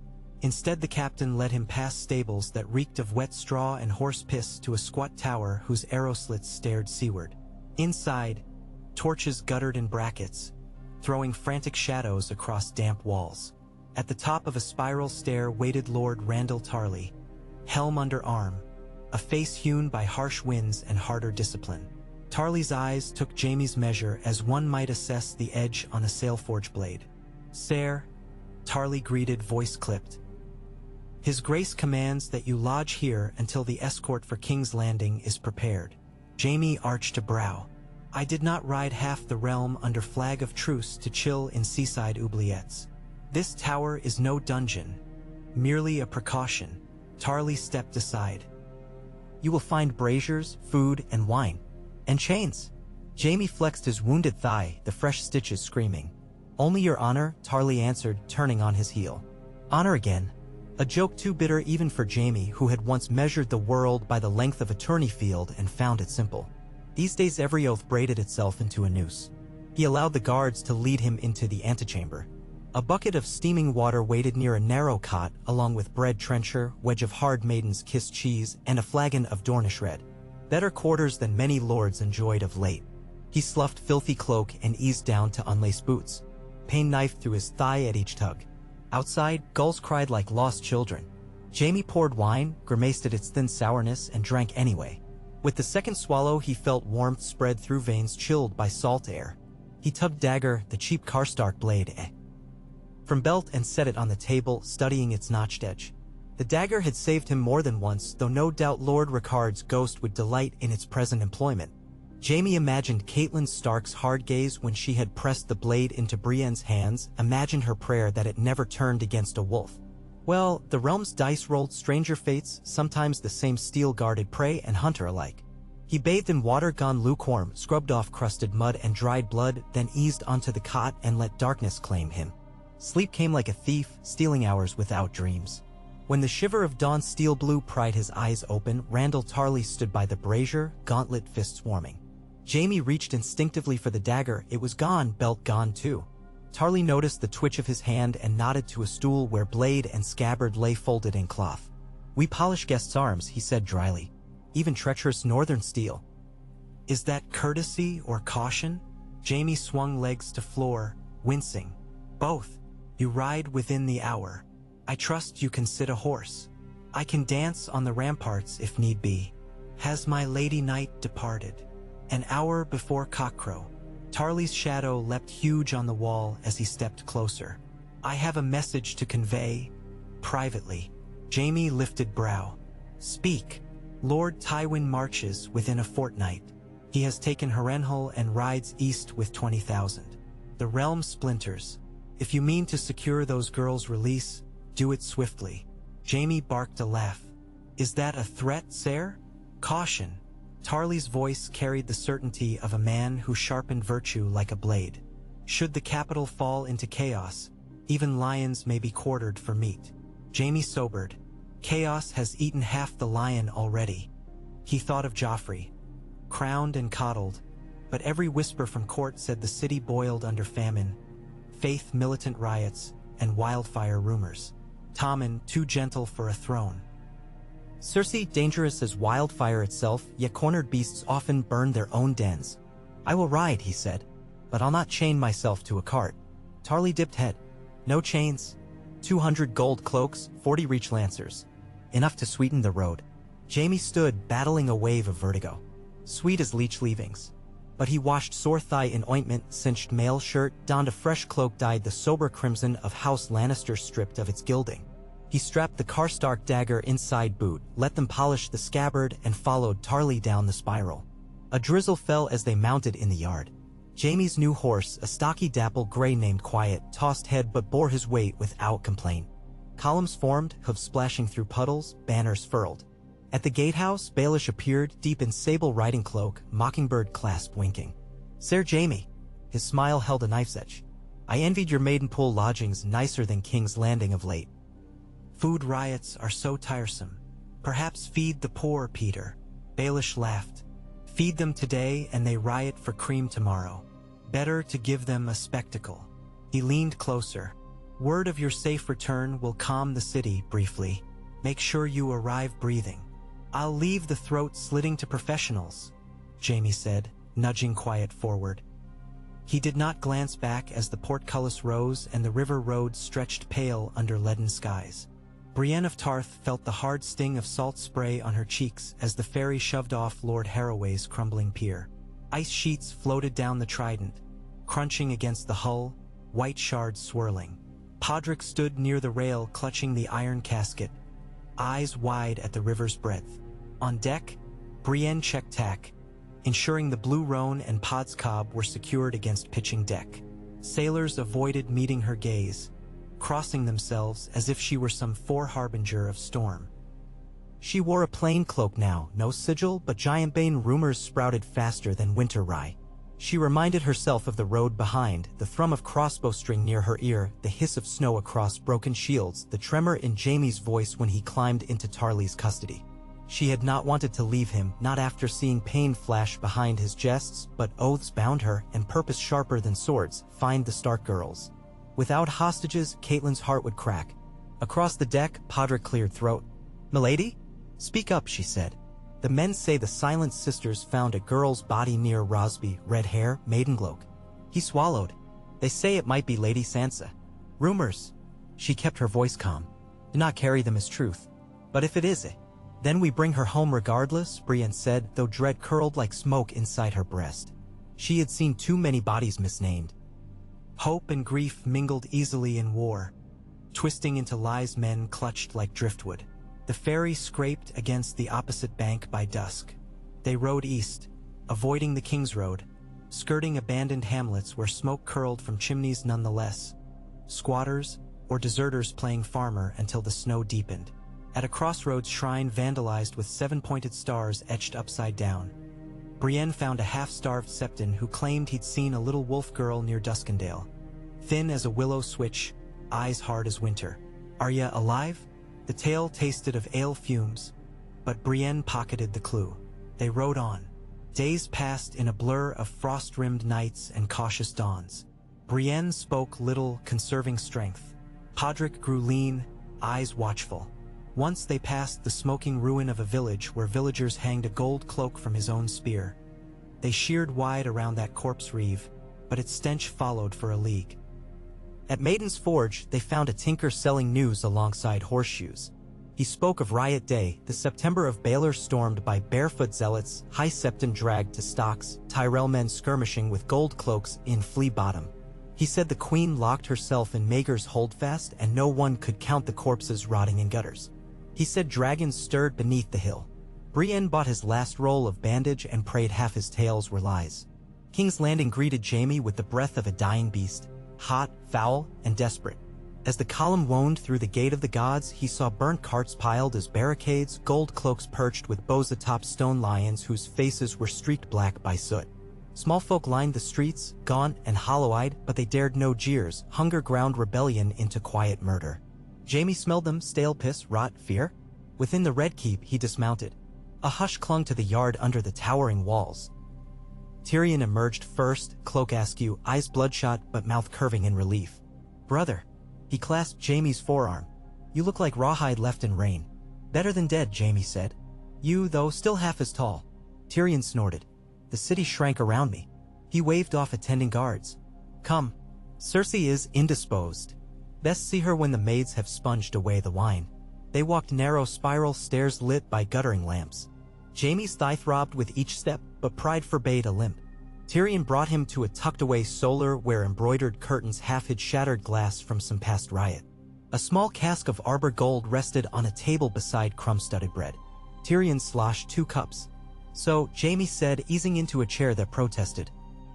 S1: Instead, the captain led him past stables that reeked of wet straw and horse piss to a squat tower whose arrow slits stared seaward. Inside, torches guttered in brackets, throwing frantic shadows across damp walls. At the top of a spiral stair waited Lord Randall Tarly, helm under arm, a face hewn by harsh winds and harder discipline. Tarly's eyes took Jaime's measure as one might assess the edge on a sailforge blade. "Sir," Tarly greeted, voice clipped. "His Grace commands that you lodge here until the escort for King's Landing is prepared." Jaime arched a brow. "I did not ride half the realm under flag of truce to chill in seaside oubliettes. This tower is no dungeon, merely a precaution." Tarly stepped aside. "You will find braziers, food, and wine. And chains." Jaime flexed his wounded thigh, the fresh stitches screaming. "Only your honor," Tarly answered, turning on his heel. Honor again. A joke too bitter even for Jaime, who had once measured the world by the length of a tourney field and found it simple. These days every oath braided itself into a noose. He allowed the guards to lead him into the antechamber. A bucket of steaming water waited near a narrow cot, along with bread trencher, wedge of hard maiden's kiss cheese, and a flagon of Dornish red. Better quarters than many lords enjoyed of late. He sloughed filthy cloak and eased down to unlaced boots. Pain knifed through his thigh at each tug. Outside, gulls cried like lost children. Jaime poured wine, grimaced at its thin sourness, and drank anyway. With the second swallow he felt warmth spread through veins chilled by salt air. He tugged dagger, the cheap Karstark blade, from belt and set it on the table, studying its notched edge. The dagger had saved him more than once, though no doubt Lord Ricard's ghost would delight in its present employment. Jaime imagined Catelyn Stark's hard gaze when she had pressed the blade into Brienne's hands, imagined her prayer that it never turned against a wolf. Well, the realm's dice rolled stranger fates, sometimes the same steel-guarded prey and hunter alike. He bathed in water gone lukewarm, scrubbed off crusted mud and dried blood, then eased onto the cot and let darkness claim him. Sleep came like a thief, stealing hours without dreams. When the shiver of dawn's steel blue pried his eyes open, Randall Tarley stood by the brazier, gauntlet fists warming. Jaime reached instinctively for the dagger. It was gone, belt gone too. Tarley noticed the twitch of his hand and nodded to a stool where blade and scabbard lay folded in cloth. "We polish guests' arms," he said dryly. "Even treacherous northern steel." "Is that courtesy or caution?" Jaime swung legs to floor, wincing. "Both. You ride within the hour. I trust you can sit a horse. I can dance on the ramparts if need be. Has my lady knight departed?" An hour before cockcrow. Tarley's shadow leapt huge on the wall as he stepped closer. "I have a message to convey. Privately." Jaime lifted brow. "Speak." "Lord Tywin marches within a fortnight. He has taken Harrenhal and rides east with 20,000. The realm splinters. If you mean to secure those girls' release, do it swiftly." Jaime barked a laugh. "Is that a threat, sire?" "Caution." Tarley's voice carried the certainty of a man who sharpened virtue like a blade. "Should the capital fall into chaos, even lions may be quartered for meat." Jaime sobered. Chaos has eaten half the lion already. He thought of Joffrey, crowned and coddled, but every whisper from court said the city boiled under famine, faith militant riots, and wildfire rumors. Tommen, too gentle for a throne. Cersei, dangerous as wildfire itself, yet cornered beasts often burn their own dens. "I will ride," he said, "but I'll not chain myself to a cart." Tarley dipped head. "No chains. 200 gold cloaks, 40 reach lancers. Enough to sweeten the road." Jaime stood, battling a wave of vertigo. Sweet as leech leavings. But he washed sore thigh in ointment, cinched mail shirt, donned a fresh cloak dyed the sober crimson of House Lannister stripped of its gilding. He strapped the Karstark dagger inside boot, let them polish the scabbard, and followed Tarley down the spiral. A drizzle fell as they mounted in the yard. Jaime's new horse, a stocky dapple gray named Quiet, tossed head but bore his weight without complaint. Columns formed, hooves splashing through puddles, banners furled. At the gatehouse, Baelish appeared, deep in sable riding cloak, mockingbird clasp winking. "Sir Jaime." His smile held a knife's edge. "I envied your Maidenpool lodgings nicer than King's Landing of late. Food riots are so tiresome. Perhaps feed the poor, Peter." Baelish laughed. "Feed them today and they riot for cream tomorrow. Better to give them a spectacle." He leaned closer. "Word of your safe return will calm the city briefly. Make sure you arrive breathing." "I'll leave the throat slitting to professionals," Jaime said, nudging Quiet forward. He did not glance back as the portcullis rose and the river road stretched pale under leaden skies. Brienne of Tarth felt the hard sting of salt spray on her cheeks as the ferry shoved off Lord Harroway's crumbling pier. Ice sheets floated down the Trident, crunching against the hull, white shards swirling. Podrick stood near the rail clutching the iron casket, eyes wide at the river's breadth. On deck, Brienne checked tack, ensuring the Blue Roan and Podscob were secured against pitching deck. Sailors avoided meeting her gaze, crossing themselves as if she were some foreharbinger of storm. She wore a plain cloak now, no sigil, but giantbane rumors sprouted faster than winter rye. She reminded herself of the road behind, the thrum of crossbow string near her ear, the hiss of snow across broken shields, the tremor in Jaime's voice when he climbed into Tarley's custody. She had not wanted to leave him, not after seeing pain flash behind his jests, but oaths bound her, and purpose sharper than swords, find the Stark girls. Without hostages, Catelyn's heart would crack. Across the deck, Podrick cleared throat. "Milady? Speak up," she said. "The men say the Silent Sisters found a girl's body near Rosby, red hair, maiden cloak." He swallowed. "They say it might be Lady Sansa." "Rumors." She kept her voice calm. "Do not carry them as truth. But if it is it, then we bring her home regardless," Brienne said, though dread curled like smoke inside her breast. She had seen too many bodies misnamed. Hope and grief mingled easily in war, twisting into lies men clutched like driftwood. The ferry scraped against the opposite bank by dusk. They rowed east, avoiding the King's Road, skirting abandoned hamlets where smoke curled from chimneys nonetheless. Squatters or deserters playing farmer until the snow deepened. At a crossroads shrine vandalized with 7-pointed stars etched upside down, Brienne found a half-starved Septon who claimed he'd seen a little wolf girl near Duskendale. Thin as a willow switch, eyes hard as winter. Arya alive? The tale tasted of ale fumes, but Brienne pocketed the clue. They rode on. Days passed in a blur of frost-rimmed nights and cautious dawns. Brienne spoke little, conserving strength. Podrick grew lean, eyes watchful. Once they passed the smoking ruin of a village where villagers hanged a gold cloak from his own spear. They sheared wide around that corpse reeve, but its stench followed for a league. At Maiden's Forge, they found a tinker selling news alongside horseshoes. He spoke of Riot Day, the September of Baelor stormed by barefoot zealots, High Septon dragged to stocks, Tyrell men skirmishing with gold cloaks in Flea Bottom. He said the queen locked herself in Maegor's holdfast and no one could count the corpses rotting in gutters. He said dragons stirred beneath the hill. Brienne bought his last roll of bandage and prayed half his tales were lies. King's Landing greeted Jaime with the breath of a dying beast, hot, foul, and desperate. As the column wound through the Gate of the Gods, he saw burnt carts piled as barricades, gold cloaks perched with bows atop stone lions whose faces were streaked black by soot. Small folk lined the streets, gaunt and hollow-eyed, but they dared no jeers. Hunger ground rebellion into quiet murder. Jaime smelled them, stale piss, rot, fear. Within the Red Keep, he dismounted. A hush clung to the yard under the towering walls. Tyrion emerged first, cloak askew, eyes bloodshot but mouth curving in relief. "Brother." He clasped Jaime's forearm. "You look like rawhide left in rain." "Better than dead," Jaime said. "You, though, still half as tall." Tyrion snorted. "The city shrank around me." He waved off attending guards. "Come. Cersei is indisposed. Best see her when the maids have sponged away the wine." They walked narrow spiral stairs lit by guttering lamps. Jaime's thigh throbbed with each step, but pride forbade a limp. Tyrion brought him to a tucked-away solar where embroidered curtains half hid shattered glass from some past riot. A small cask of arbor gold rested on a table beside crumb-studded bread. Tyrion sloshed 2 cups. "So," Jaime said, easing into a chair that protested.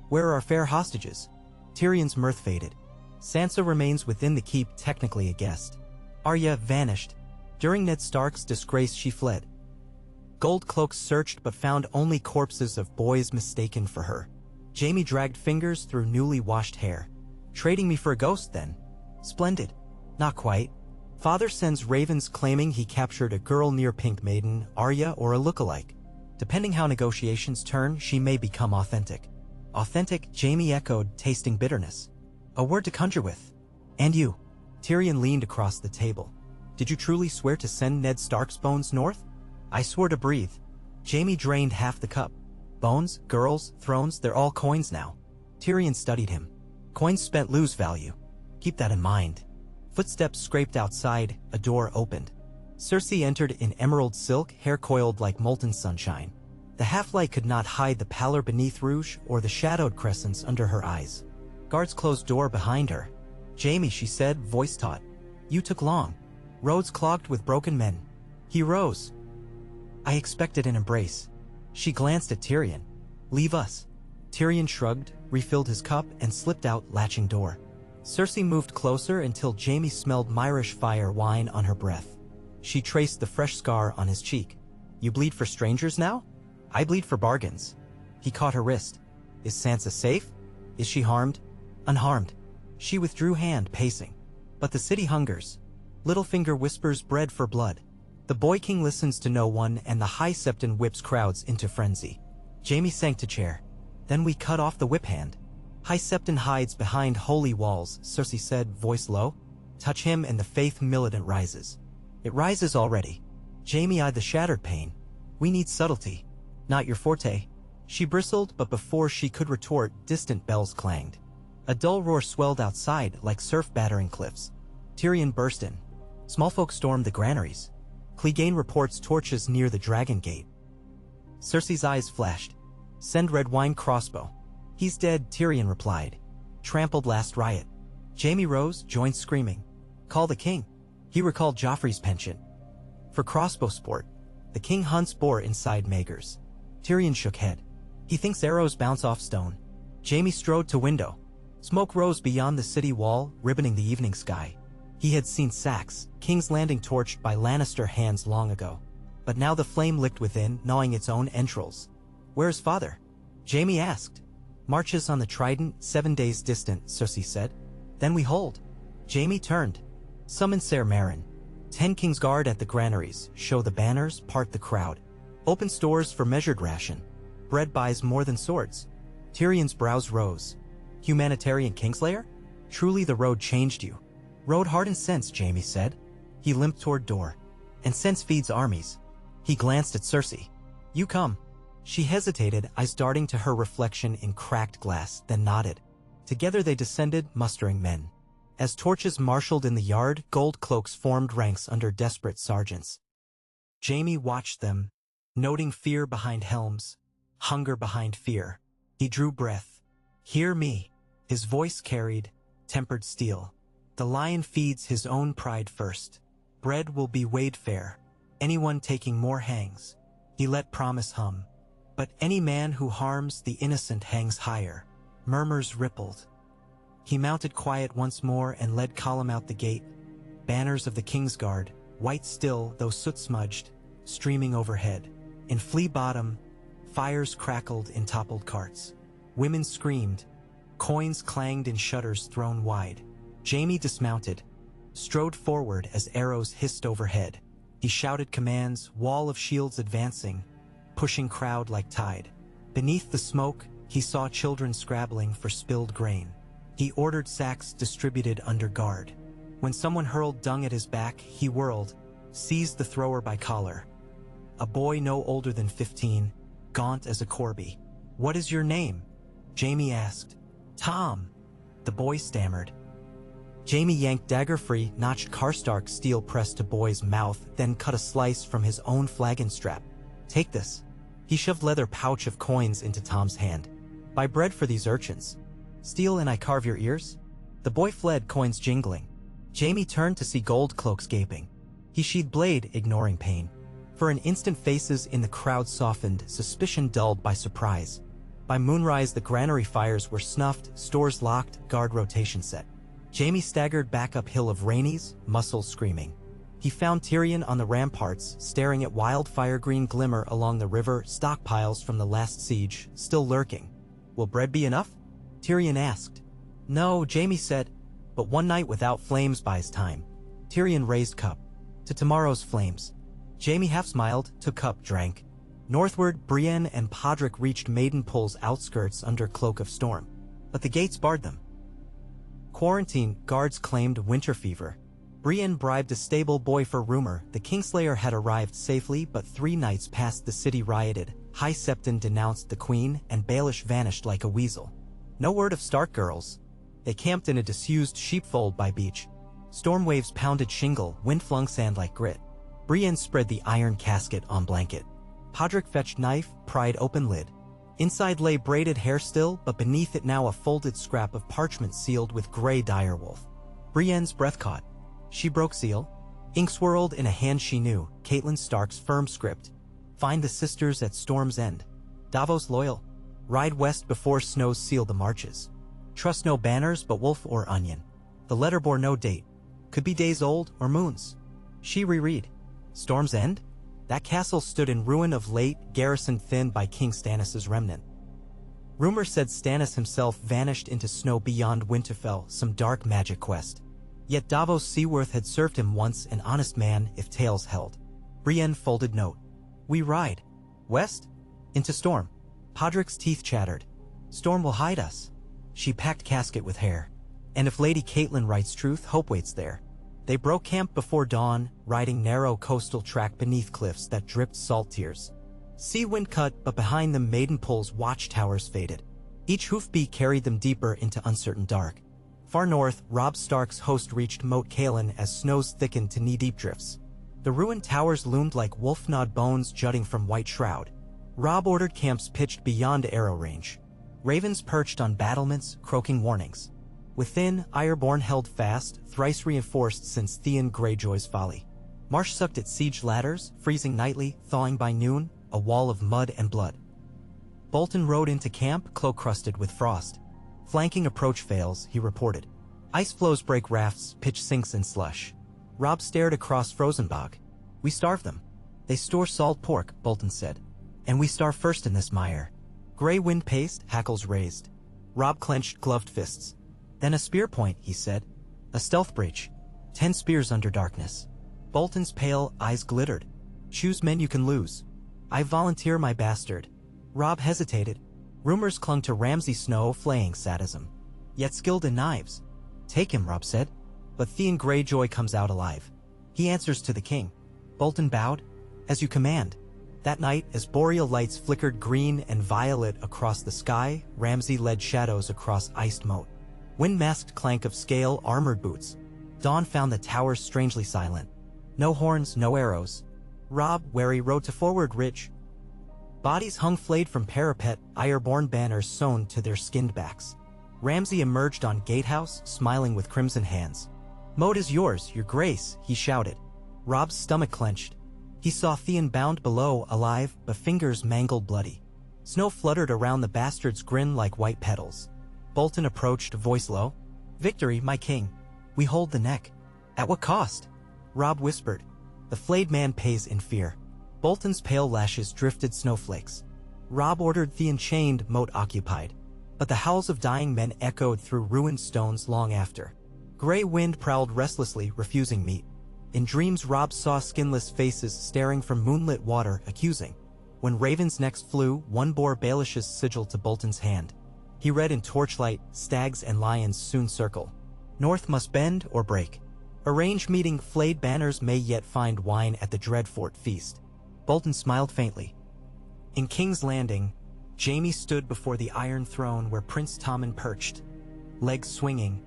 S1: "Where are our fair hostages?" Tyrion's mirth faded. "Sansa remains within the keep, technically a guest. Arya vanished. During Ned Stark's disgrace she fled. Gold cloaks searched but found only corpses of boys mistaken for her." Jaime dragged fingers through newly washed hair. "Trading me for a ghost, then?" "Splendid." "Not quite. Father sends ravens claiming he captured a girl near Pink Maiden, Arya, or a lookalike. Depending how negotiations turn, she may become authentic." "Authentic?" Jaime echoed, tasting bitterness. "A word to conjure with." "And you?" Tyrion leaned across the table. "Did you truly swear to send Ned Stark's bones north?" "I swore to breathe." Jaime drained half the cup. "Bones, girls, thrones, they're all coins now." Tyrion studied him. "Coins spent lose value. Keep that in mind." Footsteps scraped outside, a door opened. Cersei entered in emerald silk, hair coiled like molten sunshine. The half-light could not hide the pallor beneath rouge or the shadowed crescents under her eyes. Guards closed door behind her. "Jaime," she said, voice taut. "You took long. Roads clogged with broken men." He rose. "I expected an embrace." She glanced at Tyrion. "Leave us." Tyrion shrugged, refilled his cup, and slipped out, latching door. Cersei moved closer until Jaime smelled Myrish fire wine on her breath. She traced the fresh scar on his cheek. "You bleed for strangers now?" "I bleed for bargains." He caught her wrist. "Is Sansa safe? Is she harmed?" "Unharmed." She withdrew hand, pacing. "But the city hungers." Littlefinger whispers bread for blood. The Boy King listens to no one, and the High Septon whips crowds into frenzy. Jaime sank to chair. "Then we cut off the whip hand." "High Septon hides behind holy walls," Cersei said, voice low. "Touch him and the faith militant rises." "It rises already." Jaime eyed the shattered pane. "We need subtlety." "Not your forte." She bristled, but before she could retort, distant bells clanged. A dull roar swelled outside, like surf battering cliffs. Tyrion burst in. Small folk stormed the granaries. Clegane reports torches near the Dragon Gate. Cersei's eyes flashed. "Send red wine crossbow." "He's dead," Tyrion replied. "Trampled last riot." Jaime rose, joined screaming. "Call the king." He recalled Joffrey's penchant for crossbow sport. "The king hunts boar inside Maegor's." Tyrion shook head. "He thinks arrows bounce off stone." Jaime strode to window. Smoke rose beyond the city wall, ribboning the evening sky. He had seen sacks, King's Landing torched by Lannister hands long ago. But now the flame licked within, gnawing its own entrails. Where's father? Jaime asked. Marches on the Trident, 7 days distant, Cersei said. Then we hold. Jaime turned. Summon Ser Marin. 10 Kingsguard at the granaries, show the banners, part the crowd. Open stores for measured ration. Bread buys more than swords. Tyrion's brows rose. Humanitarian Kingslayer? Truly the road changed you. Road hardened sense, Jaime said. He limped toward door. And sense feeds armies. He glanced at Cersei. You come. She hesitated, eyes darting to her reflection in cracked glass, then nodded. Together they descended, mustering men. As torches marshaled in the yard, gold cloaks formed ranks under desperate sergeants. Jaime watched them, noting fear behind helms, hunger behind fear. He drew breath. Hear me. His voice carried, tempered steel. The lion feeds his own pride first. Bread will be weighed fair. Anyone taking more hangs. He let promise hum. But any man who harms the innocent hangs higher. Murmurs rippled. He mounted quiet once more and led column out the gate. Banners of the Kingsguard, white still though soot-smudged, streaming overhead. In Flea Bottom, fires crackled in toppled carts. Women screamed. Coins clanged in shutters thrown wide. Jaime dismounted, strode forward as arrows hissed overhead. He shouted commands, wall of shields advancing, pushing crowd like tide. Beneath the smoke, he saw children scrabbling for spilled grain. He ordered sacks distributed under guard. When someone hurled dung at his back, he whirled, seized the thrower by collar. A boy no older than 15, gaunt as a corby. What is your name? Jaime asked. Tom. The boy stammered. Jaime yanked dagger-free, notched Karstark steel pressed to boy's mouth, then cut a slice from his own flagon strap. Take this. He shoved leather pouch of coins into Tom's hand. Buy bread for these urchins. Steal and I carve your ears? The boy fled, coins jingling. Jaime turned to see gold cloaks gaping. He sheathed blade, ignoring pain. For an instant faces in the crowd softened, suspicion dulled by surprise. By moonrise the granary fires were snuffed, stores locked, guard rotation set. Jaime staggered back uphill of Rhaenys, muscles screaming. He found Tyrion on the ramparts, staring at wildfire green glimmer along the river, stockpiles from the last siege, still lurking. Will bread be enough? Tyrion asked. No, Jaime said, but one night without flames buys time. Tyrion raised cup. To tomorrow's flames. Jaime half smiled, took cup, drank. Northward, Brienne and Podrick reached Maidenpool's outskirts under cloak of storm. But the gates barred them. Quarantine, guards claimed winter fever. Brienne bribed a stable boy for rumor. The Kingslayer had arrived safely, but 3 nights past the city rioted. High Septon denounced the queen, and Baelish vanished like a weasel. No word of Stark girls. They camped in a disused sheepfold by beach. Storm waves pounded shingle, wind flung sand like grit. Brienne spread the iron casket on blanket. Podrick fetched knife, pried open lid. Inside lay braided hair still, but beneath it now a folded scrap of parchment sealed with gray direwolf. Brienne's breath caught. She broke seal. Ink swirled in a hand she knew, Catelyn Stark's firm script. Find the sisters at Storm's End. Davos loyal. Ride west before snows seal the marches. Trust no banners but wolf or onion. The letter bore no date. Could be days old or moons. She reread. Storm's End? That castle stood in ruin of late, garrisoned thin by King Stannis' remnant. Rumor said Stannis himself vanished into snow beyond Winterfell, some dark magic quest. Yet Davos Seaworth had served him once, an honest man, if tales held. Brienne folded note. We ride. West? Into Storm. Podrick's teeth chattered. Storm will hide us. She packed casket with hair. And if Lady Catelyn writes truth, hope waits there. They broke camp before dawn, riding narrow coastal track beneath cliffs that dripped salt tears. Sea wind cut, but behind them Maidenpool's watchtowers faded. Each hoofbeat carried them deeper into uncertain dark. Far north, Robb Stark's host reached Moat Cailin as snows thickened to knee-deep drifts. The ruined towers loomed like wolf-gnawed bones jutting from White Shroud. Robb ordered camps pitched beyond arrow range. Ravens perched on battlements, croaking warnings. Within, Ironborn held fast, thrice reinforced since Theon Greyjoy's folly. Marsh sucked at siege ladders, freezing nightly, thawing by noon, a wall of mud and blood. Bolton rode into camp, cloak-crusted with frost. Flanking approach fails, he reported. Ice floes break rafts, pitch sinks in slush. Robb stared across frozen bog. We starve them. They store salt pork, Bolton said. And we starve first in this mire. Gray wind paced, hackles raised. Robb clenched gloved fists. Then a spear point, he said. A stealth breach. 10 spears under darkness. Bolton's pale eyes glittered. Choose men you can lose. I volunteer, my bastard. Robb hesitated. Rumors clung to Ramsay Snow flaying sadism. Yet skilled in knives. Take him, Robb said. But Theon Greyjoy comes out alive. He answers to the king. Bolton bowed. As you command. That night, as boreal lights flickered green and violet across the sky, Ramsay led shadows across iced moat. Wind-masked clank of scale armored boots. Dawn found the towers strangely silent. No horns, no arrows. Robb, wary, rode to forward ridge. Bodies hung flayed from parapet, iron-born banners sewn to their skinned backs. Ramsay emerged on gatehouse, smiling with crimson hands. Moat is yours, your grace, he shouted. Robb's stomach clenched. He saw Theon bound below, alive, but fingers mangled bloody. Snow fluttered around the bastard's grin like white petals. Bolton approached, voice low. Victory, my king. We hold the neck. At what cost? Robb whispered. The flayed man pays in fear. Bolton's pale lashes drifted snowflakes. Robb ordered Theon chained, moat occupied. But the howls of dying men echoed through ruined stones long after. Gray wind prowled restlessly, refusing meat. In dreams Robb saw skinless faces staring from moonlit water, accusing. When ravens next flew, one bore Baelish's sigil to Bolton's hand. He read in torchlight, stags and lions soon circle. North must bend or break. Arrange meeting, flayed banners may yet find wine at the Dreadfort feast. Bolton smiled faintly. In King's Landing, Jaime stood before the Iron Throne where Prince Tommen perched, legs swinging,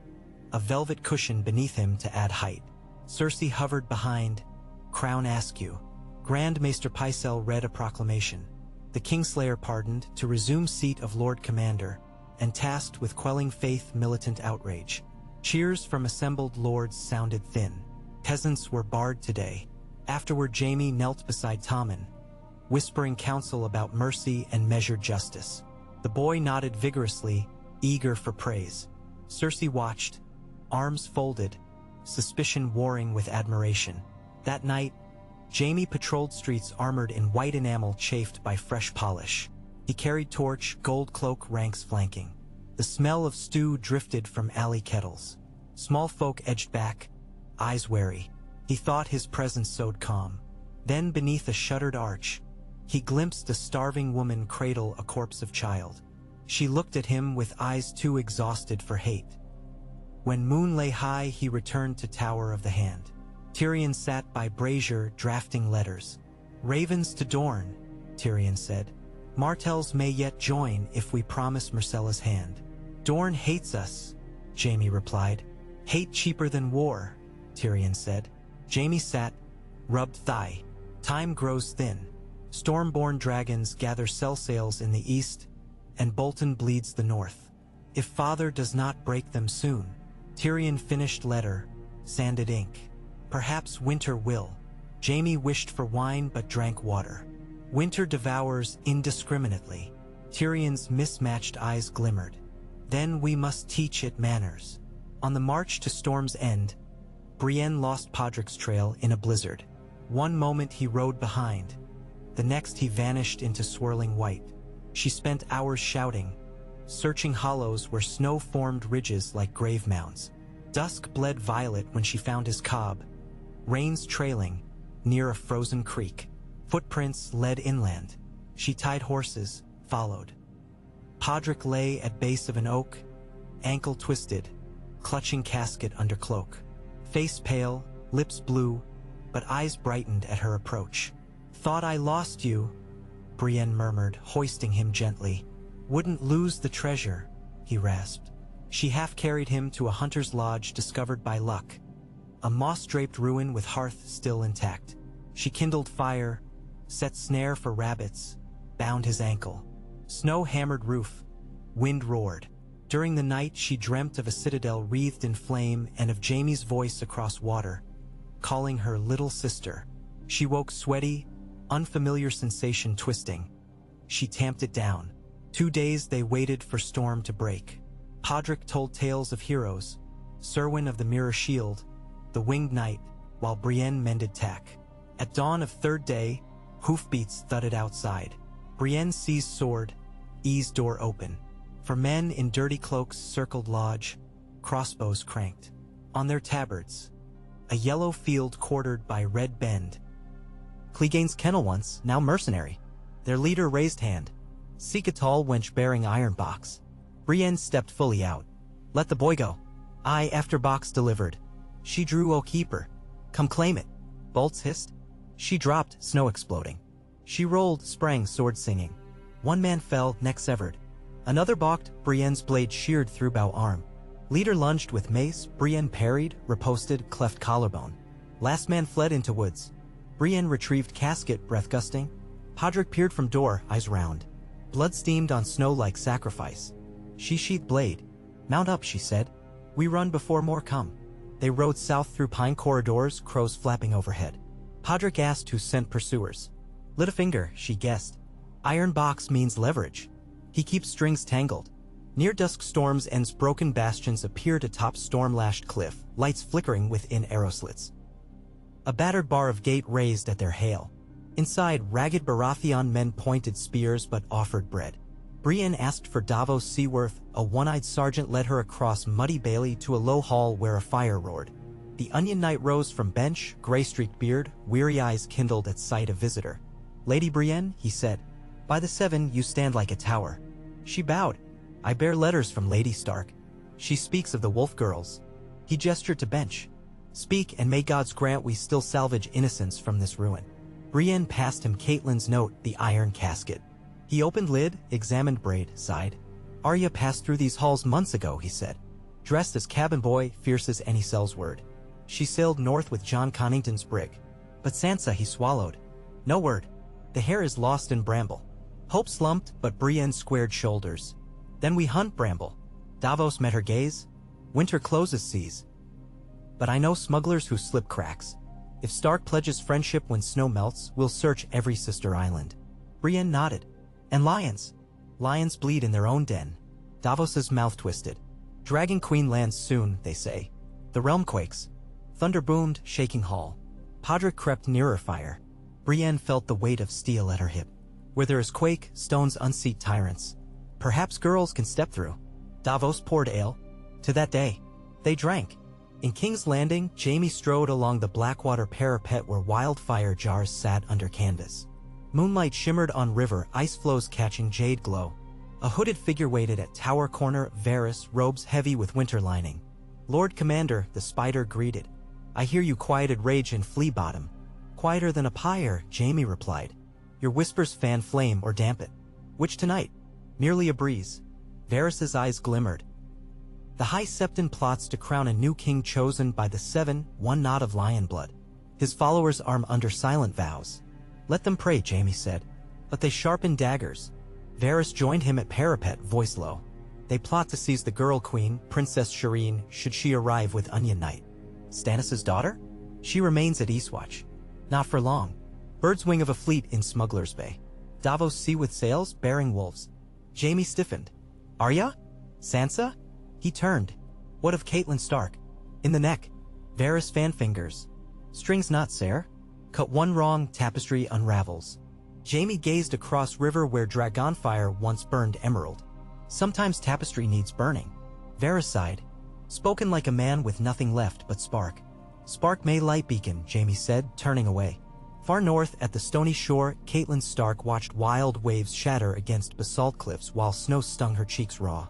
S1: a velvet cushion beneath him to add height. Cersei hovered behind, crown askew. Grand Maester Pycelle read a proclamation. The Kingslayer pardoned to resume seat of Lord Commander, and tasked with quelling faith militant outrage. Cheers from assembled lords sounded thin. Peasants were barred today. Afterward Jaime knelt beside Tommen, whispering counsel about mercy and measured justice. The boy nodded vigorously, eager for praise. Cersei watched, arms folded, suspicion warring with admiration. That night, Jaime patrolled streets armored in white enamel chafed by fresh polish. He carried torch, gold cloak, ranks flanking. The smell of stew drifted from alley kettles. Small folk edged back, eyes wary. He thought his presence sowed calm. Then beneath a shuttered arch, he glimpsed a starving woman cradle a corpse of child. She looked at him with eyes too exhausted for hate. When moon lay high, he returned to Tower of the Hand. Tyrion sat by brazier, drafting letters. Ravens to Dorne, Tyrion said. Martells may yet join if we promise Myrcella's hand. Dorne hates us, Jaime replied. Hate cheaper than war, Tyrion said. Jaime sat, rubbed thigh. Time grows thin. Stormborn dragons gather cell sails in the east, and Bolton bleeds the north. If father does not break them soon. Tyrion finished letter, sanded ink. Perhaps winter will. Jaime wished for wine but drank water. Winter devours indiscriminately. Tyrion's mismatched eyes glimmered. Then we must teach it manners. On the march to Storm's End, Brienne lost Podrick's trail in a blizzard. One moment he rode behind. The next he vanished into swirling white. She spent hours shouting, searching hollows where snow formed ridges like grave mounds. Dusk bled violet when she found his cob, reins trailing, near a frozen creek. Footprints led inland. She tied horses, followed. Podrick lay at base of an oak, ankle twisted, clutching casket under cloak. Face pale, lips blue, but eyes brightened at her approach. Thought I lost you, Brienne murmured, hoisting him gently. Wouldn't lose the treasure, he rasped. She half carried him to a hunter's lodge discovered by luck, a moss-draped ruin with hearth still intact. She kindled fire, set snare for rabbits, bound his ankle. Snow hammered roof, wind roared. During the night she dreamt of a citadel wreathed in flame and of Jaime's voice across water, calling her little sister. She woke sweaty, unfamiliar sensation twisting. She tamped it down. 2 days they waited for storm to break. Podrick told tales of heroes, Serwyn of the Mirror Shield, the Winged Knight, while Brienne mended tack. At dawn of third day, hoofbeats thudded outside. Brienne seized sword, eased door open. For men in dirty cloaks circled lodge, crossbows cranked. On their tabards, a yellow field quartered by Red Bend. Clegane's kennel once, now mercenary. Their leader raised hand. Seek a tall wench bearing iron box. Brienne stepped fully out. Let the boy go. I after box delivered. She drew, O keeper. Come claim it. Bolts hissed. She dropped, snow exploding. She rolled, sprang, sword singing. One man fell, neck severed. Another balked, Brienne's blade sheared through bow arm. Leader lunged with mace, Brienne parried, riposted, cleft collarbone. Last man fled into woods. Brienne retrieved casket, breath gusting. Podrick peered from door, eyes round. Blood steamed on snow like sacrifice. She sheathed blade. Mount up, she said. We run before more come. They rode south through pine corridors, crows flapping overhead. Podrick asked who sent pursuers. Lit a finger, she guessed. Iron box means leverage. He keeps strings tangled. Near dusk storms ends broken bastions appeared atop storm-lashed cliff, lights flickering within arrow slits. A battered bar of gate raised at their hail. Inside, ragged Baratheon men pointed spears but offered bread. Brienne asked for Davos Seaworth, a one-eyed sergeant led her across muddy Bailey to a low hall where a fire roared. The Onion Knight rose from bench, gray-streaked beard, weary eyes kindled at sight of visitor. Lady Brienne, he said, by the seven you stand like a tower. She bowed. I bear letters from Lady Stark. She speaks of the wolf girls. He gestured to bench. Speak, and may gods grant we still salvage innocence from this ruin. Brienne passed him Catelyn's note, the iron casket. He opened lid, examined braid, sighed. Arya passed through these halls months ago, he said. Dressed as cabin boy, fierce as any cell's word. She sailed north with John Connington's brig. But Sansa he swallowed. No word. The hair is lost in bramble. Hope slumped, but Brienne squared shoulders. Then we hunt bramble. Davos met her gaze. Winter closes seas. But I know smugglers who slip cracks. If Stark pledges friendship when snow melts, we'll search every sister island. Brienne nodded. And lions. Lions bleed in their own den. Davos's mouth twisted. Dragon Queen lands soon, they say. The realm quakes. Thunder boomed, shaking hall. Podrick crept nearer fire. Brienne felt the weight of steel at her hip. Where there is quake, stones unseat tyrants. Perhaps girls can step through. Davos poured ale. To that day. They drank. In King's Landing, Jaime strode along the Blackwater parapet where wildfire jars sat under canvas. Moonlight shimmered on river, ice floes catching jade glow. A hooded figure waited at tower corner, Varys, robes heavy with winter lining. Lord Commander, the spider greeted. I hear you quieted rage in Flea Bottom. Quieter than a pyre, Jaime replied. Your whispers fan flame or damp it. Which tonight? Merely a breeze. Varys's eyes glimmered. The High Septon plots to crown a new king chosen by the seven, one knot of lion blood. His followers arm under silent vows. Let them pray, Jaime said. But they sharpen daggers. Varys joined him at parapet, voice low. They plot to seize the girl queen, Princess Shireen, should she arrive with Onion Knight. Stannis' daughter? She remains at Eastwatch. Not for long. Bird's wing of a fleet in Smuggler's Bay. Davos sea with sails, bearing wolves. Jaime stiffened. Arya? Sansa? He turned. What of Catelyn Stark? In the neck. Varys fan fingers. Strings not, sire. Cut one wrong, tapestry unravels. Jaime gazed across river where dragonfire once burned emerald. Sometimes tapestry needs burning. Varys sighed. Spoken like a man with nothing left but spark. Spark may light beacon, Jaime said, turning away. Far north, at the stony shore, Catelyn Stark watched wild waves shatter against basalt cliffs while snow stung her cheeks raw.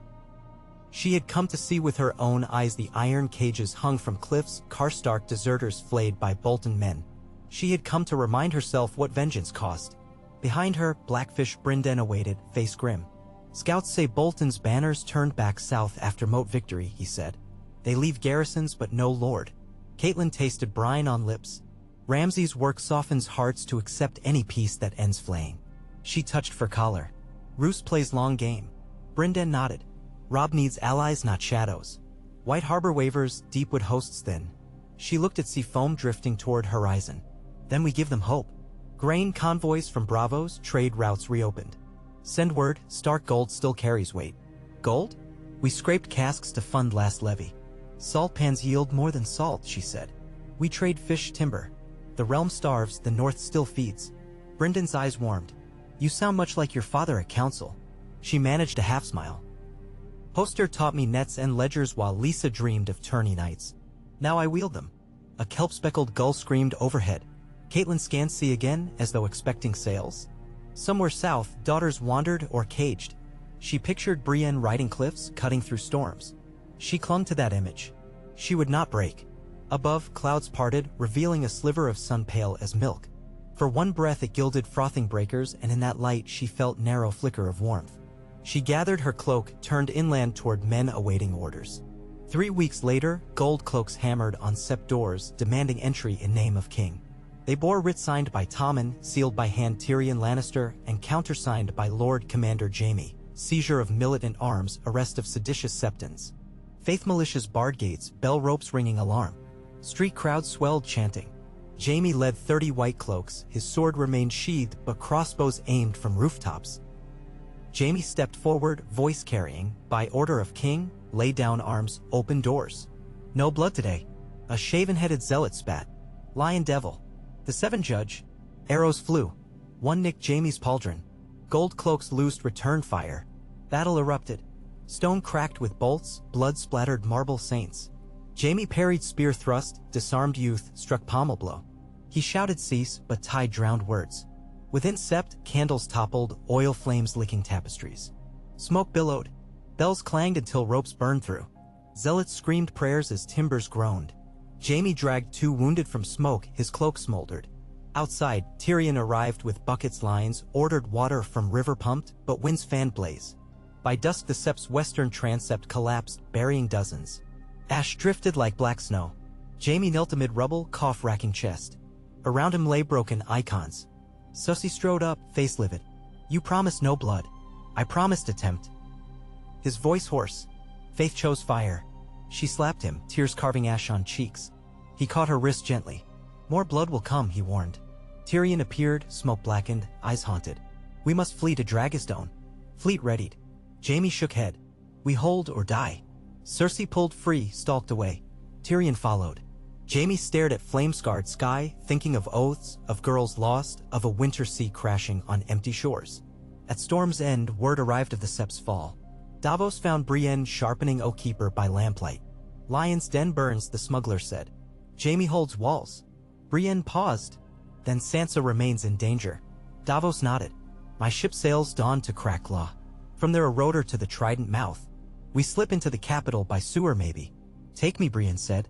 S1: She had come to see with her own eyes the iron cages hung from cliffs, Karstark deserters flayed by Bolton men. She had come to remind herself what vengeance cost. Behind her, Blackfish Brynden awaited, face grim. Scouts say Bolton's banners turned back south after Moat victory, he said. They leave garrisons but no lord. Catelyn tasted brine on lips. Ramsay's work softens hearts to accept any peace that ends flaying. She touched for collar. Roose plays long game. Brynden nodded. Robb needs allies, not shadows. White Harbor wavers, Deepwood hosts thin. She looked at sea foam drifting toward horizon. Then we give them hope. Grain convoys from Bravos, trade routes reopened. Send word, Stark gold still carries weight. Gold? We scraped casks to fund last levy. Salt pans yield more than salt, she said. We trade fish timber. The realm starves, the north still feeds. Brynden's eyes warmed. You sound much like your father at council. She managed a half-smile. Hoster taught me nets and ledgers while Lisa dreamed of tourney nights. Now I wield them. A kelp-speckled gull screamed overhead. Caitlin scanned sea again, as though expecting sails. Somewhere south, daughters wandered or caged. She pictured Brienne riding cliffs, cutting through storms. She clung to that image. She would not break. Above, clouds parted, revealing a sliver of sun pale as milk. For one breath it gilded frothing breakers, and in that light she felt narrow flicker of warmth. She gathered her cloak, turned inland toward men awaiting orders. 3 weeks later, gold cloaks hammered on sept doors, demanding entry in name of king. They bore writ signed by Tommen, sealed by hand Tyrion Lannister, and countersigned by Lord Commander Jaime. Seizure of militant arms, arrest of seditious septons. Faith militias barred gates, bell ropes ringing alarm. Street crowds swelled chanting. Jaime led 30 white cloaks, his sword remained sheathed but crossbows aimed from rooftops. Jaime stepped forward, voice carrying, by order of king, lay down arms, open doors. No blood today. A shaven-headed zealot spat. Lion devil. The 7 judge. Arrows flew. One nicked Jaime's pauldron. Gold cloaks loosed return fire. Battle erupted. Stone cracked with bolts, blood splattered marble saints. Jaime parried spear thrust, disarmed youth, struck pommel blow. He shouted cease, but tide drowned words. Within sept, candles toppled, oil flames licking tapestries. Smoke billowed. Bells clanged until ropes burned through. Zealots screamed prayers as timbers groaned. Jaime dragged 2 wounded from smoke, his cloak smoldered. Outside, Tyrion arrived with buckets lines, ordered water from river pumped, but winds fanned blaze. By dusk the sept's western transept collapsed, burying dozens. Ash drifted like black snow. Jaime knelt amid rubble, cough-racking chest. Around him lay broken icons. Sussy strode up, face livid. You promised no blood. I promised attempt. His voice hoarse. Faith chose fire. She slapped him, tears carving ash on cheeks. He caught her wrist gently. More blood will come, he warned. Tyrion appeared, smoke blackened, eyes haunted. We must flee to Dragostone. Fleet readied. Jaime shook head. We hold or die. Cersei pulled free, stalked away. Tyrion followed. Jaime stared at flame-scarred sky, thinking of oaths, of girls lost, of a winter sea crashing on empty shores. At Storm's End, word arrived of the sept's fall. Davos found Brienne sharpening Oathkeeper by lamplight. Lion's Den burns, the smuggler said. Jaime holds walls. Brienne paused. Then Sansa remains in danger. Davos nodded. My ship sails dawn to Cracklaw. From their eroder to the Trident mouth. We slip into the capital by sewer maybe. Take me, Brienne said.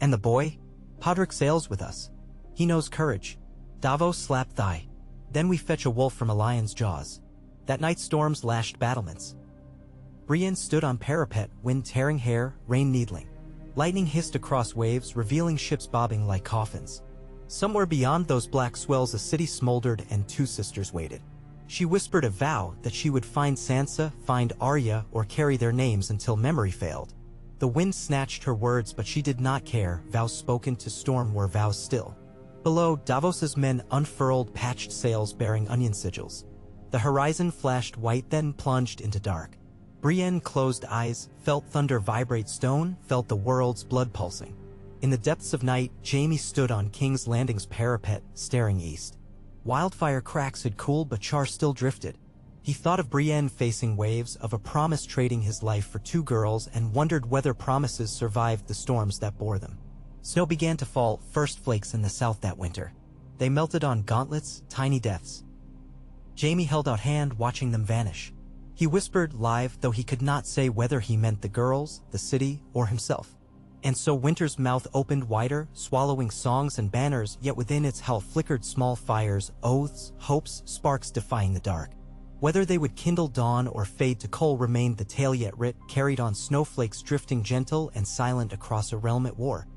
S1: And the boy? Podrick sails with us. He knows courage. Davos slapped thigh. Then we fetch a wolf from a lion's jaws. That night storms lashed battlements. Brienne stood on parapet, wind tearing hair, rain needling. Lightning hissed across waves, revealing ships bobbing like coffins. Somewhere beyond those black swells a city smoldered and 2 sisters waited. She whispered a vow that she would find Sansa, find Arya, or carry their names until memory failed. The wind snatched her words, but she did not care. Vows spoken to storm were vows still. Below, Davos's men unfurled patched sails bearing onion sigils. The horizon flashed white, then plunged into dark. Brienne closed eyes, felt thunder vibrate stone, felt the world's blood pulsing. In the depths of night, Jaime stood on King's Landing's parapet, staring east. Wildfire cracks had cooled, but char still drifted. He thought of Brienne facing waves, of a promise trading his life for 2 girls, and wondered whether promises survived the storms that bore them. Snow began to fall, first flakes in the south that winter. They melted on gauntlets, tiny deaths. Jaime held out hand, watching them vanish. He whispered, live, though he could not say whether he meant the girls, the city, or himself. And so winter's mouth opened wider, swallowing songs and banners, yet within its hell flickered small fires, oaths, hopes, sparks defying the dark. Whether they would kindle dawn or fade to coal remained the tale yet writ, carried on snowflakes drifting gentle and silent across a realm at war.